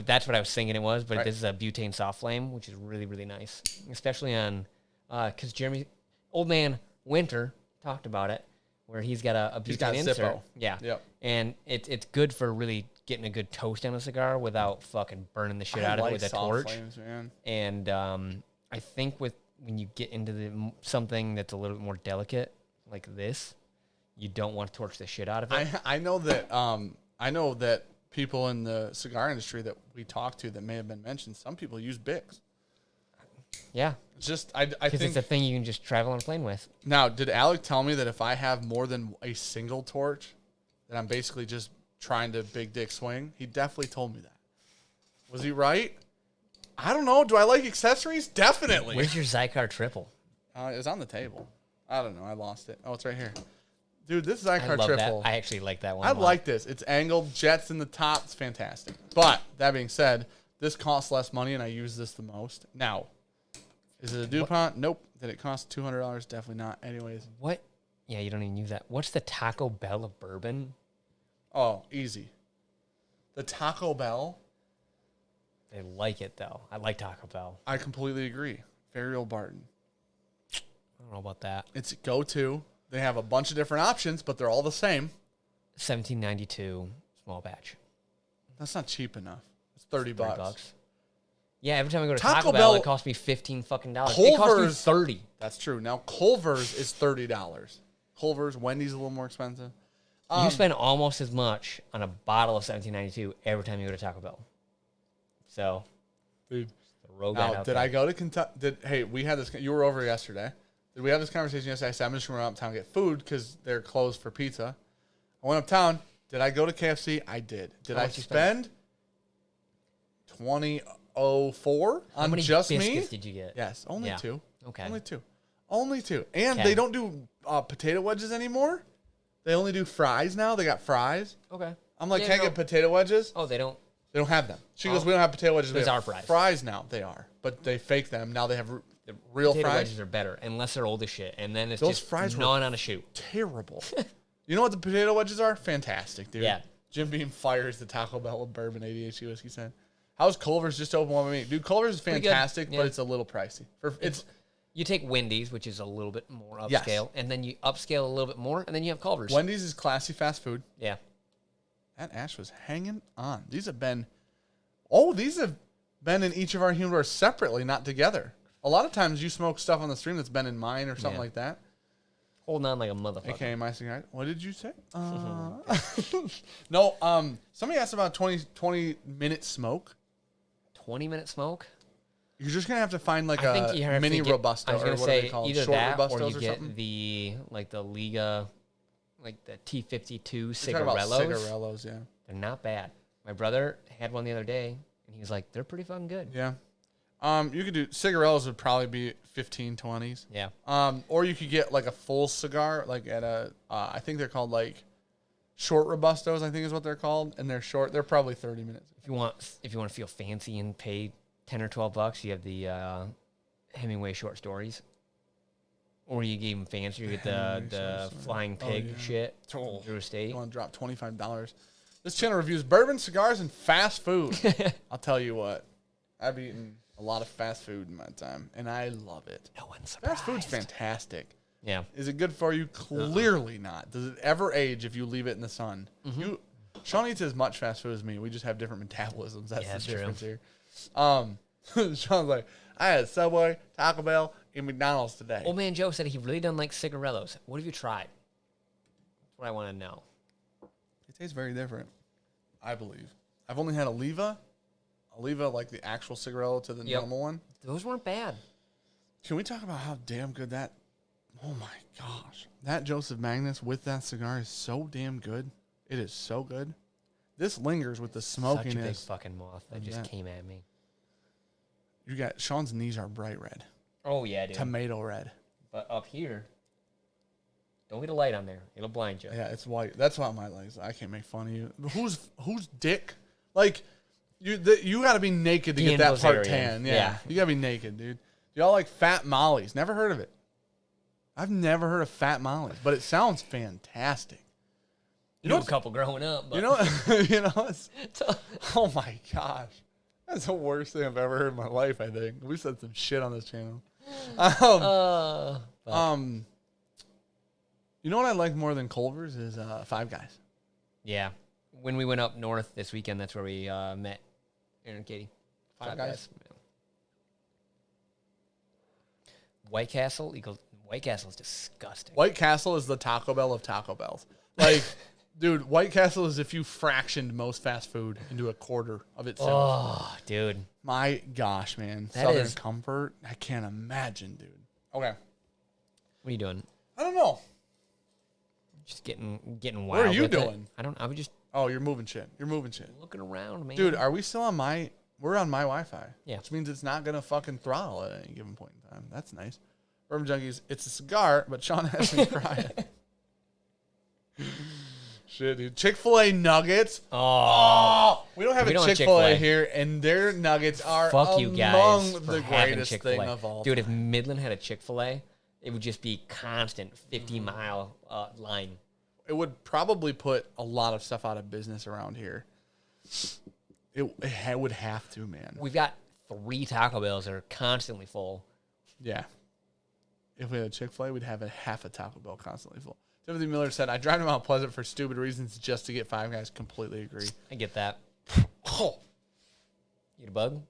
That's what I was thinking it was, but this is a butane soft flame, which is really, really nice. Especially on... Because Jeremy... Old Man Winter talked about it, where he's got a butane insert. Zippo. Yeah. Yep. And it's good for really getting a good toast on a cigar without fucking burning the shit out of it with a torch. Flames, man. And I think when you get into something that's a little bit more delicate, like this, you don't want to torch the shit out of it. I know that people in the cigar industry that we talked to that may have been mentioned, some people use Bics. Yeah. It's just I think it's a thing you can just travel on a plane with. Now, did Alec tell me that if I have more than a single torch, that I'm basically just trying to big dick swing? He definitely told me that. Was he right? I don't know. Do I like accessories? Definitely. Where's your Zycar triple? It was on the table. I don't know. I lost it. Oh, it's right here. Dude, this Zycar triple. That. I actually like that one. I like this. It's angled, jets in the top. It's fantastic. But that being said, this costs less money, and I use this the most. Now, is it a DuPont? Nope. Did it cost $200? Definitely not. Anyways. What? Yeah, you don't even use that. What's the Taco Bell of bourbon? Oh, easy. The Taco Bell. They like it, though. I like Taco Bell. I completely agree. Very old Barton. I don't know about that. It's go-to. They have a bunch of different options, but they're all the same. $17.92 small batch. That's not cheap enough. It's $30. Yeah, every time I go to Taco Bell, it costs me $15 fucking dollars. Culver's, it costs me $30. That's true. Now Culver's is $30. Culver's, Wendy's a little more expensive. You spend almost as much on a bottle of $17.92 every time you go to Taco Bell. So, dude, did I go to Kentucky? Hey, we had this. You were over yesterday. Did we have this conversation yesterday? I said I'm just going to run uptown and get food because they're closed for pizza. I went uptown. Did I go to KFC? I did. Did I spend $20.04 on just me? How many biscuits did you get? Yes, only two. Okay, only two. And they don't do potato wedges anymore. They only do fries now. They got fries. Okay. I'm like, can I get potato wedges? Oh, they don't. They don't have them. She goes, we don't have potato wedges. Those are fries. Fries now. They are. But they fake them. Now they have real potato fries. Wedges are better, unless they're old as shit. And then it's those just fries gnawing on a shoe. Terrible. You know what the potato wedges are? Fantastic, dude. Yeah. Jim Beam fires the Taco Bell with bourbon ADHD whiskey said. How's Culver's just open one with me? Dude, Culver's is fantastic, but it's a little pricey. You take Wendy's, which is a little bit more upscale, and then you upscale a little bit more, and then you have Culver's. Wendy's is classy fast food. Yeah. That ash was hanging on. These have been in each of our humidors separately, not together. A lot of times you smoke stuff on the stream that's been in mine or something like that. holding on like a motherfucker. AKA my cigar. What did you say? No. Somebody asked about 20-minute smoke. 20-minute smoke. You're just gonna have to find like I think you a have mini to get, robusto I was or gonna what are say they called? either Short that robustos or you get something? the Liga, like the T52 You're talking about cigarellos. cigarellos, yeah. They're not bad. My brother had one the other day, and he was like, "They're pretty fucking good." Yeah. You could do cigarellos would probably be 15, 20s. Yeah. Or you could get like a full cigar, like at a I think they're called like short robustos, I think is what they're called, and they're short. They're probably 30 minutes. If you want to feel fancy and pay $10 or $12, you have the Hemingway short stories. Or you get even fancier, you get the flying pig shit. Oh, Drew Estate. You want to drop $25. This channel reviews bourbon, cigars, and fast food. I'll tell you what, I've eaten a lot of fast food in my time, and I love it. No one's surprised. Fast food's fantastic. Yeah. Is it good for you? Clearly not. Does it ever age if you leave it in the sun? Sean eats as much fast food as me. We just have different metabolisms. That's the difference here. Sean's like, I had Subway, Taco Bell, and McDonald's today. Old man Joe said he really doesn't like cigarellos. What have you tried? That's what I want to know. It tastes very different, I believe. I've only had Oliva, like the actual cigarello to the normal one. Those weren't bad. Can we talk about how damn good that? Oh my gosh, that Joseph Magnus with that cigar is so damn good. It is so good. This lingers with the smokiness. Such a big fucking moth that just came at me. You got Sean's knees are bright red. Oh yeah, dude. Tomato red. But up here, don't get a light on there. It'll blind you. Yeah, it's white. That's why my legs. I can't make fun of you. Who's dick? Like, you got to be naked to get that part tan. Yeah, you got to be naked, dude. Y'all like Fat Molly's? Never heard of it. I've never heard of Fat Molly's, but it sounds fantastic. You know a couple growing up. But. You know, oh my gosh, that's the worst thing I've ever heard in my life. I think we said some shit on this channel. You know what I like more than Culver's is Five Guys. Yeah, when we went up north this weekend, that's where we met Aaron and Katie. Five Guys. Yeah. White Castle. White Castle is disgusting. White Castle is the Taco Bell of Taco Bells. Like, dude, White Castle is if you fractioned most fast food into a quarter of itself. Oh, dude. My gosh, man. That Southern is... Comfort. I can't imagine, dude. Okay. What are you doing? I don't know. Just getting wild. What are you with doing? I was just Oh, you're moving shit. You're moving shit. looking around, man. Dude, are we still on we're on my Wi-Fi. Yeah. Which means it's not going to fucking throttle at any given point in time. That's nice. Bourbon Junkies, it's a cigar, but Sean has me crying. Shit, dude. Chick-fil-A nuggets. Oh. We don't have a Chick-fil-A here, and their nuggets are you guys among for the having greatest Chick-fil-A. thing of all Dude, time. if Midland had a Chick-fil-A, it would just be constant 50-mile line. It would probably put a lot of stuff out of business around here. It would have to, man. We've got 3 Taco Bells that are constantly full. Yeah. If we had a Chick-fil-A, we'd have half a Taco Bell constantly full. Timothy Miller said, I drive to Mount Pleasant for stupid reasons just to get Five Guys. Completely agree. I get that. Oh. You get a bug?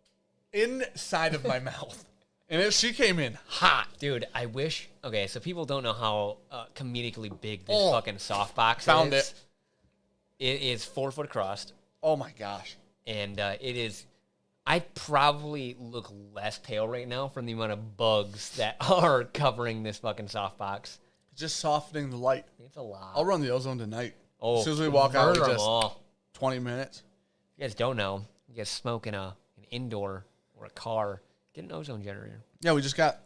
Inside of my mouth. And she came in hot. Dude, I wish... Okay, so people don't know how comedically big this fucking softbox is. Found it. It is 4 foot across. Oh, my gosh. And it is... I probably look less pale right now from the amount of bugs that are covering this fucking softbox. Just softening the light. It's a lot. I'll run the ozone tonight. Oh, as soon as we walk out, murder 'em just all. 20 minutes. If you guys don't know, you guys smoke in an indoor or a car, get an ozone generator. Yeah, we just got...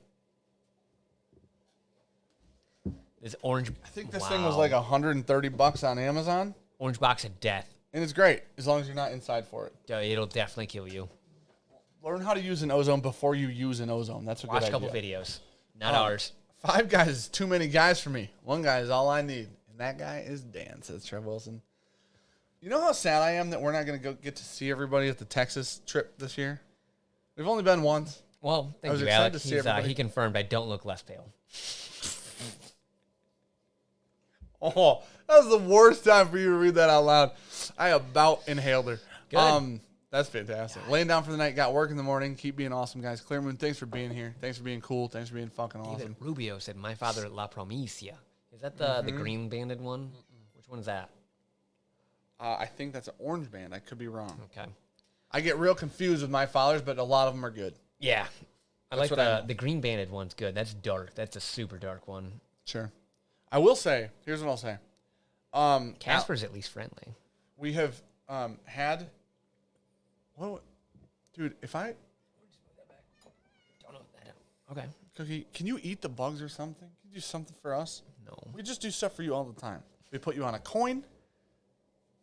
This orange... I think this thing was like $130 on Amazon. Orange box of death. And it's great, as long as you're not inside for it. It'll definitely kill you. Learn how to use an ozone before you use an ozone. That's a good idea. Watch a couple videos. Not ours. Five Guys is too many guys for me. One guy is all I need. And that guy is Dan, says Trev Wilson. You know how sad I am that we're not going to go get to see everybody at the Texas trip this year? We've only been once. Well, thank you, Alec. He confirmed I don't look less pale. Oh, that was the worst time for you to read that out loud. I about inhaled her. Good. That's fantastic. Laying down for the night, got work in the morning. Keep being awesome, guys. Clearmoon, thanks for being here. Thanks for being cool. Thanks for being fucking awesome. David Rubio said, my father at La Promicia Is that the green banded one? Which one is that? I think that's an orange band. I could be wrong. Okay. I get real confused with my followers, but a lot of them are good. Yeah. I That's like what the green banded one's good. That's dark. That's a super dark one. Sure. I will say, here's what I'll say. Casper's at least friendly. We have had... What? Dude, if I... Don't know that. Okay. Cookie, can you eat the bugs or something? Can you do something for us? No. We just do stuff for you all the time. We put you on a coin.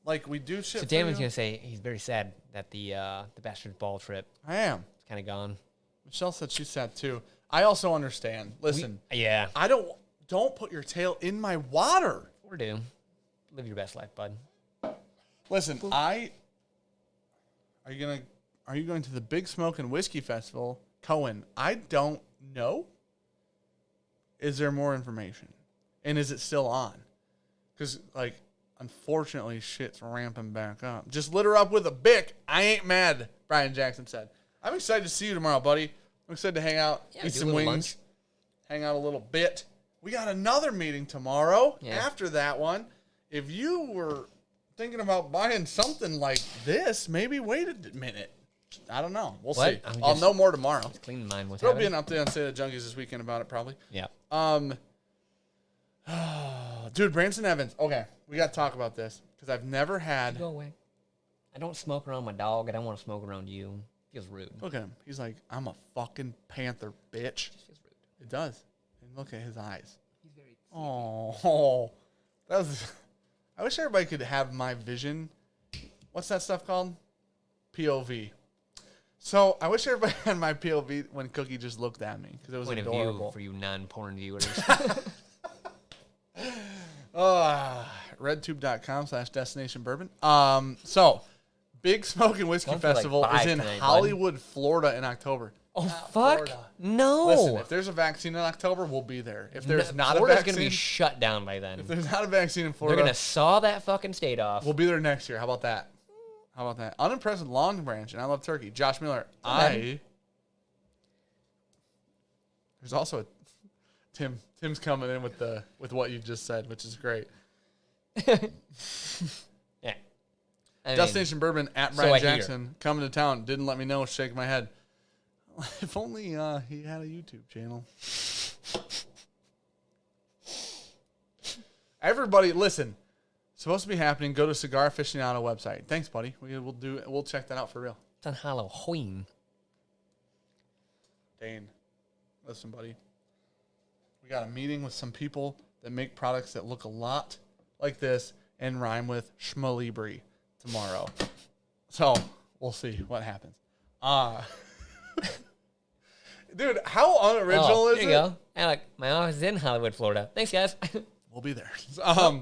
Like, we do shit So for Damon's you. going to say he's very sad that the Bastard Ball trip I am. is kind of gone. Michelle said she's sad too. I also understand. Listen, Yeah. I don't put your tail in my water. Or do. Live your best life, bud. Listen, are you going to the Big Smoke and Whiskey Festival? Cohen, I don't know. Is there more information? And is it still on? Because, like, unfortunately, shit's ramping back up. Just lit her up with a Bic. I ain't mad, Brian Jackson said. I'm excited to see you tomorrow, buddy. I'm excited to hang out, eat some wings, lunch. hang out a little bit. We got another meeting tomorrow after that one. If you were thinking about buying something like this, maybe wait a minute. I don't know. We'll see. I'll know more tomorrow. Clean mind. There'll be an update on State of the Junkies this weekend about it, probably. Yeah. Dude, Branson Evans. Okay, we got to talk about this because I've never had. Go away. I don't smoke around my dog. I don't want to smoke around you. Feels rude. Look at him. He's like, I'm a fucking panther, bitch. It feels rude. It does. And look at his eyes. He's very. Oh, that was. I wish everybody could have my vision. What's that stuff called? POV. So I wish everybody had my POV when Cookie just looked at me because it was Point adorable. of view for you non-porn viewers. RedTube.com/Destination Bourbon. So Big Smoke and Whiskey Going for like Festival is 5 in tonight, bud. Hollywood, Florida in October. Oh, fuck. Florida. No. Listen, if there's a vaccine in October, we'll be there. If there's not Florida's a vaccine, going to be shut down by then. if there's not a vaccine in They're Florida, going to saw that fucking state off. we'll be there next year. How about that? How about that? Unimpressed with Long Branch, and I love turkey. Josh Miller. There's also a Tim's coming in with what you just said, which is great. Yeah. I mean, Destination Bourbon at so Brian I hear. Jackson coming to town. Didn't let me know. Shake my head. If only he had a YouTube channel. Everybody, listen. Supposed to be happening. Go to Cigar Aficionado website. Thanks, buddy. We'll check that out for real. It's on Halloween. Dane, listen, buddy. We got a meeting with some people that make products that look a lot like this and rhyme with schmalibri tomorrow. So we'll see what happens. Dude, how unoriginal is there it? you go. Alec, my office is in Hollywood, Florida. Thanks, guys. We'll be there.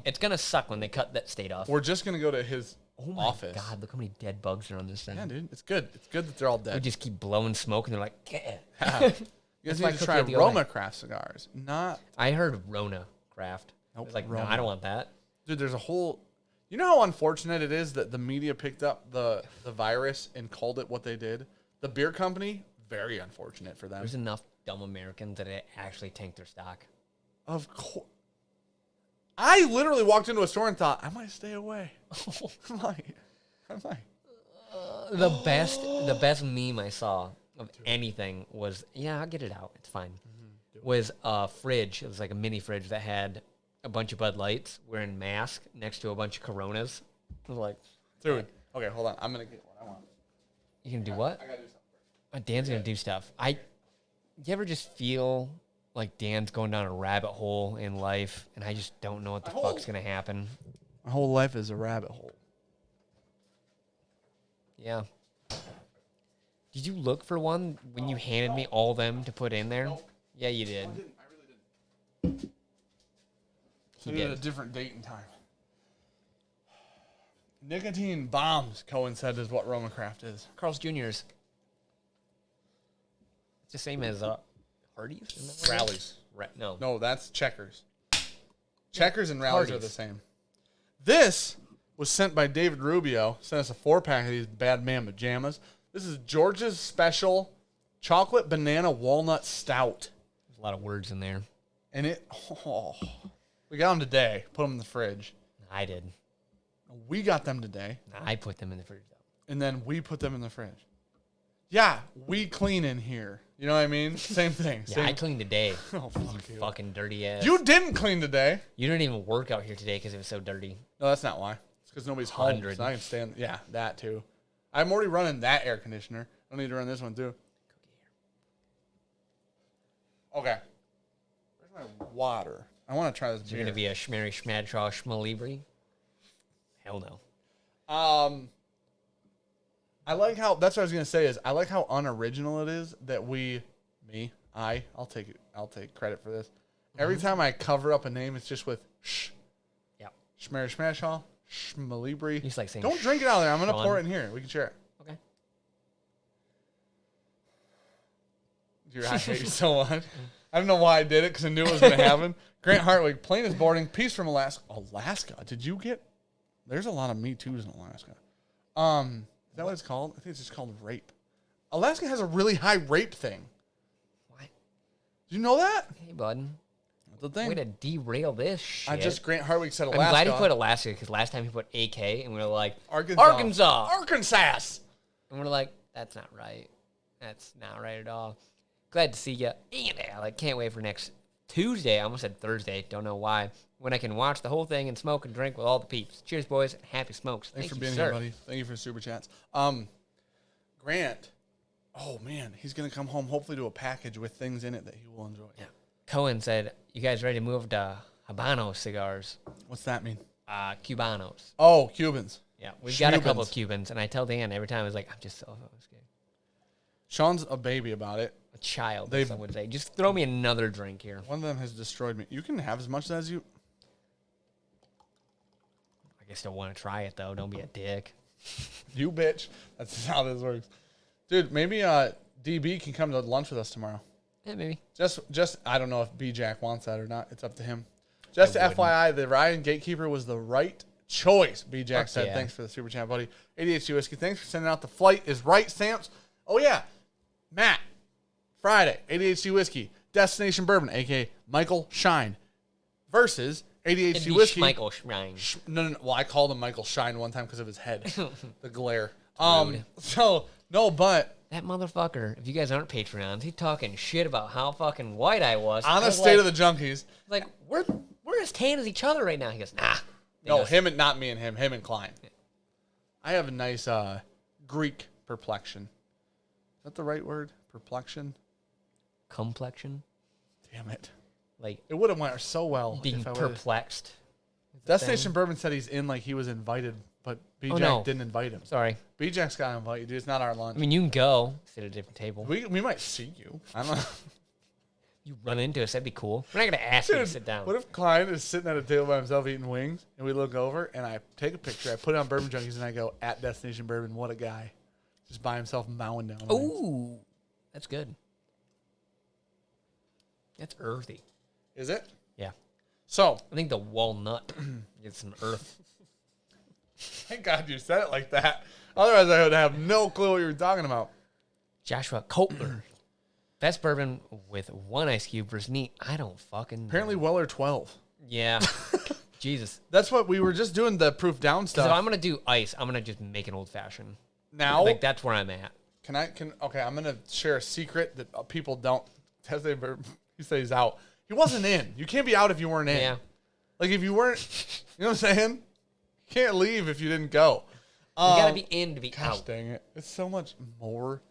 It's going to suck when they cut that state off. We're just gonna go to his Oh my office. God, look how many dead bugs are on this thing. Yeah, dude, it's good. It's good that they're all We dead. just keep blowing smoke and they're like, get You guys That's why need to Cookie try had the OA. Roma Craft cigars. Not, I heard Rona Craft. I Nope, was like, no, Rona. I don't want that. dude. There's a whole. You know how unfortunate it is that the media picked up the virus and called it what they did. The beer company, very unfortunate for them. There's enough dumb Americans that it actually tanked their stock. Of course. I literally walked into a store and thought, I might stay away. I might. The best meme I saw of anything was, yeah, I'll get it out. It's fine. Was a fridge. It was like a mini fridge that had a bunch of Bud Lights wearing masks next to a bunch of Coronas. I was like, Dude, okay, hold on. I'm going to get what I want. you gonna do what? I got to do something. Dan's gonna do stuff. You ever just feel like Dan's going down a rabbit hole in life, and I just don't know what the fuck's gonna happen? My whole life is a rabbit hole. Yeah. Did you look for one when you handed me all them to put in there? Nope. Yeah, you did. I really didn't. He We did a did. different date and time. Nicotine bombs, Cohen said, is what Roma Craft is. Carl's Jr.'s. It's the same as Hardee's. Isn't that what it is? Rallies. No. No, that's Checkers. Checkers and Rallies are Hardee's. the same. This was sent by David Rubio. Sent us a 4-pack of these Bad Man pajamas. This is George's Special Chocolate Banana Walnut Stout. There's a lot of words in there. And it, We got them today. Put them in the fridge. I did. We got them today. I put them in the fridge, though. And then we put them in the fridge. Yeah, we clean in here. You know what I mean? Same thing. Yeah, Same. I cleaned today. Oh, fuck you. Fucking dirty ass. You didn't clean today. You didn't even work out here today because it was so dirty. No, that's not why. It's because nobody's home. 100. So I can stand. Yeah, that too. I'm already running that air conditioner. I don't need to run this one too. Okay. Where's my water? I want to try this beer. You're going to be a schmary schmadshaw schmalibri? Hell no. I like how, that's what I was going to say is, I like how unoriginal it is that I'll take credit for this. Every time I cover up a name, it's just with sh. Yep. Schmary schmadshaw, schmalibri. You just like saying Don't drink it out of there. I'm going to Sean. pour it in here. We can share it. Okay. Dude, I hate you so much. I don't know why I did it because I knew it was going to happen. Grant Hartwig, plane is boarding. Peace from Alaska. Alaska? Did you get? There's a lot of Me Too's in Alaska. Is that what it's called? I think it's just called rape. Alaska has a really high rape thing. What? Did you know that? Hey, bud. That's the thing. Way to derail this shit. Grant Hartwig said Alaska. I'm glad he put Alaska because last time he put AK and we were like, Arkansas. And we're like, that's not right. That's not right at all. Glad to see you. And Alec, can't wait for next Tuesday. I almost said Thursday. Don't know why. When I can watch the whole thing and smoke and drink with all the peeps. Cheers, boys. And happy smokes. Thanks for being here, buddy. Thank you for the super chats. Grant. Oh, man. He's going to come home hopefully to a package with things in it that he will enjoy. Yeah. Cohen said, you guys ready to move to Habano cigars? What's that mean? Cubanos. Oh, Cubans. Yeah. We've got a couple of Cubans. And I tell Dan every time, I was like, I'm just so scared. Sean's a baby about it. A child, as some would say. Just throw me another drink here. One of them has destroyed me. You can have as much as you... I guess don't want to try it, though. Don't be a dick. You bitch. That's how this works. Dude, maybe DB can come to lunch with us tomorrow. Yeah, maybe. Just I don't know if B-Jack wants that or not. It's up to him. Just FYI, the Ryan Gatekeeper was the right choice, B-Jack said. Yeah. Thanks for the super chat, buddy. ADHD Whiskey, thanks for sending out the flight is right stamps. Oh, yeah. Matt, Friday, ADHD Whiskey, Destination Bourbon, a.k.a. Michael Shine, versus ADHD Whiskey. Michael Shine. No. Well, I called him Michael Shine one time because of his head. The glare. Rude. So, no, but... That motherfucker, if you guys aren't Patreons, he's talking shit about how fucking white I was. On the State of the Junkies. Like, we're as tan as each other right now. He goes, nah. No, him and not me and him and Klein. Yeah. I have a nice Greek perplexion. Is that the right word? Perplexion? Complexion? Damn it. Like, it would have went so well. Being perplexed. Destination Bourbon said he's in like he was invited, but B-Jack didn't invite him. Sorry. B-Jack's got to invite you, dude. It's not our lunch. I mean, you can go sit at a different table. We might see you. I don't know. You run into us. That'd be cool. We're not going to ask you to sit down. What if Klein is sitting at a table by himself eating wings, and we look over, and I take a picture, I put it on Bourbon Junkies, and I go, at Destination Bourbon, what a guy. Just by himself mowing down. Ooh. That's good. That's earthy. Is it? Yeah. So. I think the walnut gets some earth. Thank God you said it like that. Otherwise, I would have no clue what you were talking about. Joshua Kotler. Best bourbon with one ice cube versus neat. I don't fucking know. Apparently Weller 12. Yeah. Jesus. That's what we were just doing, the proof down stuff. So if I'm going to do ice, I'm going to just make an old fashioned. Now? Like, that's where I'm at. Okay, I'm going to share a secret that people don't. He said he's out. He wasn't in. You can't be out if you weren't in. Yeah. Like, if you weren't, you know what I'm saying? You can't leave if you didn't go. You got to be in to be out. Dang it. It's so much more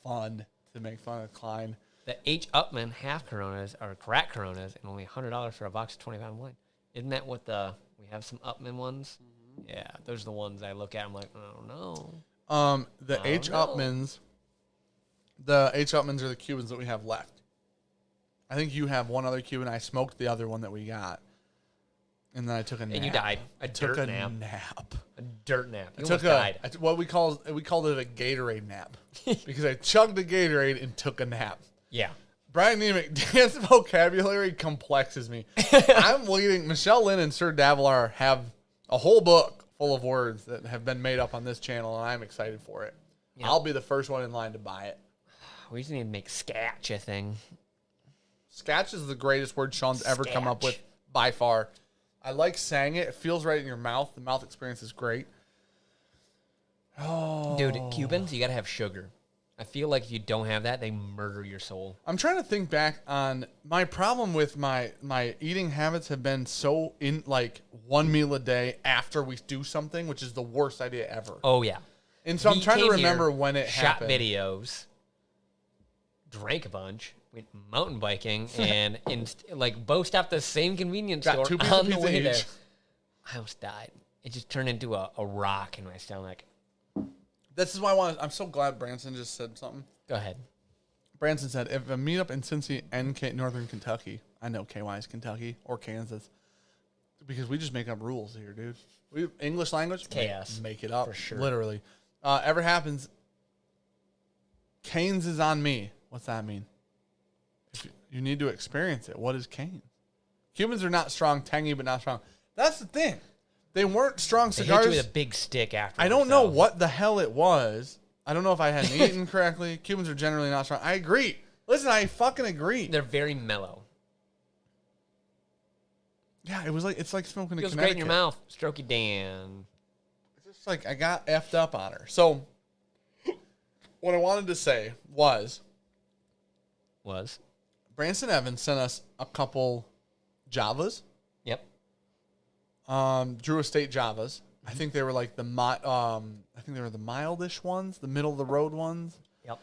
fun to make fun of Klein. The H. Upman half Coronas are crack Coronas and only $100 for a box of 25 wine. Isn't that what we have some Upman ones? Mm-hmm. Yeah, those are the ones I look at. I'm like, I don't know. The H. Upmans are the Cubans that we have left. I think you have one other Cuban. I smoked the other one that we got. And then I took a nap. And you died. I took a nap. A dirt nap. You almost died. We called it a Gatorade nap. Because I chugged a Gatorade and took a nap. Yeah. Brian Nemec, Dan's vocabulary complexes me. I'm waiting. Michelle Lynn and Sir Davilar have a whole book full of words that have been made up on this channel, and I'm excited for it. Yeah. I'll be the first one in line to buy it. We just need to make scatch a thing. Scatch is the greatest word Sean's ever come up with by far. I like saying it. It feels right in your mouth. The mouth experience is great. Oh, Dude, Cubans, you gotta have sugar. I feel like if you don't have that, they murder your soul. I'm trying to think back on my problem with my eating habits have been so in like one meal a day after we do something, which is the worst idea ever. Oh yeah. And so I'm trying to remember when it shot happened. videos, drank a bunch, went mountain biking, and like both stopped the same convenience Got store 2 pieces on of the pizza way there. each. I almost died. It just turned into a rock in my stomach. This is why I'm so glad Branson just said something. Go ahead. Branson said, if a meetup in Cincy and Northern Kentucky, I know KY is Kentucky or Kansas, because we just make up rules here, dude. We English language, chaos. Make it up, for sure. Literally. Ever happens, Canes is on me. What's that mean? You need to experience it. What is Canes? Cubans are not strong, tangy, but not strong. That's the thing. They weren't strong They cigars. hit you with a big stick after. I don't know what the hell it was. I don't know if I hadn't eaten correctly. Cubans are generally not strong. I agree. Listen, I fucking agree. They're very mellow. Yeah, it's like smoking a Feels Connecticut. great in your mouth. Strokey Dan. It's just like I got effed up on her. So what I wanted to say was Branson Evans sent us a couple Javas. Yep. Drew Estate Javas. I think they were like the mildish ones, the middle of the road ones. Yep.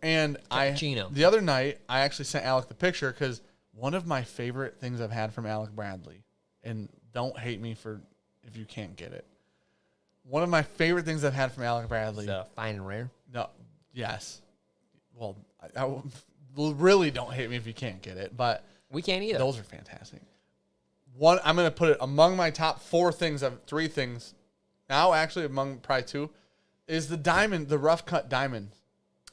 And Cappuccino. the other night I actually sent Alec the picture because one of my favorite things I've had from Alec Bradley, and don't hate me for if you can't get it. One of my favorite things I've had from Alec Bradley. Fine and rare. No, yes. Well, I really don't hate me if you can't get it, but We can't either. those are fantastic. One, I'm going to put it among my top 4 things of 3 things. Now, actually, among probably 2, is the diamond, the rough cut diamond.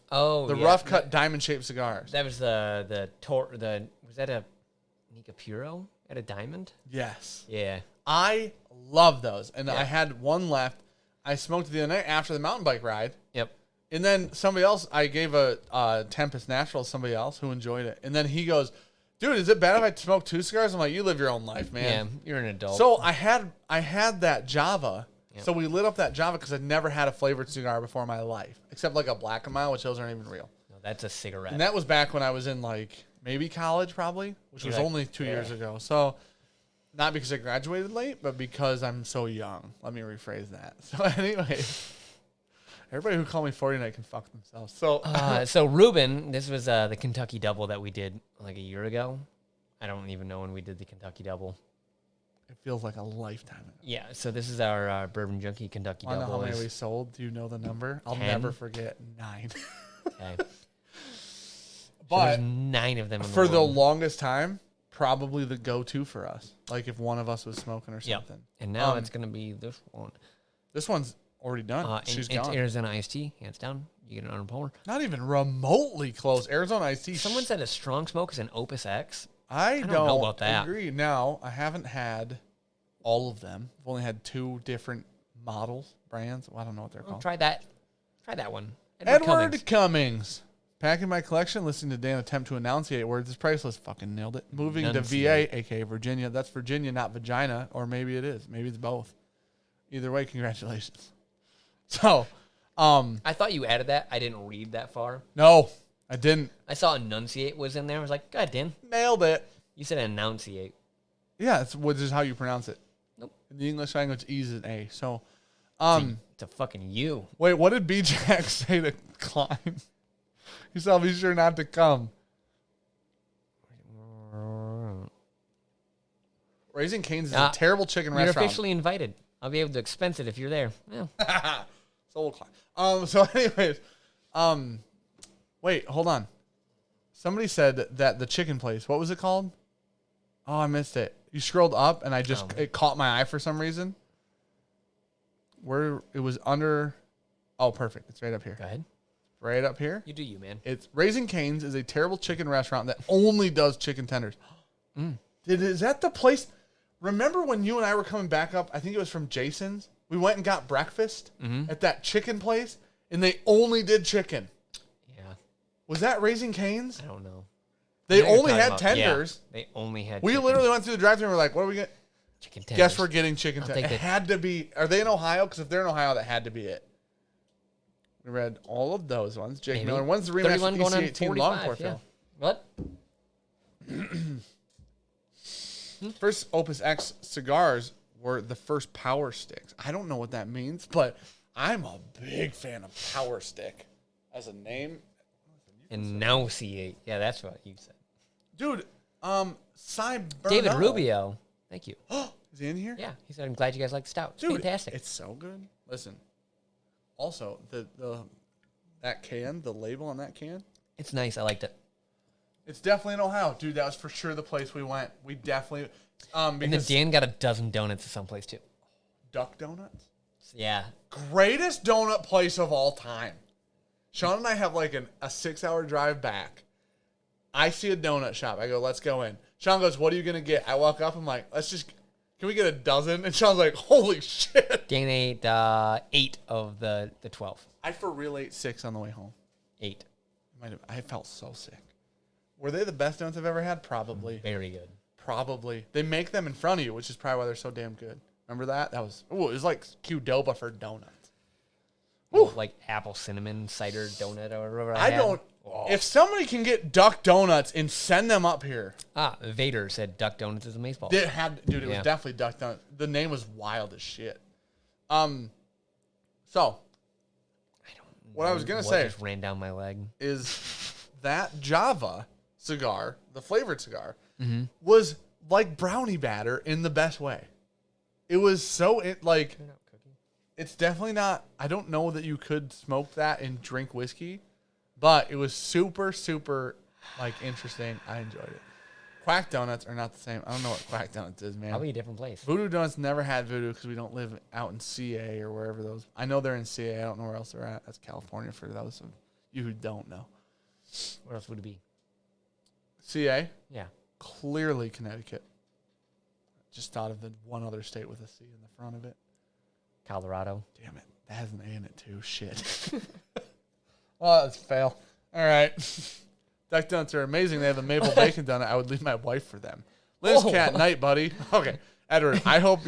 Oh, The yeah. rough cut diamond shaped cigars. That was was that a Nika Puro at a diamond? Yes. Yeah. I love those. And Yeah. I had one left. I smoked it the other night after the mountain bike ride. Yep. And then somebody else, I gave a Tempest Natural to somebody else who enjoyed it. And then he goes, dude, is it bad if I smoke 2 cigars? I'm like, you live your own life, man. Yeah, you're an adult. So I had that Java. Yep. So we lit up that Java because I'd never had a flavored cigar before in my life, except like a Black and Mild, which those aren't even real. No, that's a cigarette. And that was back when I was in like maybe college, probably, which was like, only 2 years ago. So not because I graduated late, but because I'm so young. Let me rephrase that. So anyway, everybody who called me 49 can fuck themselves. So So Ruben, this was the Kentucky Double that we did like a year ago. I don't even know when we did the Kentucky Double. it feels like a lifetime ago. Yeah, so this is our Bourbon Junkie Kentucky I know Double. how many we sold. Do you know the number? I'll 10? never forget. 9. Okay. But there's 9 of them in for the world. longest time, probably the go-to for us. Like if one of us was smoking or Yep. something. And now it's going to be this one. This one's already done. She's It's gone. Arizona Iced Tea, hands down. You get an Arnold Palmer. Not even remotely close. Arizona Iced Tea. Someone said a strong smoke is an Opus X. I don't know about that. agree. Now, I haven't had all of them. I've only had 2 different models, brands. Well, I don't know what they're Well, called. try that. Try that one. Edward Cummings. Packing my collection, listening to Dan attempt to enunciate words is priceless. Fucking nailed it. Moving to Enunciate. VA, a.k.a. Virginia. That's Virginia, not vagina. Or maybe it is. Maybe it's both. Either way, congratulations. So, I thought you added that. I didn't read that far. no, I didn't. I saw enunciate was in there. I was like, God, Dan. Nailed it. You said enunciate. Yeah, it's which is how you pronounce it. Nope. In the English language, E is an A. So, It's a fucking U. wait, what did B-Jack say to Klein? He said, be sure not to come. Raising Cane's is a terrible chicken You're restaurant. officially invited. I'll be able to expense it if you're there. Yeah. So Klein. So anyways, wait, hold on. Somebody said that the chicken place, what was it called? Oh, I missed it. You scrolled up and it caught my eye for some reason. Where it was under. Oh, perfect. It's right up here. Go ahead. Right up here. You do you, man. It's Raising Cane's is a terrible chicken restaurant that only does chicken tenders. Is that the place? Remember when you and I were coming back up? I think it was from Jason's. We went and got breakfast at that chicken place, and they only did chicken. Yeah. Was that Raising Cane's? I don't know. They I know you're only talking had about- tenders. Yeah, they only had. We chicken. literally went through the drive-thru and we're like, what are we getting? Chicken tenders. Guess we're getting chicken I'll tenders. take It the- had to be. Are they in Ohio? Because if they're in Ohio, that had to be it. We read all of those ones. Jake Maybe. Miller. When's the rematch 31 with going on EC18 long 45, pour, yeah. Phil? What? First Opus X cigars were the first power sticks. I don't know what that means, but I'm a big fan of Power Stick as a name. And now C8. Yeah, that's what you said. Dude, David Rubio. Thank you. Is he in here? Yeah, he said, I'm glad you guys like the stout. It's Dude, fantastic. It's so good. Listen. Also, that can, the label on that can, It's nice. I liked it. it's definitely in Ohio. Dude, that was for sure the place we went. We definitely And then because Dan got a dozen donuts at someplace too. Duck Donuts. Yeah. Greatest donut place of all time. Sean and I have like a 6-hour drive back. I see a donut shop. I go, let's go in. Sean goes, what are you going to get? I walk up. I'm like, can we get a dozen? And Sean's like, holy shit. Dan ate 8 of the 12. I for real ate 6 on the way home. 8. I felt so sick. Were they the best donuts I've ever had? Probably. Very good. Probably. They make them in front of you, which is probably why they're so damn good. Remember that? It was like Qdoba for donuts. Woo. Like apple cinnamon cider donut or whatever. I had. don't. Oh. If somebody can get Duck Donuts and send them up here, Vader said Duck Donuts is amazeballs. Dude, it was Yeah. definitely Duck Donuts. The name was wild as shit. So what I was gonna say just ran down my leg. is that Java cigar, the flavored cigar, Mm-hmm. was like brownie batter in the best way. It was so it's definitely not. I don't know that you could smoke that and drink whiskey, but it was super, super like interesting. I enjoyed it. Quack Donuts are not the same. I don't know what Quack Donuts is, man. Probably a different place. Voodoo Donuts never had Voodoo because we don't live out in CA or wherever those. I know they're in CA. I don't know where else they're at. That's California for those of you who don't know. Where else would it be? CA, Yeah. clearly Connecticut. Just thought of the one other state with a C in the front of it. Colorado. Damn it. That has an A in it too. Shit. Well, that's a fail. All right. Duck Donuts are amazing. They have a maple bacon donut. I would leave my wife for them. Liz Cat Night, buddy. Okay. Edward, I hope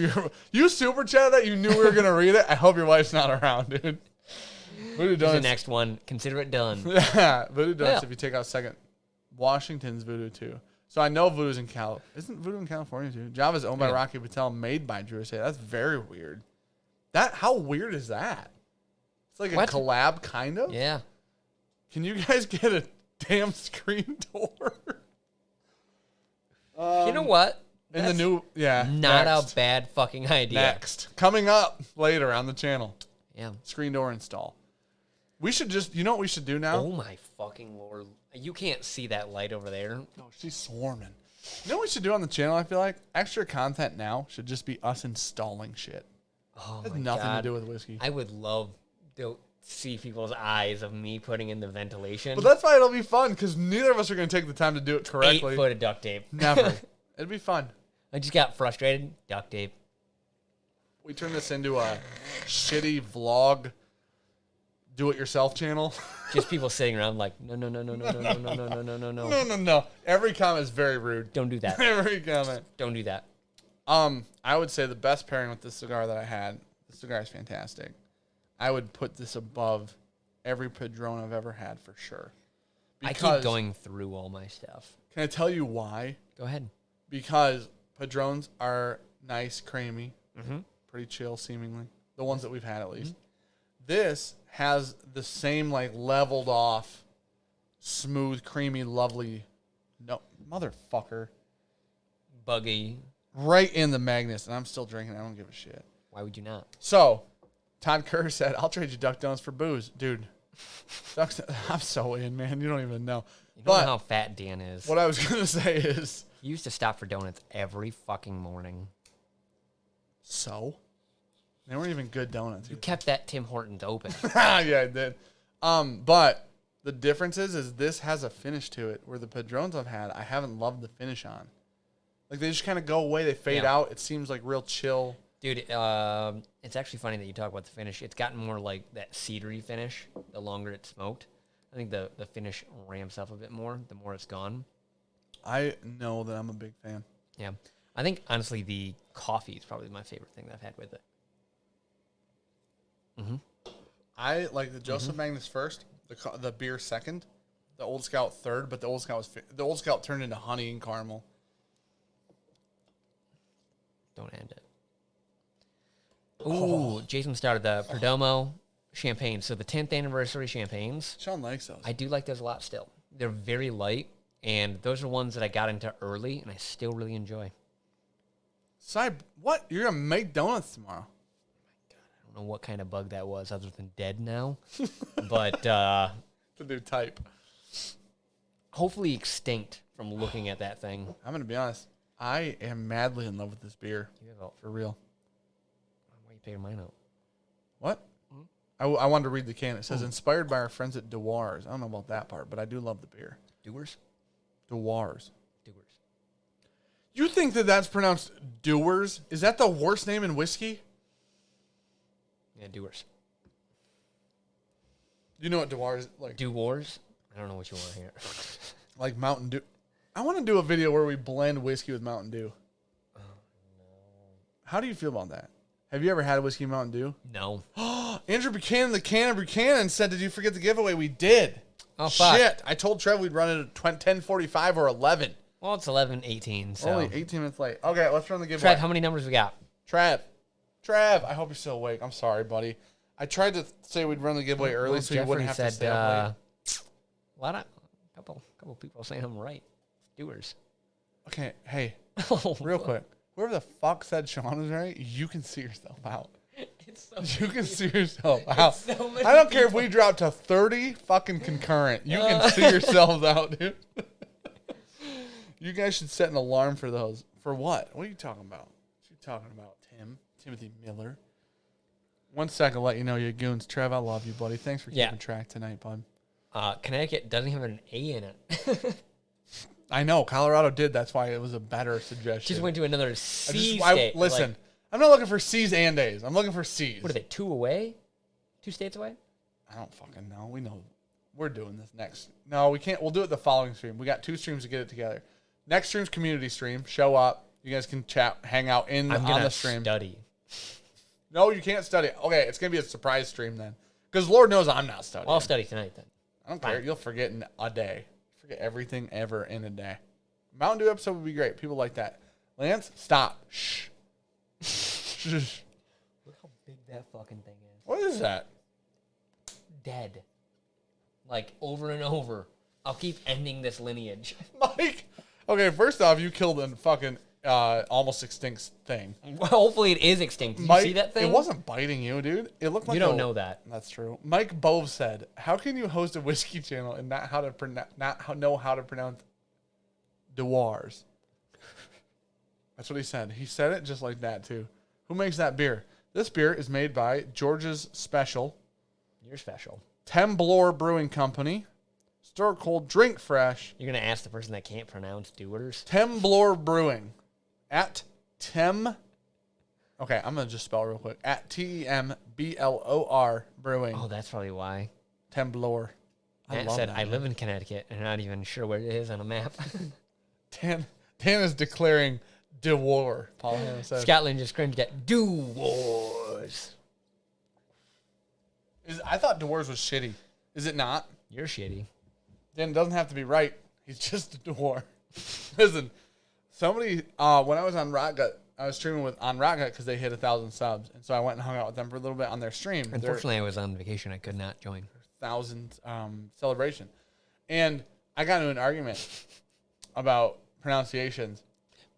you super chatted that. You knew we were going to read it. I hope your wife's not around, dude. Voodoo Here's the Donuts. next one. Consider it done. Yeah. Voodoo Donuts, Yeah. if you take out second. Washington's Voodoo too. So I know Voodoo's in Isn't Voodoo in California too? Java's owned by Yeah. Rocky Patel, made by Drew Estate. That's very weird. How weird is that? It's like What? a collab, kind of. Yeah. Can you guys get a damn screen door? You know what? In the That's new, yeah. Not next. a bad fucking idea. Next. Coming up later on the channel. Yeah. Screen door install. We should you know what we should do now? Oh my fucking lord. You can't see that light over there. No, she's swarming. You know what we should do on the channel, I feel like? Extra content now should just be us installing shit. Oh It has my nothing God. to do with whiskey. I would love to see people's eyes of me putting in the ventilation. But that's why it'll be fun, because neither of us are going to take the time to do it 8 correctly. foot of duct tape. Never. It'd be fun. I just got frustrated. Duct tape. We turn this into a shitty vlog, do-it-yourself channel. Just people sitting around like, no, no, no, no, no, no, no, no, no, no, no, no. No. Every comment is very rude. Don't do that. Every comment. Don't do that. I would say the best pairing with this cigar that I had, the cigar is fantastic. I would put this above every Padron I've ever had for sure. I keep going through all my stuff. Can I tell you why? Go ahead. Because Padrones are nice, creamy, Mm-hmm. pretty chill seemingly. The ones that we've had at least. This has the same like leveled off, smooth, creamy, lovely. No, motherfucker. Buggy. Right in the Magnus, and I'm still drinking. I don't give a shit. Why would you not? So, Todd Kerr said, I'll trade you Duck Donuts for booze. Dude, I'm so in, man. You don't even know. You don't But know how fat Dan is. what I was going to say is, He used to stop for donuts every fucking morning. so? They weren't even good donuts. You kept that Tim Hortons open. Yeah, I did. But the difference is this has a finish to it, where the Padrones I've had, I haven't loved the finish on. Like, they just kind of go away. They fade Yeah. out. It seems like real chill. Dude, it's actually funny that you talk about the finish. It's gotten more like that cedary finish the longer it's smoked. I think the finish ramps up a bit more the more it's gone. I know that I'm a big fan. Yeah. I think, honestly, the coffee is probably my favorite thing that I've had with it. Mm-hmm. I like the Joseph Magnus first, the beer second, the Old Scout third, but the Old Scout turned into honey and caramel. Don't end it. Ooh, Jason started the Perdomo champagne. So the 10th anniversary champagnes. Sean likes those. I do like those a lot still. They're very light, and those are ones that I got into early, and I still really enjoy. What? You're going to make donuts tomorrow? I don't know what kind of bug that was other than dead now. But The new type. hopefully extinct from looking at that thing. I'm going to be honest. I am madly in love with this beer. You have For real. why you paying mine out? What? I wanted to read the can. It says, inspired by our friends at Dewar's. I don't know about that part, but I do love the beer. Doers? Dewar's. Doers. You think that that's pronounced Doers? Is that the worst name in whiskey? Yeah, Doers. You know what Dewar's like? Dewars? I don't know what you want to hear. Like Mountain Dew. I want to do a video where we blend whiskey with Mountain Dew. Oh, no. How do you feel about that? Have you ever had a whiskey Mountain Dew? No. Andrew Buchanan, the can of Buchanan, said, did you forget the giveaway? We did. Oh, fuck. Shit. I told Trev we'd run it at 10:45 or 11. Well, it's 11:18, so. Only 18 minutes late. Okay, let's run the giveaway. Trev, how many numbers we got? Trev, I hope you're still awake. I'm sorry, buddy. I tried to say we'd run the giveaway early Well, so you wouldn't have to stay up late. A couple people saying I'm right. Doers. Okay, hey, real quick. Whoever the fuck said Sean is right, you can see yourself out. It's so You can see yourself out. so many I don't care if we drop to 30 fucking concurrent. You can see yourselves out, dude. You guys should set an alarm for those. For what? What are you talking about? What are you talking about, Tim? Timothy Miller. 1 second, let you know, you goons. Trev, I love you, buddy. Thanks for keeping track tonight, bud. Connecticut doesn't have an A in it. I know. Colorado did. That's why it was a better suggestion. Just went to another C state. Listen, Like, I'm not looking for C's and A's. I'm looking for C's. what are they, 2 away? 2 states away? I don't fucking know. We know. We're doing this next. No, we can't. We'll do it the following stream. We got 2 streams to get it together. Next stream's community stream. Show up. You guys can chat, hang out on the stream. Study. No, you can't study. Okay, it's going to be a surprise stream then. Because Lord knows I'm not studying. Well, I'll study tonight then. I don't care. You'll forget in a day. Forget everything ever in a day. Mountain Dew episode would be great. People like that. Lance, stop. Shh. Shh. Look how big that fucking thing is. What is that? Dead. Like, over and over. I'll keep ending this lineage. Mike. Okay, first off, you killed a fucking almost extinct thing. Well, hopefully it is extinct. Did Mike, you see that thing? It wasn't biting you, dude. It looked like You don't know that. That's true. Mike Bove said, "How can you host a whiskey channel and not know how to pronounce Dewar's?" That's what he said. He said it just like that too. Who makes that beer? This beer is made by George's Special. You're special. Temblor Brewing Company. Stir cold, drink fresh. You're going to ask the person that can't pronounce doers? Temblor Brewing. At Tem. Okay, I'm going to just spell real quick. At TEMBLOR Brewing. Oh, that's probably why. Temblor. Matt said, I live in Connecticut, and I'm not even sure where it is on a map. Dan is declaring Dewar. Paul Hannah says. Scotland just cringed at Dewars. I thought Dewar's was shitty. Is it not? You're shitty. Dan doesn't have to be right. He's just a Dewar. Listen, somebody, when I was on Rotgut, I was streaming on Rotgut because they hit 1,000 subs. And so I went and hung out with them for a little bit on their stream. Unfortunately, I was on vacation. I could not join. 1,000 celebration. And I got into an argument about pronunciations.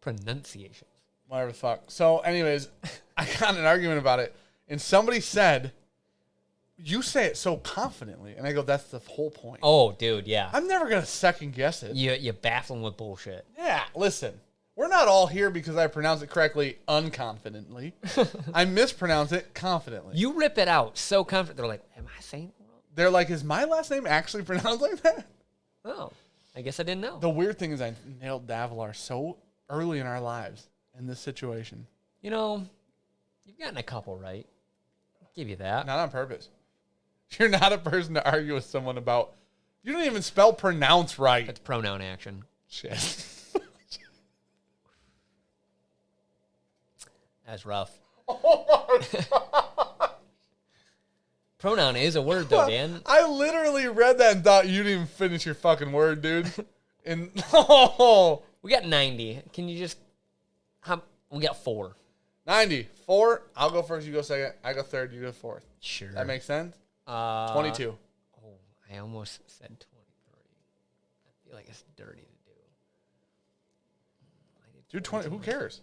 Pronunciations. Whatever the fuck. So anyways, I got in an argument about it. And somebody said, you say it so confidently. And I go, that's the whole point. Oh, dude, yeah. I'm never going to second guess it. You baffle them with bullshit. Yeah, listen. We're not all here because I pronounce it correctly unconfidently. I mispronounce it confidently. You rip it out so confident. They're like, am I saying it wrong? They're like, is my last name actually pronounced like that? Oh, I guess I didn't know. The weird thing is I nailed Davilar so early in our lives in this situation. You know, you've gotten a couple right. I'll give you that. Not on purpose. You're not a person to argue with someone about. You don't even spell pronounce right. That's pronoun action. Shit. That's rough. Oh my God. Pronoun is a word, though, Dan. I literally read that and thought you didn't even finish your fucking word, dude. And We got 90. Can you just... we got 4. 90. 4. I'll go first, you go second. I go third, you go fourth. Sure. That makes sense? 22. Oh, I almost said 23. I feel like it's dirty to do. Dude, 20. Who cares?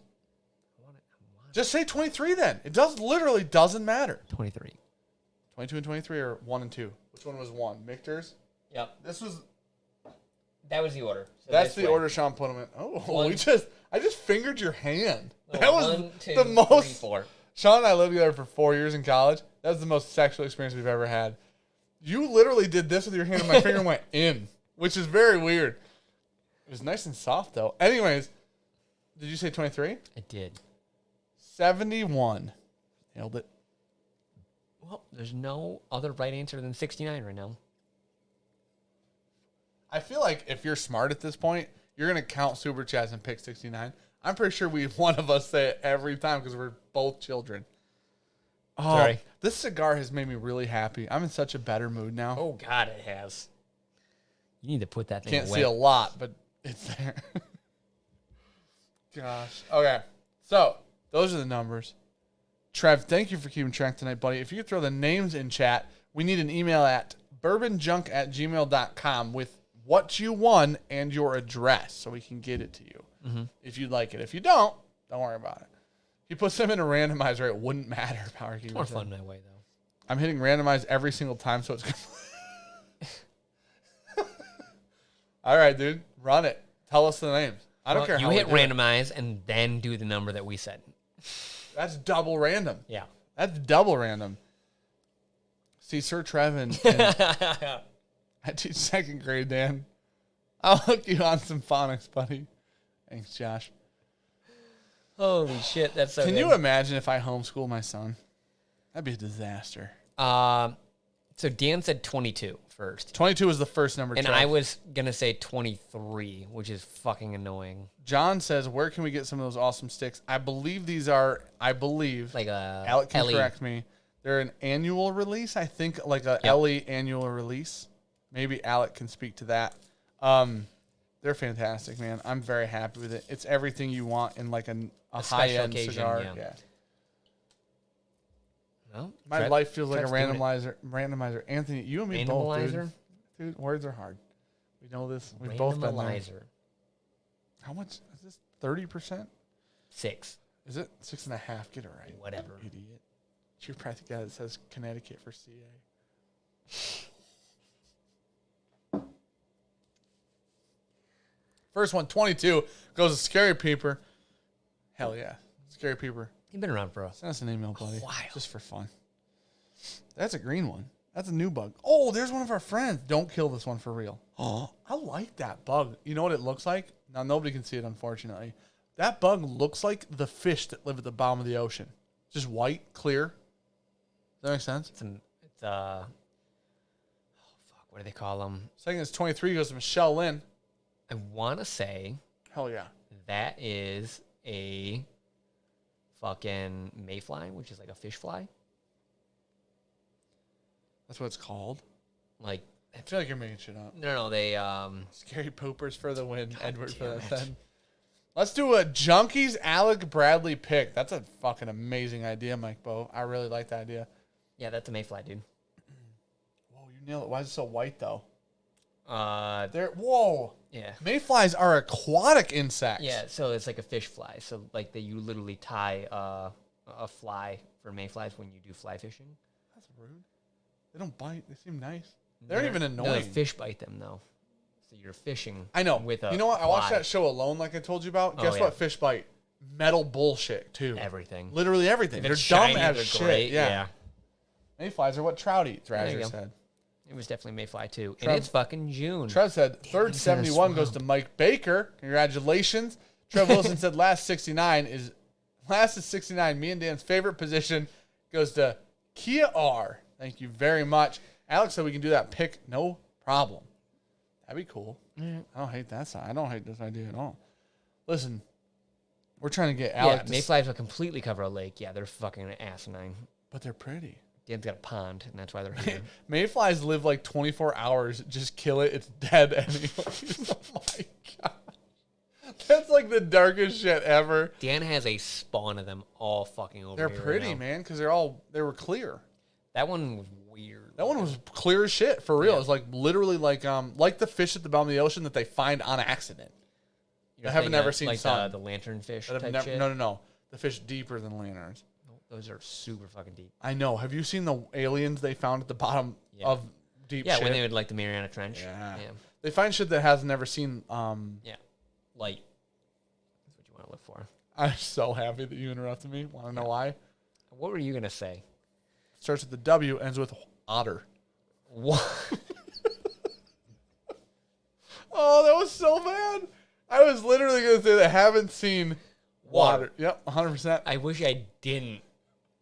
I want Just say 23 then. It literally doesn't matter. 23. 22 and 23 or 1 and 2? Which one was 1? Michter's? Yep. This was... That was the order. So That's the order Sean put them in. Oh, I just fingered your hand. No, That was 1, 2, the most... 3, 4. Sean and I lived together for 4 years in college. That was the most sexual experience we've ever had. You literally did this with your hand and my finger went in, which is very weird. It was nice and soft, though. Anyways, did you say 23? I did. 71. Nailed it. Well, there's no other right answer than 69 right now. I feel like if you're smart at this point, you're going to count Super Chats and pick 69. I'm pretty sure one of us say it every time because we're both children. Oh, Sorry. This cigar has made me really happy. I'm in such a better mood now. Oh, God, it has. You need to put that thing Can't away. see a lot, but it's there. Gosh. Okay. So, those are the numbers. Trev, thank you for keeping track tonight, buddy. If you could throw the names in chat, we need an email at bourbonjunk@gmail.com with what you won and your address so we can get it to you if you'd like it. If you don't worry about it. If you put them in a randomizer, it wouldn't matter. Power It's more fun that way, though. I'm hitting randomize every single time, so it's all right, dude. Run it. Tell us the names. I don't care You how hit we do it. randomize and then do the number that we said. That's double random. Yeah. That's double random. See, Sir Trevin, I teach second grade, Dan. I'll hook you on some phonics, buddy. Thanks, Josh. Holy shit, that's so Can good. you imagine if I homeschool my son? That'd be a disaster. So Dan said 22 first. 22 was the first number. And Trev. I was going to say 23, which is fucking annoying. John says, where can we get some of those awesome sticks? I believe these are, Like a Alec can LE. correct me. They're an annual release, I think, like a LE annual release. Maybe Alec can speak to that. They're fantastic, man. I'm very happy with it. It's everything you want in like a high-end occasion, cigar. yeah. Well, My life feels like a Trev's doing randomizer. Anthony, you and me both, dude. Randomizer? Dude, words are hard. We know this. We've both been there. Randomizer. How much is this? 30%? 6. Is it 6.5? Get it right. Whatever. Idiot. You're probably the guy that says Connecticut for CA. First one, 22, goes to Scary Peeper. Hell yeah. Scary Peeper. You've been around for us. Send us an email, buddy. while. Just for fun. That's a green one. That's a new bug. Oh, there's one of our friends. Don't kill this one for real. Oh, I like that bug. You know what it looks like? Now, nobody can see it, unfortunately. That bug looks like the fish that live at the bottom of the ocean. Just white, clear. Does that make sense? Oh, fuck, what do they call them? Second is 23, goes to Michelle Lynn. I want to say Hell yeah. that is a fucking mayfly, which is like a fish fly. That's what it's called. Like, I feel like you're making shit up. no, they, Scary Poopers for the win. Edward for damn that it. then. Let's do a Junkies Alec Bradley pick. That's a fucking amazing idea, Mike Bo. I really like that idea. yeah, that's a mayfly, dude. Whoa, you nailed it. Why is it so white, though? Yeah. Mayflies are aquatic insects. Yeah, so it's like a fish fly. So, like, you literally tie a fly for mayflies when you do fly fishing. That's rude. They don't bite. They seem nice. They aren't even annoying. No, the fish bite them, though. So you're fishing. I know. With a you know what? I watched fly. that show Alone, like I told you about. Guess yeah. what? Fish bite. Metal bullshit, too. Everything. Literally everything. If They're it's shiny, dumb as they're shit. great, Yeah. Mayflies are what trout eat, There you Thrasher go. said. It was definitely mayfly, too. Trev- And it's fucking June. Trev said, third he's in a 71 goes swamp. to Mike Baker. Congratulations. Trev Wilson said last is 69. Me and Dan's favorite position goes to Kia R. Thank you very much. Alex said we can do that pick. No problem. That'd be cool. I don't hate that side. I don't hate this idea at all. Listen, We're trying to get Alec. Yeah, mayflies will completely cover a lake. Yeah, they're fucking asinine. But they're pretty. Dan's got a pond, and that's why they're here. Mayflies live like 24 hours. Just kill it. It's dead anyways. Oh my god. That's like the darkest shit ever. Dan has a spawn of them all fucking over They're here pretty, right now. man, because they were clear. That one was weird. That one was clear as shit, for real. It's like literally like the fish at the bottom of the ocean that they find on accident. I haven't never seen like some. the lanternfish That type shit. No. The fish deeper than lanterns. Those are super fucking deep. I know. Have you seen the aliens they found at the bottom of deep shit? Yeah, when they would like the Mariana Trench. Yeah. They find shit that has never seen. Yeah. Light. That's what you want to look for. I'm so happy that you interrupted me. Want to know why? What were you going to say? Starts with the W, ends with otter. What? Oh, that was so bad. I was literally going to say that I haven't seen water. Yep, 100%. I wish I didn't.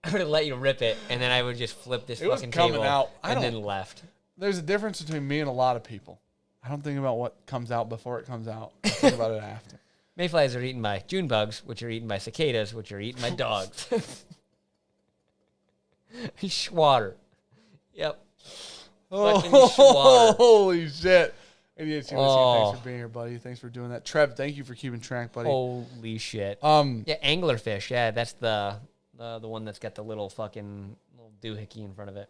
I would have let you rip it, and then I would just flip this It was fucking coming table out. and then left. There's a difference between me and a lot of people. I don't think about what comes out before it comes out. I think about it after. Mayflies are eaten by June bugs, which are eaten by cicadas, which are eaten by dogs. Schwatter. Yep. Oh, holy shit. ADHD, Oh. thanks for being here, buddy. Thanks for doing that. Trev, thank you for keeping track, buddy. Holy shit. Yeah, anglerfish. Yeah, that's the one that's got the little fucking little doohickey in front of it.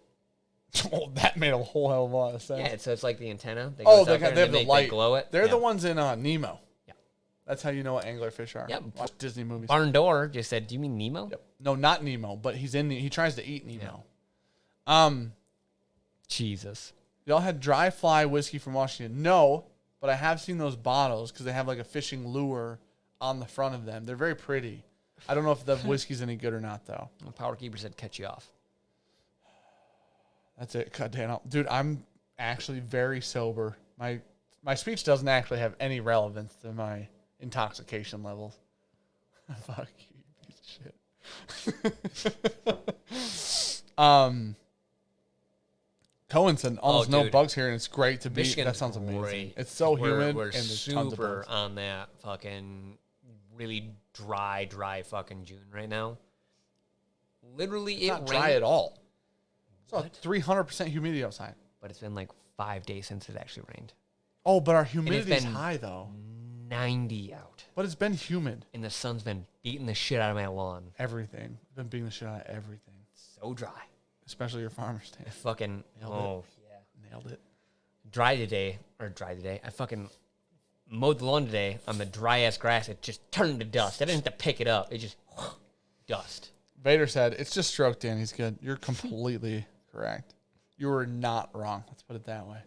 Oh, that made a whole hell of a lot of sense. Yeah, so it's like the antenna. That Oh, goes out there they have and the light. They glow it. They're the ones in Nemo. Yeah. That's how you know what anglerfish are. Yep. Watch Disney movies. Barn Door just said, "Do you mean Nemo?" Yep. No, not Nemo, but he's in. He tries to eat Nemo. Jesus. Y'all had dry fly whiskey from Washington. No, but I have seen those bottles because they have like a fishing lure on the front of them. They're very pretty. I don't know if the whiskey's any good or not, though. Power Keeper said, "Cut you off." That's it. Cut Dan off. Dude, I'm actually very sober. My speech doesn't actually have any relevance to my intoxication levels. Fuck you, piece of shit. Cohen said almost no bugs here, and it's great to be. Michigan's that sounds amazing. great. It's so humid, We're and there's tons of super bugs. on that fucking really dry fucking June right now. Literally, It's it not rained, dry at all. It's What? 300% humidity outside. but it's been like 5 days since it actually rained. Oh, but our humidity's been high though. 90 out, But it's been humid. and the sun's been beating the shit out of my lawn. Everything. It's been beating the shit out of everything, So dry. especially your farmer's stand. Fucking Nailed yeah. Nailed it. Dry today. I fucking mowed the lawn today on the dry ass grass. It just turned to dust. I didn't have to pick it up. It just dust. Vader said, "It's just stroke, Dan. He's good." You're completely correct. You were not wrong. Let's put it that way.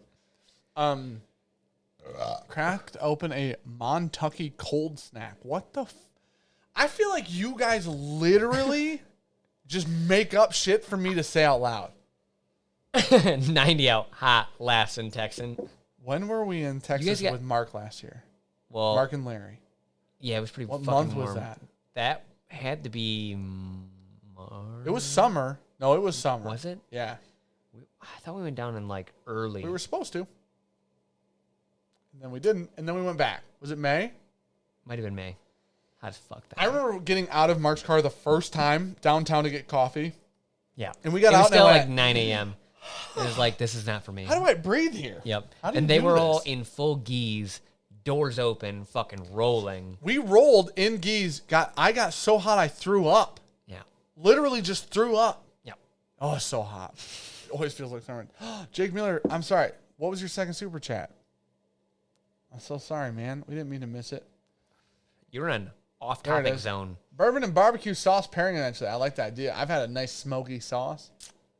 Cracked open a Montucky cold snap. What the? I feel like you guys literally just make up shit for me to say out loud. 90 out. Hot. Laughs in Texan. When were we in Texas with Mark last year? Well, Mark and Larry. yeah, it was pretty What fucking month warm. was that? That had to be March. It was summer. No, it was summer. Was it? Yeah. I thought we went down in like early. We were supposed to. And then we didn't. And then we went back. Was it May? Might have been May. Hot as fuck that. I remember getting out of Mark's car the first time downtown to get coffee. Yeah. And we got it out was and still I like went, 9 a.m. It was like, this is not for me. how do I breathe here? Yep. How do And you they do were all this? in full geese, doors open, fucking rolling. We rolled in geese. I got so hot I threw up. Yeah. Literally just threw up. Yep. Oh, it's so hot. It always feels like summer. Jake Miller, I'm sorry. What was your second super chat? I'm so sorry, man. We didn't mean to miss it. You're in There off-topic it is. zone. Bourbon and barbecue sauce pairing, actually. I like the idea. I've had a nice smoky sauce.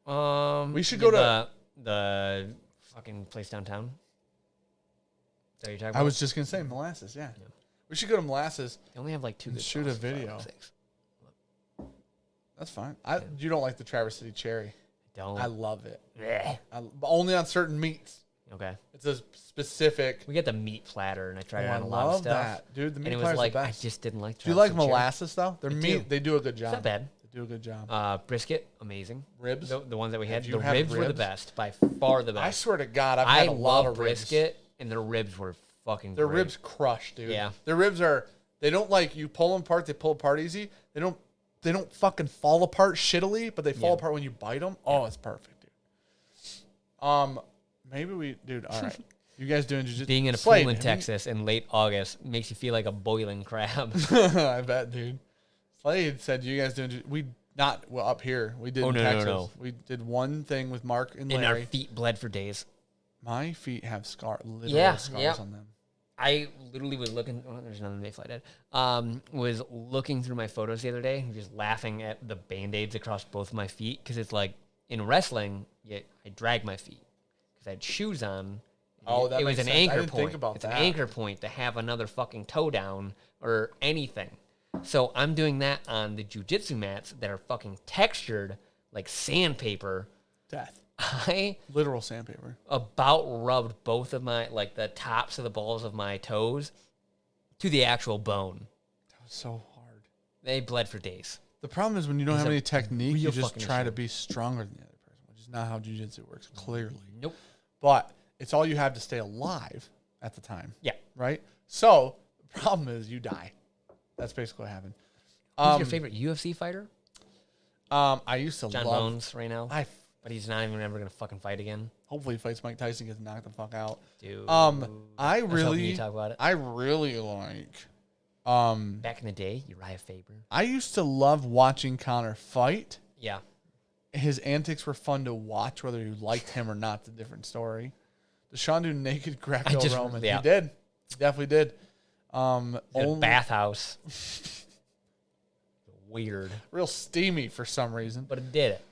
We should go to the fucking place downtown. Is that what you're talking about? I was just going to say molasses, yeah. We should go to molasses. They only have like 2 and good shoot a sauces, for video. fuck's sakes. That's fine. You don't like the Traverse City cherry. Don't. I love it. Blech. But only on certain meats. Okay. It's a specific. We get the meat platter, and I tried it I on a lot of love stuff. that. Dude, the meat And it was platter's like, the I best. just didn't like Do you like Traverse City cherry. molasses, though? Their I meat, do. they do a good job. It's not bad. They do a good job. Brisket, amazing. Ribs? The ones that we had. Have you The had ribs were the ribs? best. By far the best. I swear to God, I've I had a lot love of ribs. brisket, and their ribs were fucking Their great. ribs crush, dude. Yeah. Their ribs are They don't like you pull them apart. They pull apart easy. They don't fucking fall apart shittily, but they fall apart when you bite them. Oh, it's perfect, dude. Maybe dude. All right, you guys doing jiu-jitsu? Being in a pool in Texas in late August makes you feel like a boiling crab. I bet, dude. Slade said, "You guys doing? Up here. We did in Texas. No. We did one thing with Mark and Larry. And our feet bled for days. My feet have literal scars on them. I literally was looking. Oh, there's another Mayfly dead. Was looking through my photos the other day, and just laughing at the band-aids across both of my feet because it's like in wrestling, I drag my feet because I had shoes on. Oh, that was an anchor I didn't point. Think about it's that. An anchor point to have another fucking toe down or anything. So I'm doing that on the jiu-jitsu mats that are fucking textured like sandpaper. Death. Literal sandpaper. About rubbed both of my, like the tops of the balls of my toes to the actual bone. That was so hard. They bled for days. The problem is when you don't have any technique, you just try to be stronger than the other person, which is not how jiu-jitsu works, clearly. Nope. But it's all you have to stay alive at the time. Yeah. Right? So the problem is you die. That's basically what happened. Who's your favorite UFC fighter? I used to John love Bones right now. But he's not even ever gonna fucking fight again. Hopefully he fights Mike Tyson, gets knocked the fuck out. Dude. I really talk about it. I really like back in the day, Uriah Faber. I used to love watching Conor fight. Yeah. His antics were fun to watch, whether you liked him or not, it's a different story. Deshaun do naked Greco-Roman. Yeah. He did. He definitely did. The bathhouse. Weird. Real steamy for some reason. But it did it.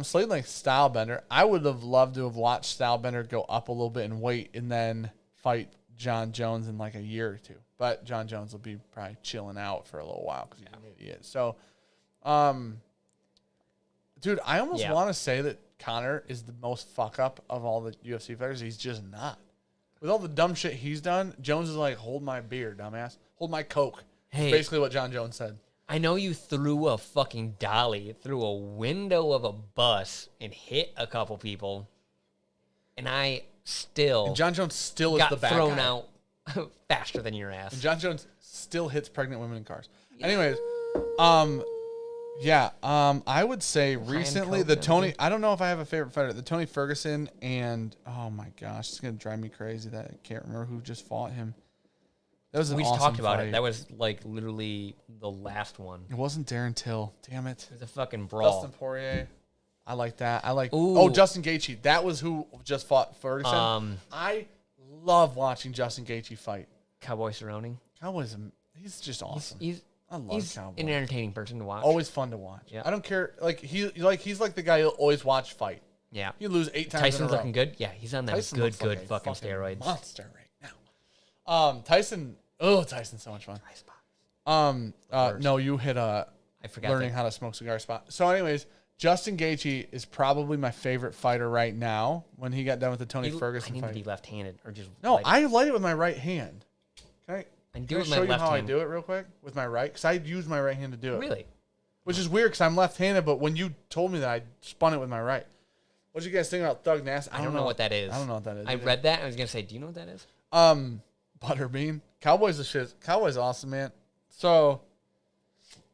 Slade like Stylebender. I would have loved to have watched Stylebender go up a little bit in weight and then fight John Jones in like a year or two. But John Jones will be probably chilling out for a little while because he's an idiot. So, dude, I almost want to say that Conor is the most fuck up of all the UFC fighters. He's just not. With all the dumb shit he's done, Jones is like, hold my beer, dumbass. Hold my Coke. Hey, that's basically what John Jones said. I know you threw a fucking dolly through a window of a bus and hit a couple people, and I still and John Jones still is the bad thrown guy. out faster than your ass. And John Jones still hits pregnant women in cars. Anyways, I would say recently the Tony. I don't know if I have a favorite fighter. The Tony Ferguson and oh my gosh, it's gonna drive me crazy that I can't remember who just fought him. That was an we just awesome talked about fight. it. That was like literally the last one. It wasn't Darren Till. Damn it. It was a fucking brawl. Dustin Poirier. I like that. I like. Ooh. Oh, Justin Gaethje. That was who just fought Ferguson. I love watching Justin Gaethje fight. Cowboy Cerrone. Cowboy's. He's just awesome. I love Cowboy. An entertaining person to watch. Always fun to watch. Yeah. I don't care. He's like the guy you'll always watch fight. Yeah. You lose 8 times. Tyson's in a row. looking good. Yeah, he's on that good fucking steroids. Monster right now. Tyson. Oh, Tyson's so much fun. No, you hit I forgot learning how to smoke cigar spot. So, anyways, Justin Gaethje is probably my favorite fighter right now. When he got done with the Tony Ferguson fight, I fight, need to be left-handed or just I light it with my right hand. Can I do it with my show you left how hand. I do it real quick with my right? Because I use my right hand to do it. Really? Which is weird because I'm left-handed. But when you told me that, I spun it with my right. What did you guys think about Thug Nasty? I don't know what that is. I don't know what that is. I read that. And I was gonna say, do you know what that is? Butterbean. Cowboy's the shit. Cowboy's awesome, man. So,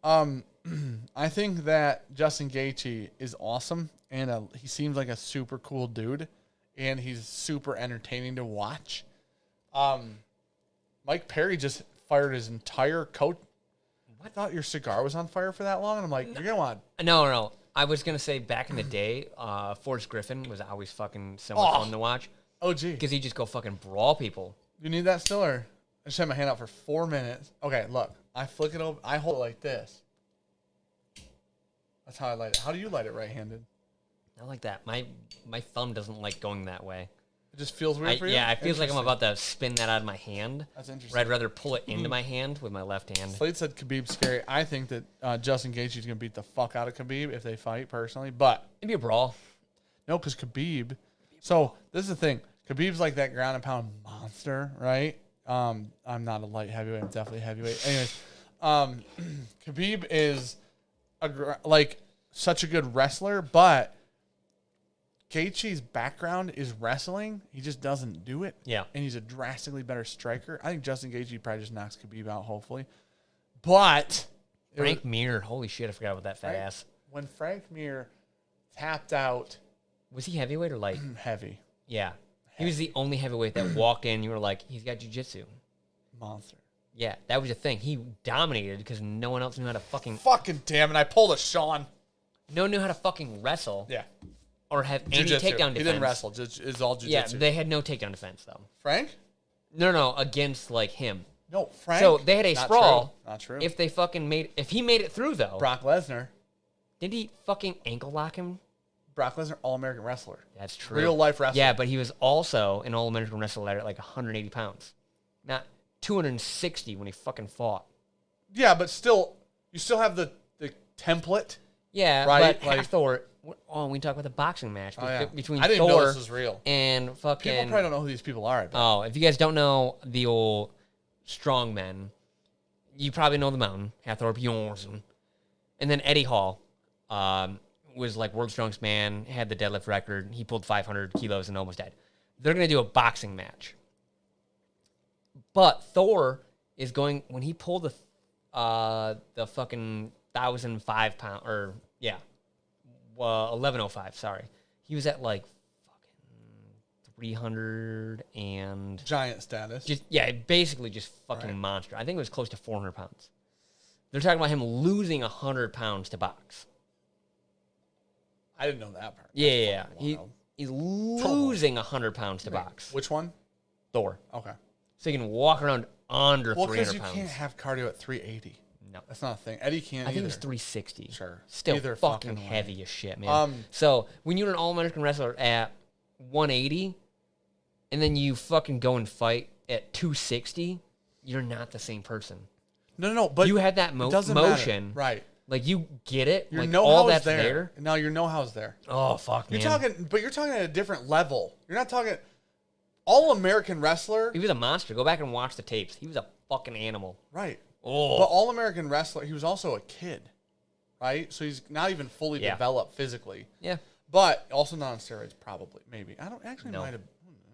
I think that Justin Gaethje is awesome, and he seems like a super cool dude, and he's super entertaining to watch. Mike Perry just fired his entire coat. I thought your cigar was on fire for that long, and I'm like, you're gonna want. No. I was gonna say back in the day, Forrest Griffin was always fucking so much fun to watch. Oh, gee. Because he just go fucking brawl people. You need that still, or I just had my hand out for 4 minutes. Okay, look. I flick it over. I hold it like this. That's how I light it. How do you light it right-handed? Not like that. My thumb doesn't like going that way. It just feels weird for you? Yeah, it feels like I'm about to spin that out of my hand. That's interesting. Or I'd rather pull it into my hand with my left hand. Slade said Khabib's scary. I think that Justin Gaethje is going to beat the fuck out of Khabib if they fight, personally. But maybe a brawl. No, because Khabib. So this is the thing. Khabib's like that ground and pound monster, right? I'm not a light heavyweight. I'm definitely a heavyweight. Anyways, Khabib is like such a good wrestler, but Gaethje's background is wrestling. He just doesn't do it. Yeah. And he's a drastically better striker. I think Justin Gaethje probably just knocks Khabib out, hopefully. But Frank Mir, holy shit, I forgot about that fat ass. When Frank Mir tapped out, was he heavyweight or light? Heavy. Yeah. He was the only heavyweight that walked in. You were like, he's got jiu-jitsu. Monster. Yeah, that was the thing. He dominated because no one else knew how to fucking... Fucking damn it, I pulled a Sean. No one knew how to fucking wrestle. Yeah. Or have Jiu-jitsu. any takedown defense. He didn't wrestle. It's all jiu-jitsu. Yeah, they had no takedown defense, though. Frank? No, against, like, him. No, Frank. So they had a Not sprawl. True. Not true. If they fucking if he made it through, though. Brock Lesnar. Did he fucking ankle lock him? Brock Lesnar, All-American wrestler. That's true. Real-life wrestler. Yeah, but he was also an All-American wrestler at like 180 pounds. Not 260 when he fucking fought. Yeah, but still, you still have the template. Yeah, right? but like, Thor... Oh, we talk about the boxing match between I didn't Thor know this was real. And fucking... People probably don't know who these people are. Oh, if you guys don't know the old strongmen, you probably know the Mountain, Hathor Bjornsson. And then Eddie Hall was like world's strongest man, had the deadlift record. He pulled 500 kilos and almost died. They're going to do a boxing match. But Thor is going... When he pulled the fucking 1,005 pound... Or, yeah. 1105, sorry. He was at like fucking 300 and... Giant status. Basically just fucking monster. I think it was close to 400 pounds. They're talking about him losing 100 pounds to box. I didn't know that part. Yeah. He's losing 100 pounds to box. Which one? Thor. Okay. So he can walk around under 300 pounds. Well, because you can't have cardio at 380. No. That's not a thing. Eddie can't I think either. it was 360. Sure. Still Either fucking way. heavy as shit, man. So when you're an All-American wrestler at 180, and then you fucking go and fight at 260, you're not the same person. No, but you had that motion. Matter. Right. Like, you get it. Your like, know-how all is that's there. No, your know-how's there. Oh, fuck, man. You're talking at a different level. You're not talking... All-American wrestler... He was a monster. Go back and watch the tapes. He was a fucking animal. Right. Oh. But All-American wrestler, he was also a kid, right? So he's not even fully developed physically. Yeah. But also not on steroids, probably. Maybe. I don't actually No. might have...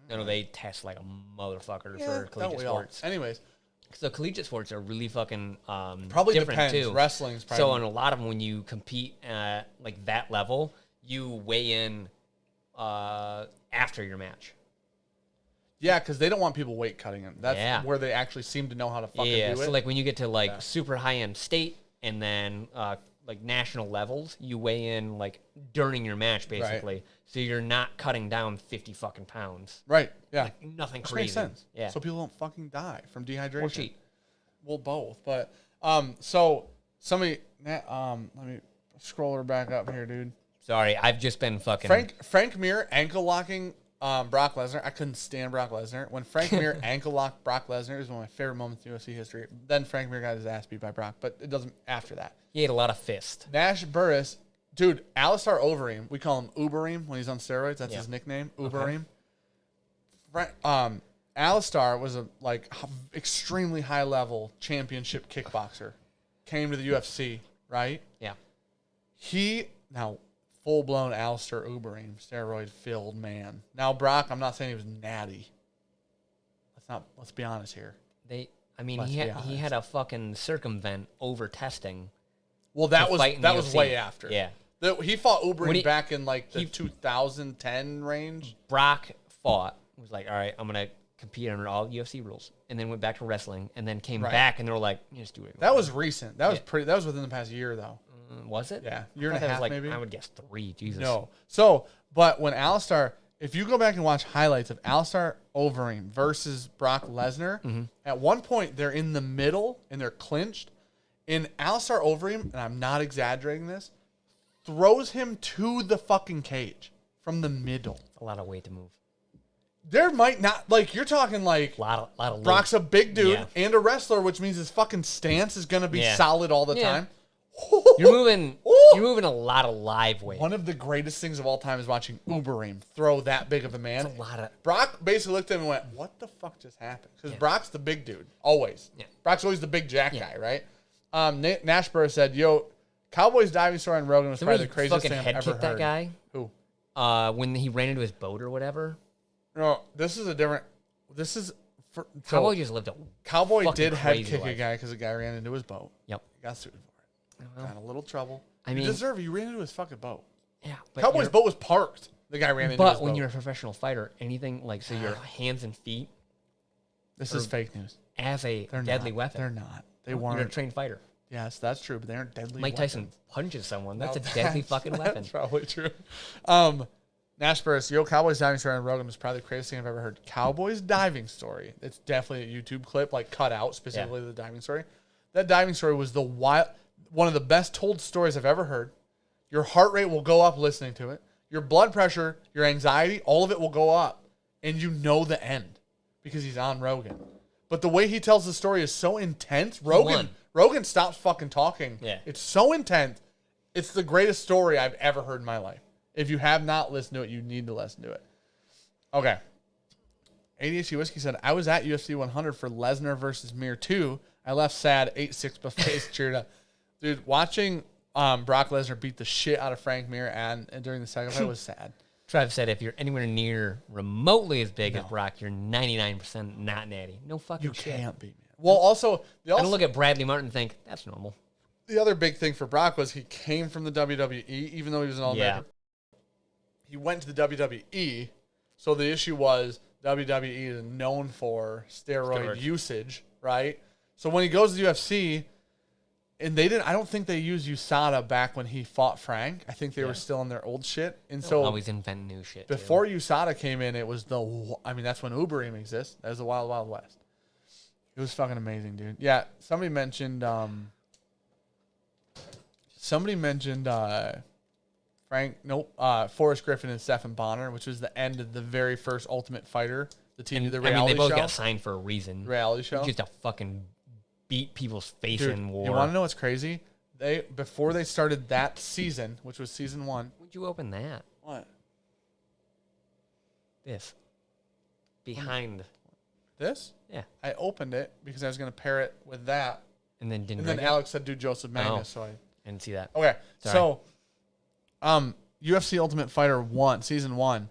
No, they test like a motherfucker for don't collegiate we all? sports. Anyways. So collegiate sports are really fucking probably different depends. too. Wrestling's probably... So on a lot of them, when you compete at like that level, you weigh in after your match. Yeah, because they don't want people weight cutting them. That's where they actually seem to know how to fucking do it. So like when you get to like super high end state and then like national levels, you weigh in like during your match basically. Right. So you're not cutting down 50 fucking pounds. Right. Yeah. Like nothing Which crazy. makes sense. Yeah. So people don't fucking die from dehydration. Or cheat. Well, both. But so somebody let me scroll her back up here, dude. Sorry, I've just been fucking Frank Mir ankle locking Brock Lesnar. I couldn't stand Brock Lesnar. When Frank Mir ankle locked Brock Lesnar, it was one of my favorite moments in UFC history. Then Frank Mir got his ass beat by Brock, but it doesn't after that. He ate a lot of fist. Nash Burris, dude, Alistair Overeem, we call him Ubereem when he's on steroids. That's his nickname, Ubereem. Okay. Alistair was a extremely high level championship kickboxer. Came to the UFC, right? Yeah. He now full blown Alistair Ubereem, steroid filled man. Now Brock, I'm not saying he was natty. Let's be honest here. He had a fucking circumvent over testing. Well, that was way after. Yeah. He fought Ubereem back in the 2010 range. Brock was like, all right, I'm gonna compete under all UFC rules, and then went back to wrestling, and then came back, and they were like, just do it. That was recent. That was within the past year, though. Was it? Yeah, year and a half, maybe. I would guess 3. Jesus. No. So, but when Alistair, if you go back and watch highlights of Alistair Overeem versus Brock Lesnar, at one point they're in the middle and they're clinched, and Alistair Overeem, and I'm not exaggerating this, throws him to the fucking cage from the middle. A lot of weight to move. There might not, you're talking lot of Brock's a big dude and a wrestler, which means his fucking stance is going to be solid all the time. You're moving a lot of live weight. One of the greatest things of all time is watching Ubereem throw that big of a man. That's a lot of... Brock basically looked at him and went, what the fuck just happened? Because Brock's the big dude, always. Yeah. Brock's always the big jack guy, right? Nash Burr said, yo, Cowboys diving story on Rogan was probably the craziest thing I've ever heard. That guy? Who? when he ran into his boat or whatever. No, this is a different. This is for Cowboy just lived a Cowboy fucking did head crazy kick a life. guy because a guy ran into his boat. Yep. He got sued for it. Well, Got in a little trouble. I You mean, deserve it. You ran into his fucking boat. yeah. But Cowboy's boat was parked. The guy ran into his But when boat. you're a professional fighter, anything like so your hands and feet This is fake news. as a They're deadly not. weapon. They're not. They You're a weren't. trained fighter. Yes, that's true, but they aren't deadly Mike Tyson weapons. punches someone. That's No, a deadly fucking weapon. That's probably true. Nash Burris, Yo, Cowboys diving story on Rogan was probably the craziest thing I've ever heard. Cowboys diving story. It's definitely a YouTube clip, like cut out specifically the diving story. That diving story was one of the best told stories I've ever heard. Your heart rate will go up listening to it. Your blood pressure, your anxiety, all of it will go up. And you know the end because he's on Rogan. But the way he tells the story is so intense. Rogan stops fucking talking. Yeah. It's so intense. It's the greatest story I've ever heard in my life. If you have not listened to it, you need to listen to it. Okay. ADHD Whiskey said, I was at UFC 100 for Lesnar versus Mir 2. I left sad, 8-6 buffets, cheered up. Dude, watching Brock Lesnar beat the shit out of Frank Mir and during the second fight was sad. Trav said, if you're anywhere near remotely as big as Brock, you're 99% not natty. No fucking You shit. can't beat me. Well, also, I don't look at Bradley Martin and think, that's normal. the other big thing for Brock was he came from the WWE, even though he was an All-American. He went to the WWE, so the issue was WWE is known for steroid usage, right? So when he goes to the UFC, and I don't think they used USADA back when he fought Frank. I think they were still in their old shit. And so always invent new shit. before USADA came in, it was that's when Uberim exists. That was the Wild Wild West. It was fucking amazing, dude. Yeah, somebody mentioned Forrest Griffin and Stephen Bonner, which was the end of the very first Ultimate Fighter, the reality they both show. got signed for a reason. Reality show. Just to fucking beat people's face Dude, in war. you want to know what's crazy? Before they started that season, which was season 1. Would you open that? What? This. Behind. This? Yeah. I opened it because I was going to pair it with that. And then didn't And then drink it? Alex said do Joseph Magnus, so I didn't see that. Okay, Sorry. so, UFC Ultimate Fighter 1, Season 1,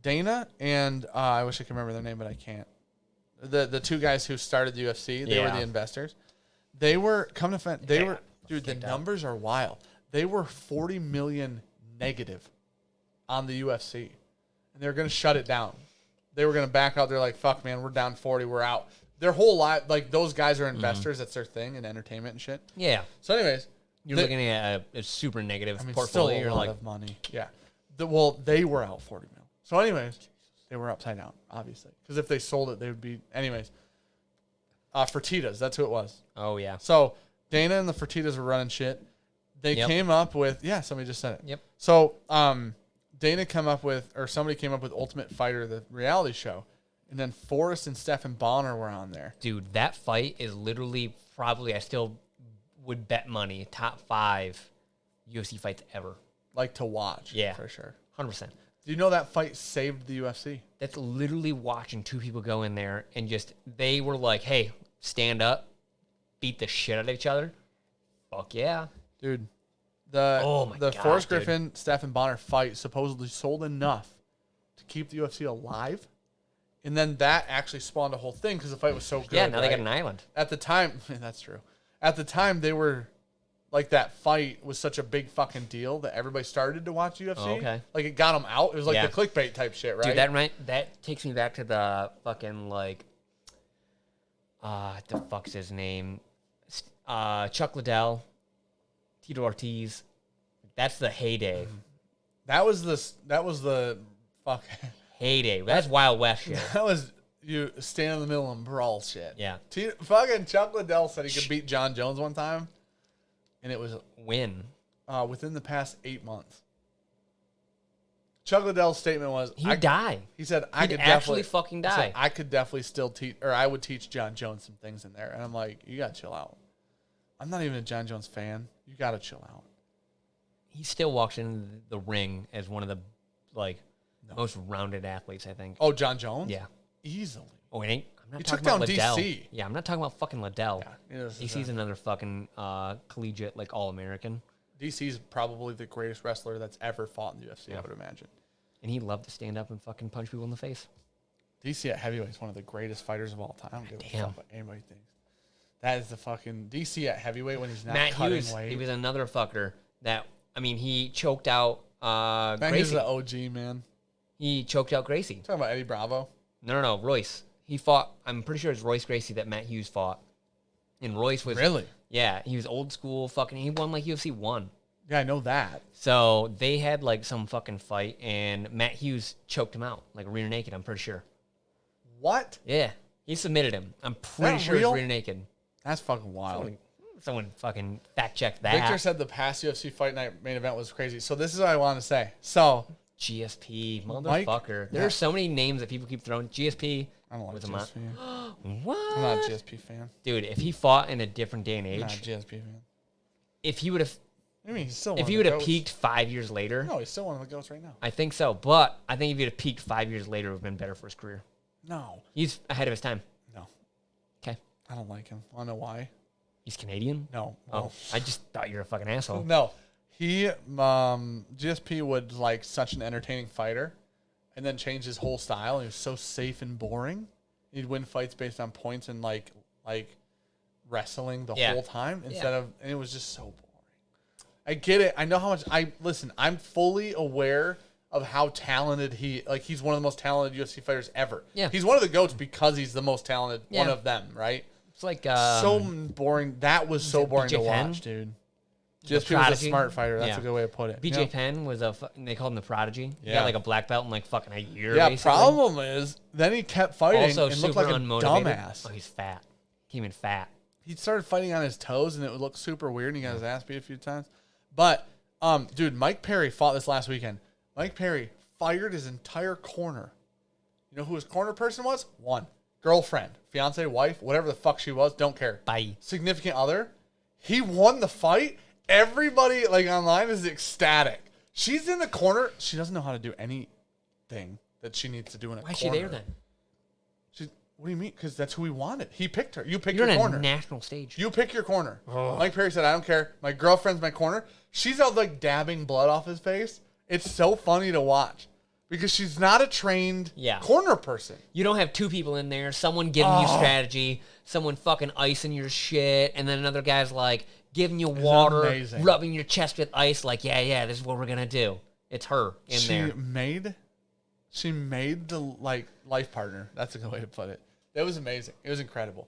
Dana and, I wish I could remember their name, but I can't. The two guys who started the UFC, they were the investors. They were, dude, the numbers are wild. They were 40 million negative on the UFC, and they were going to shut it down. They were going to back out. They're like, fuck, man, we're down 40, we're out. Their whole life, like, those guys are investors. That's their thing in entertainment and shit. Yeah. So, anyways. You're looking at a super negative portfolio. Still a You're lot like, of money. Yeah. They were out 40 mil. So, anyways, they were upside down, obviously. Because if they sold it, they would be. Anyways. Fertitas, that's who it was. oh, yeah. So, Dana and the Fertitas were running shit. They came up with. Yeah, somebody just said it. Yep. So, Dana somebody came up with Ultimate Fighter, the reality show. And then Forrest and Stephen Bonner were on there. Dude, that fight is literally probably, I still would bet money, top 5 UFC fights ever. Like to watch. Yeah. For sure. 100%. Do you know that fight saved the UFC? That's literally watching two people go in there and they were like, hey, stand up, beat the shit out of each other. Fuck yeah. Dude, the Forrest dude. Griffin, Stephen Bonner fight supposedly sold enough to keep the UFC alive. And then that actually spawned a whole thing because the fight was so good. Yeah, now they got an island. At the time, that's true. At the time, they were, like, that fight was such a big fucking deal that everybody started to watch UFC. Oh, okay. Like, it got them out. It was like the clickbait type shit, right? Dude, that takes me back to the fucking, like, what the fuck's his name? Chuck Liddell, Tito Ortiz. That's the heyday. That was the fuck. Heyday. That's Wild West shit. That was you stand in the middle and brawl shit. Yeah. Fucking Chuck Liddell said he could beat John Jones one time, and it was Win. within the past 8 months. Chuck Liddell's statement was, He'd die. He said, He'd actually fucking die. I could definitely still teach, or I would teach John Jones some things in there. And I'm like, you got to chill out. I'm not even a John Jones fan. You got to chill out. He still walks in the ring as one of the, most rounded athletes, I think. Oh, John Jones? Yeah. Easily. Oh, it ain't. I'm not He talking took about down Liddell. DC. Yeah, I'm not talking about fucking Liddell. Yeah, DC's another fucking collegiate, All-American. DC's probably the greatest wrestler that's ever fought in the UFC, I would imagine. And he loved to stand up and fucking punch people in the face. DC at heavyweight is one of the greatest fighters of all time. I don't give a Damn. fuck what anybody thinks. That is the fucking DC at heavyweight when he's not Matt cutting Hughes, weight. he was another fucker that, I mean, he choked out Matt Hughes is Gracie. the OG, man. He choked out Gracie. Talking about Eddie Bravo. No, Royce. He fought, I'm pretty sure it's Royce Gracie that Matt Hughes fought. And Royce was... Really? Yeah, he was old school fucking... He won like UFC 1. Yeah, I know that. So they had like some fucking fight, and Matt Hughes choked him out, like rear naked, I'm pretty sure. What? Yeah, he submitted him. I'm pretty sure real? it's rear naked. That's fucking wild. Someone fucking fact checked that. Victor said the past UFC Fight Night main event was crazy. So this is what I want to say. So GSP, Mike- motherfucker. There Yeah. are so many names that people keep throwing. GSP. I don't like was a GSP. What? I'm not a GSP fan. Dude, if he fought in a different day and I'm not a age, GSP fan. if he would have, I mean, he's still one if of he the would have goats. peaked 5 years later, No, he's still one of the goats right now. I think so. But I think if he'd have peaked 5 years later, it would have been better for his career. No. He's ahead of his time. No. Okay. I don't like him. Want to know why? He's Canadian? No. Oh, I just thought you were a fucking asshole. No. He, GSP would like such an entertaining fighter and then change his whole style. He was so safe and boring. He'd win fights based on points and like wrestling the Yeah. whole time instead of, and it was just so boring. I get it. I know how much listen, I'm fully aware of how talented he's one of the most talented UFC fighters ever. Yeah. He's one of the GOATs because he's the most talented one Yeah. of them, right? It's like So boring. That was so boring to BJ Penn? watch, dude. Just he was a Prodigy? smart fighter. That's Yeah. a good way to put it. BJ Yeah. Penn was they called him the Prodigy. He Yeah. got like a black belt in like fucking a year. Yeah, basically. problem is, then he kept fighting Also and super looked like a unmotivated. dumbass. Oh, he's fat. Came in fat. He started fighting on his toes, and it would look super weird, and he got his ass beat a few times. But, dude, Mike Perry fought this last weekend. Mike Perry fired his entire corner. You know who his corner person was? One. Girlfriend, fiance, wife, whatever the fuck she was, don't care. Bye. Significant other. He won the fight. Everybody like online is ecstatic. She's in the corner. She doesn't know how to do anything that she needs to do in a Why is corner. she there then? What do you mean? Because that's who he wanted. He picked her. You pick You're your on corner. a national stage. You pick your corner. Mike Perry said, I don't care. My girlfriend's my corner. She's out like dabbing blood off his face. It's so funny to watch because she's not a trained corner person. You don't have two people in there, someone giving you strategy, someone fucking icing your shit, and then another guy's like giving you water, amazing. rubbing your chest with ice, like, yeah, this is what we're going to do. It's her in there. She made the like life partner. That's a good way to put it. That was amazing. It was incredible.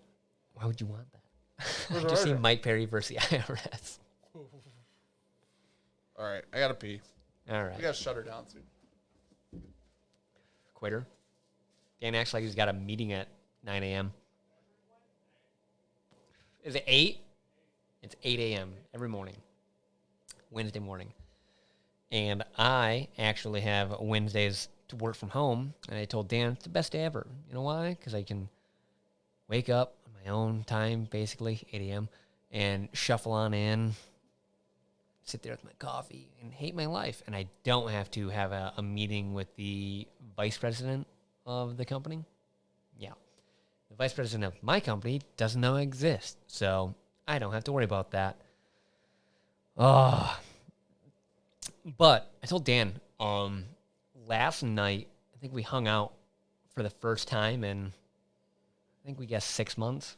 Why would you want that? I just see Mike Perry versus the IRS. All right, I gotta pee. All right. We gotta shut her down soon. Quitter. Dan acts like he's got a meeting at 9 a.m. Is it 8? It's 8 a.m. every morning. Wednesday morning. And I actually have Wednesdays to work from home. And I told Dan, it's the best day ever. You know why? Because I can wake up on my own time, basically, 8 a.m., and shuffle on in, sit there with my coffee, and hate my life. And I don't have to have a meeting with the vice president of the company. Yeah. The vice president of my company doesn't know I exist, so I don't have to worry about that. But I told Dan, last night, I think we hung out for the first time in, I think we guessed 6 months.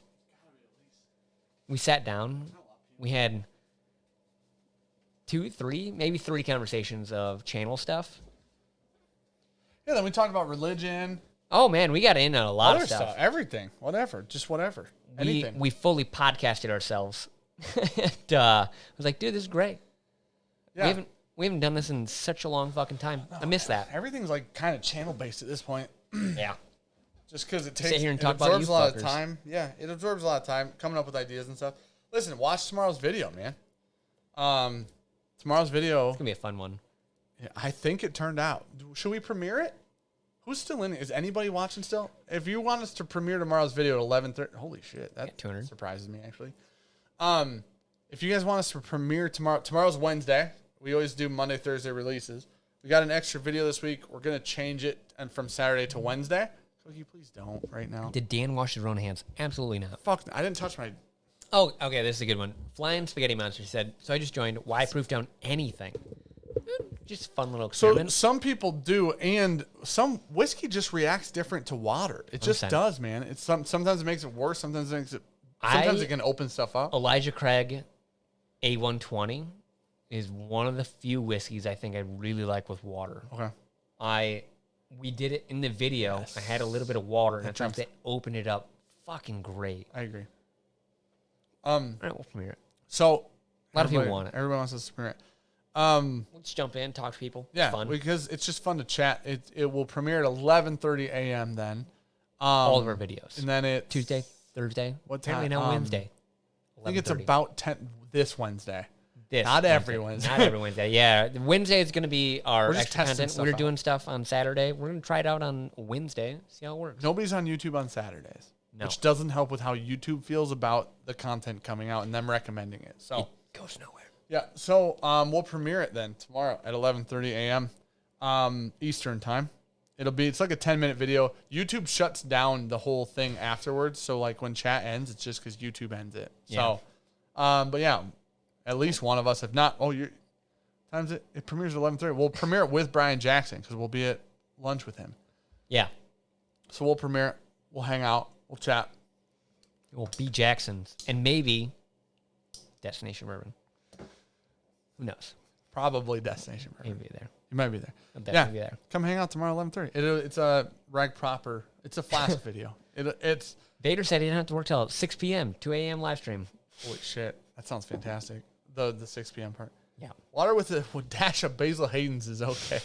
We sat down. We had 2, 3, maybe 3 conversations of channel stuff. Yeah, then we talked about religion. Oh, man, we got into a lot of Other stuff. Everything. Whatever. Just whatever. Anything. We fully podcasted ourselves. And I was like, dude, this is great. Yeah. We haven't done this in such a long fucking time. I miss that. Everything's like kind of channel based at this point. Yeah. Just because it Sit takes here and it talk about absorbs you a lot fuckers. of time. Yeah, it absorbs a lot of time coming up with ideas and stuff. Listen, watch tomorrow's video, man. Tomorrow's video. It's going to be a fun one. Yeah, I think it turned out. Should we premiere it? Who's still in it? Is anybody watching still? If you want us to premiere tomorrow's video at 11:30, holy shit, that 200. surprises me actually. If you guys want us to premiere tomorrow's Wednesday. We always do Monday, Thursday releases. We got an extra video this week. We're gonna change it and from Saturday to Wednesday. Cookie, please don't right now. Did Dan wash his own hands? Absolutely not. Fuck, I didn't touch my. Oh, okay, this is a good one. Flying Spaghetti Monster said, so I just joined. Why proof down anything? just fun little So experiment. some people do, and some whiskey just reacts different to water. It just 100%. does, man. It's sometimes it makes it worse. Sometimes it can open stuff up. Elijah Craig A120 is one of the few whiskeys I think I really like with water. Okay. We did it in the video. Yes. I had a little bit of water, and I thought jumps. they opened it up. Fucking great. I agree. All right, we'll premiere it. So a lot of people want it. Everyone wants us to premiere it. Let's jump in, talk to people. Yeah, it's fun. because it's just fun to chat. It will premiere at 11:30 a.m. then. All of our videos. And then it's Tuesday, Thursday. What Apparently time? now Wednesday. I think it's about 10 this Wednesday. Not every Wednesday. Not every Wednesday. Yeah, Wednesday is going to be our We're just extra testing content. stuff We're out. doing stuff on Saturday. We're going to try it out on Wednesday. See how it works. Nobody's on YouTube on Saturdays, No. which doesn't help with how YouTube feels about the content coming out and them recommending it. So It goes nowhere. yeah, so we'll premiere it then tomorrow at 11:30 a.m. Eastern time. It's like a 10-minute video. YouTube shuts down the whole thing afterwards. So like when chat ends, it's just because YouTube ends it. Yeah. So, but yeah, at least one of us, if not, times it premieres at 11:30. We'll premiere it with Brian Jackson because we'll be at lunch with him. Yeah. So we'll premiere it. We'll hang out. We'll chat. We'll be Jackson's and maybe Destination Bourbon. Who knows? Probably Destination Bourbon. Maybe there. You might be there. I'll definitely be there. Come hang out tomorrow 11:30. It's a rag proper. It's a flask video. It's Vader said he didn't have to work till 6 p.m., 2 a.m. live stream. holy shit. That sounds fantastic. The 6 p.m. part. Yeah. Water with a dash of Basil Hayden's is okay.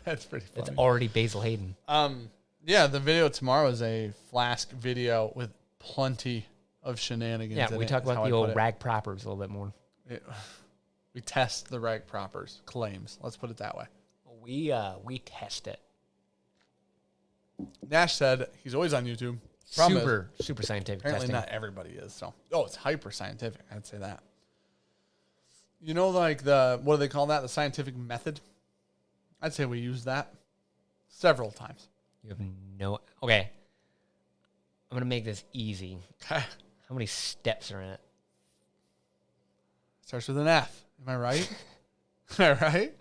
That's pretty funny. It's already Basil Hayden. Yeah, the video tomorrow is a flask video with plenty of shenanigans. Yeah, in we it, talk is how about I the old put it. rag propers a little bit more. We test the rag propers claims. Let's put it that way. We test it. Nash said he's always on YouTube. Problem is, Super scientific apparently testing. not everybody is. So, it's hyper scientific. I'd say that. You know, like what do they call that? The scientific method. I'd say we use that several times. You have no... Okay. I'm going to make this easy. Okay. How many steps are in it? Starts with an F. Am I right? Am I right?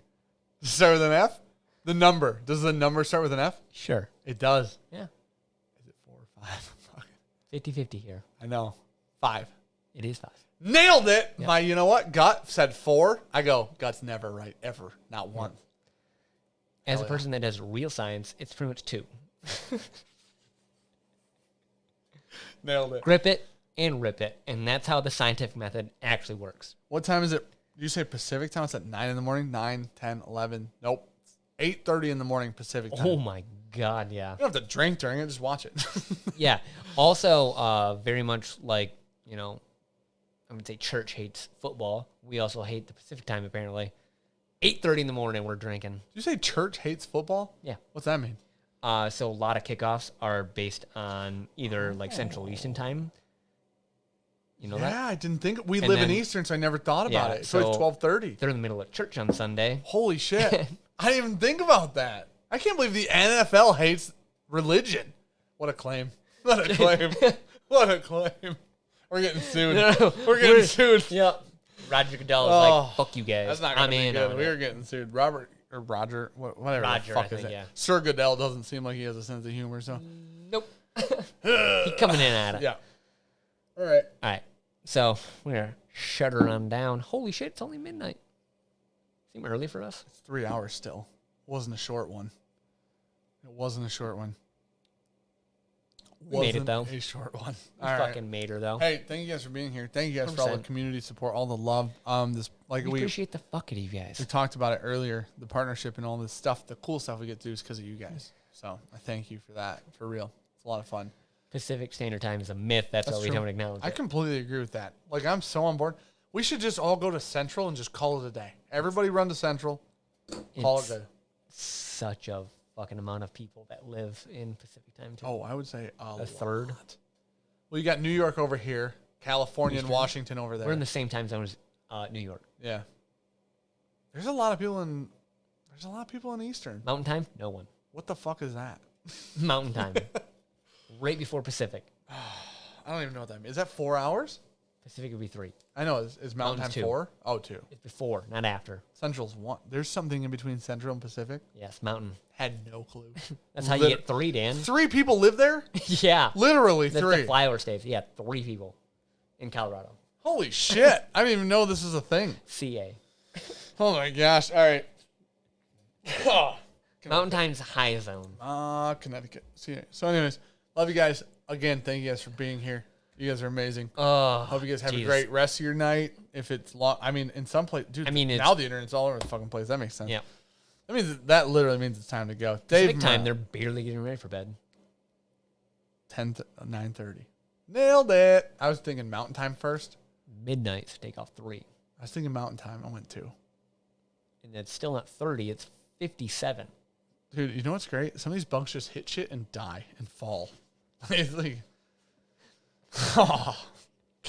Does it start with an F? The number. Does the number start with an F? Sure. It does. Yeah. Is it 4 or 5? Fuck. 50-50 here. I know. 5. It is 5. Nailed it. Yep. My, you know what? Gut said 4. I go, Gut's never right, ever. Not once. As a person that does real science, it's pretty much 2. Nailed it. Grip it and rip it. And that's how the scientific method actually works. What time is it? You say Pacific time? It's at 9 in the morning? 9, 10, 11. Nope. 8:30 in the morning Pacific time. Oh, my God, yeah. You don't have to drink during it. Just watch it. Yeah. Also, very much like, you know, I would say church hates football. We also hate the Pacific time, apparently. 8:30 in the morning, we're drinking. Did you say church hates football? Yeah. What's that mean? So a lot of kickoffs are based on either like Central Eastern time. You know that? Yeah, I didn't think. We And live in then- Eastern, so I never thought about Yeah, it. So it's so- 12:30. They're in the middle of church on Sunday. Holy shit. I didn't even think about that. I can't believe the NFL hates religion. What a claim. What a claim. What a claim. We're getting sued. No, We're getting sued. Yep. Roger Goodell is Oh, like, fuck you guys. That's not going to be good. on We it." are getting sued. Robert or Roger, whatever Roger, the fuck I is think, it? yeah. Sir Goodell doesn't seem like he has a sense of humor, so. Nope. He coming in at it. Yeah. All right. All right. So we're shuttering on down. Holy shit, it's only midnight. Seem early for us. It's 3 hours still. Wasn't a short one. It wasn't a short one. We made it, though. A short one. We All right. fucking made her, though. Hey, thank you guys for being here. Thank you guys for all the 100%. community support, all the love. We appreciate the fuck out of you guys. we talked about it earlier, the partnership and all this stuff, the cool stuff we get to do is because of you guys. So I thank you for that, for real. It's a lot of fun. Pacific Standard Time is a myth. That's why we true. don't acknowledge I it. completely agree with that. Like, I'm so on board. We should just all go to Central and just call it a day. Everybody run to Central. Call It's it good. such a fucking amount of people that live in Pacific Time, too. Oh, I would say a third. Well, you got New York over here, California and Eastern. Washington over there. We're in the same time zone as New York. Yeah. There's a lot of people in Eastern. Mountain Time? No one. What the fuck is that? Mountain Time. Right before Pacific. I don't even know what that means. Is that 4 hours? Pacific would be 3. I know. Is Mountain Time Mountain's 2. 4? Oh, 2. It's before, not after. Central's 1. There's something in between Central and Pacific? Yes, Mountain. Had no clue. That's how you get 3, Dan. 3 people live there? Yeah. Literally That's 3. the flyover states. Yeah, 3 people in Colorado. Holy shit. I didn't even know this was a thing. CA. Oh my gosh. All right. Mountain Time's high zone. Connecticut. CA. So anyways, love you guys. Again, thank you guys for being here. You guys are amazing. Hope you guys have a great rest of your night. If it's long, I mean, in some place, dude. I mean, now the internet's all over the fucking place. That makes sense. Yeah. That literally means it's time to go. Pacific time, they're barely getting ready for bed. 9:30. Nailed it. I was thinking Mountain Time first. Midnight, so take off 3. I was thinking Mountain Time. I went 2. And it's still not 30. It's 57. Dude, you know what's great? Some of these bunks just hit shit and die and fall. It's like, oh,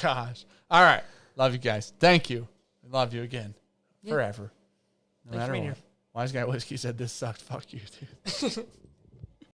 gosh. All right. Love you guys. Thank you. I love you again. Forever. No matter what. Wise Guy Whiskey said this sucked. Fuck you, dude.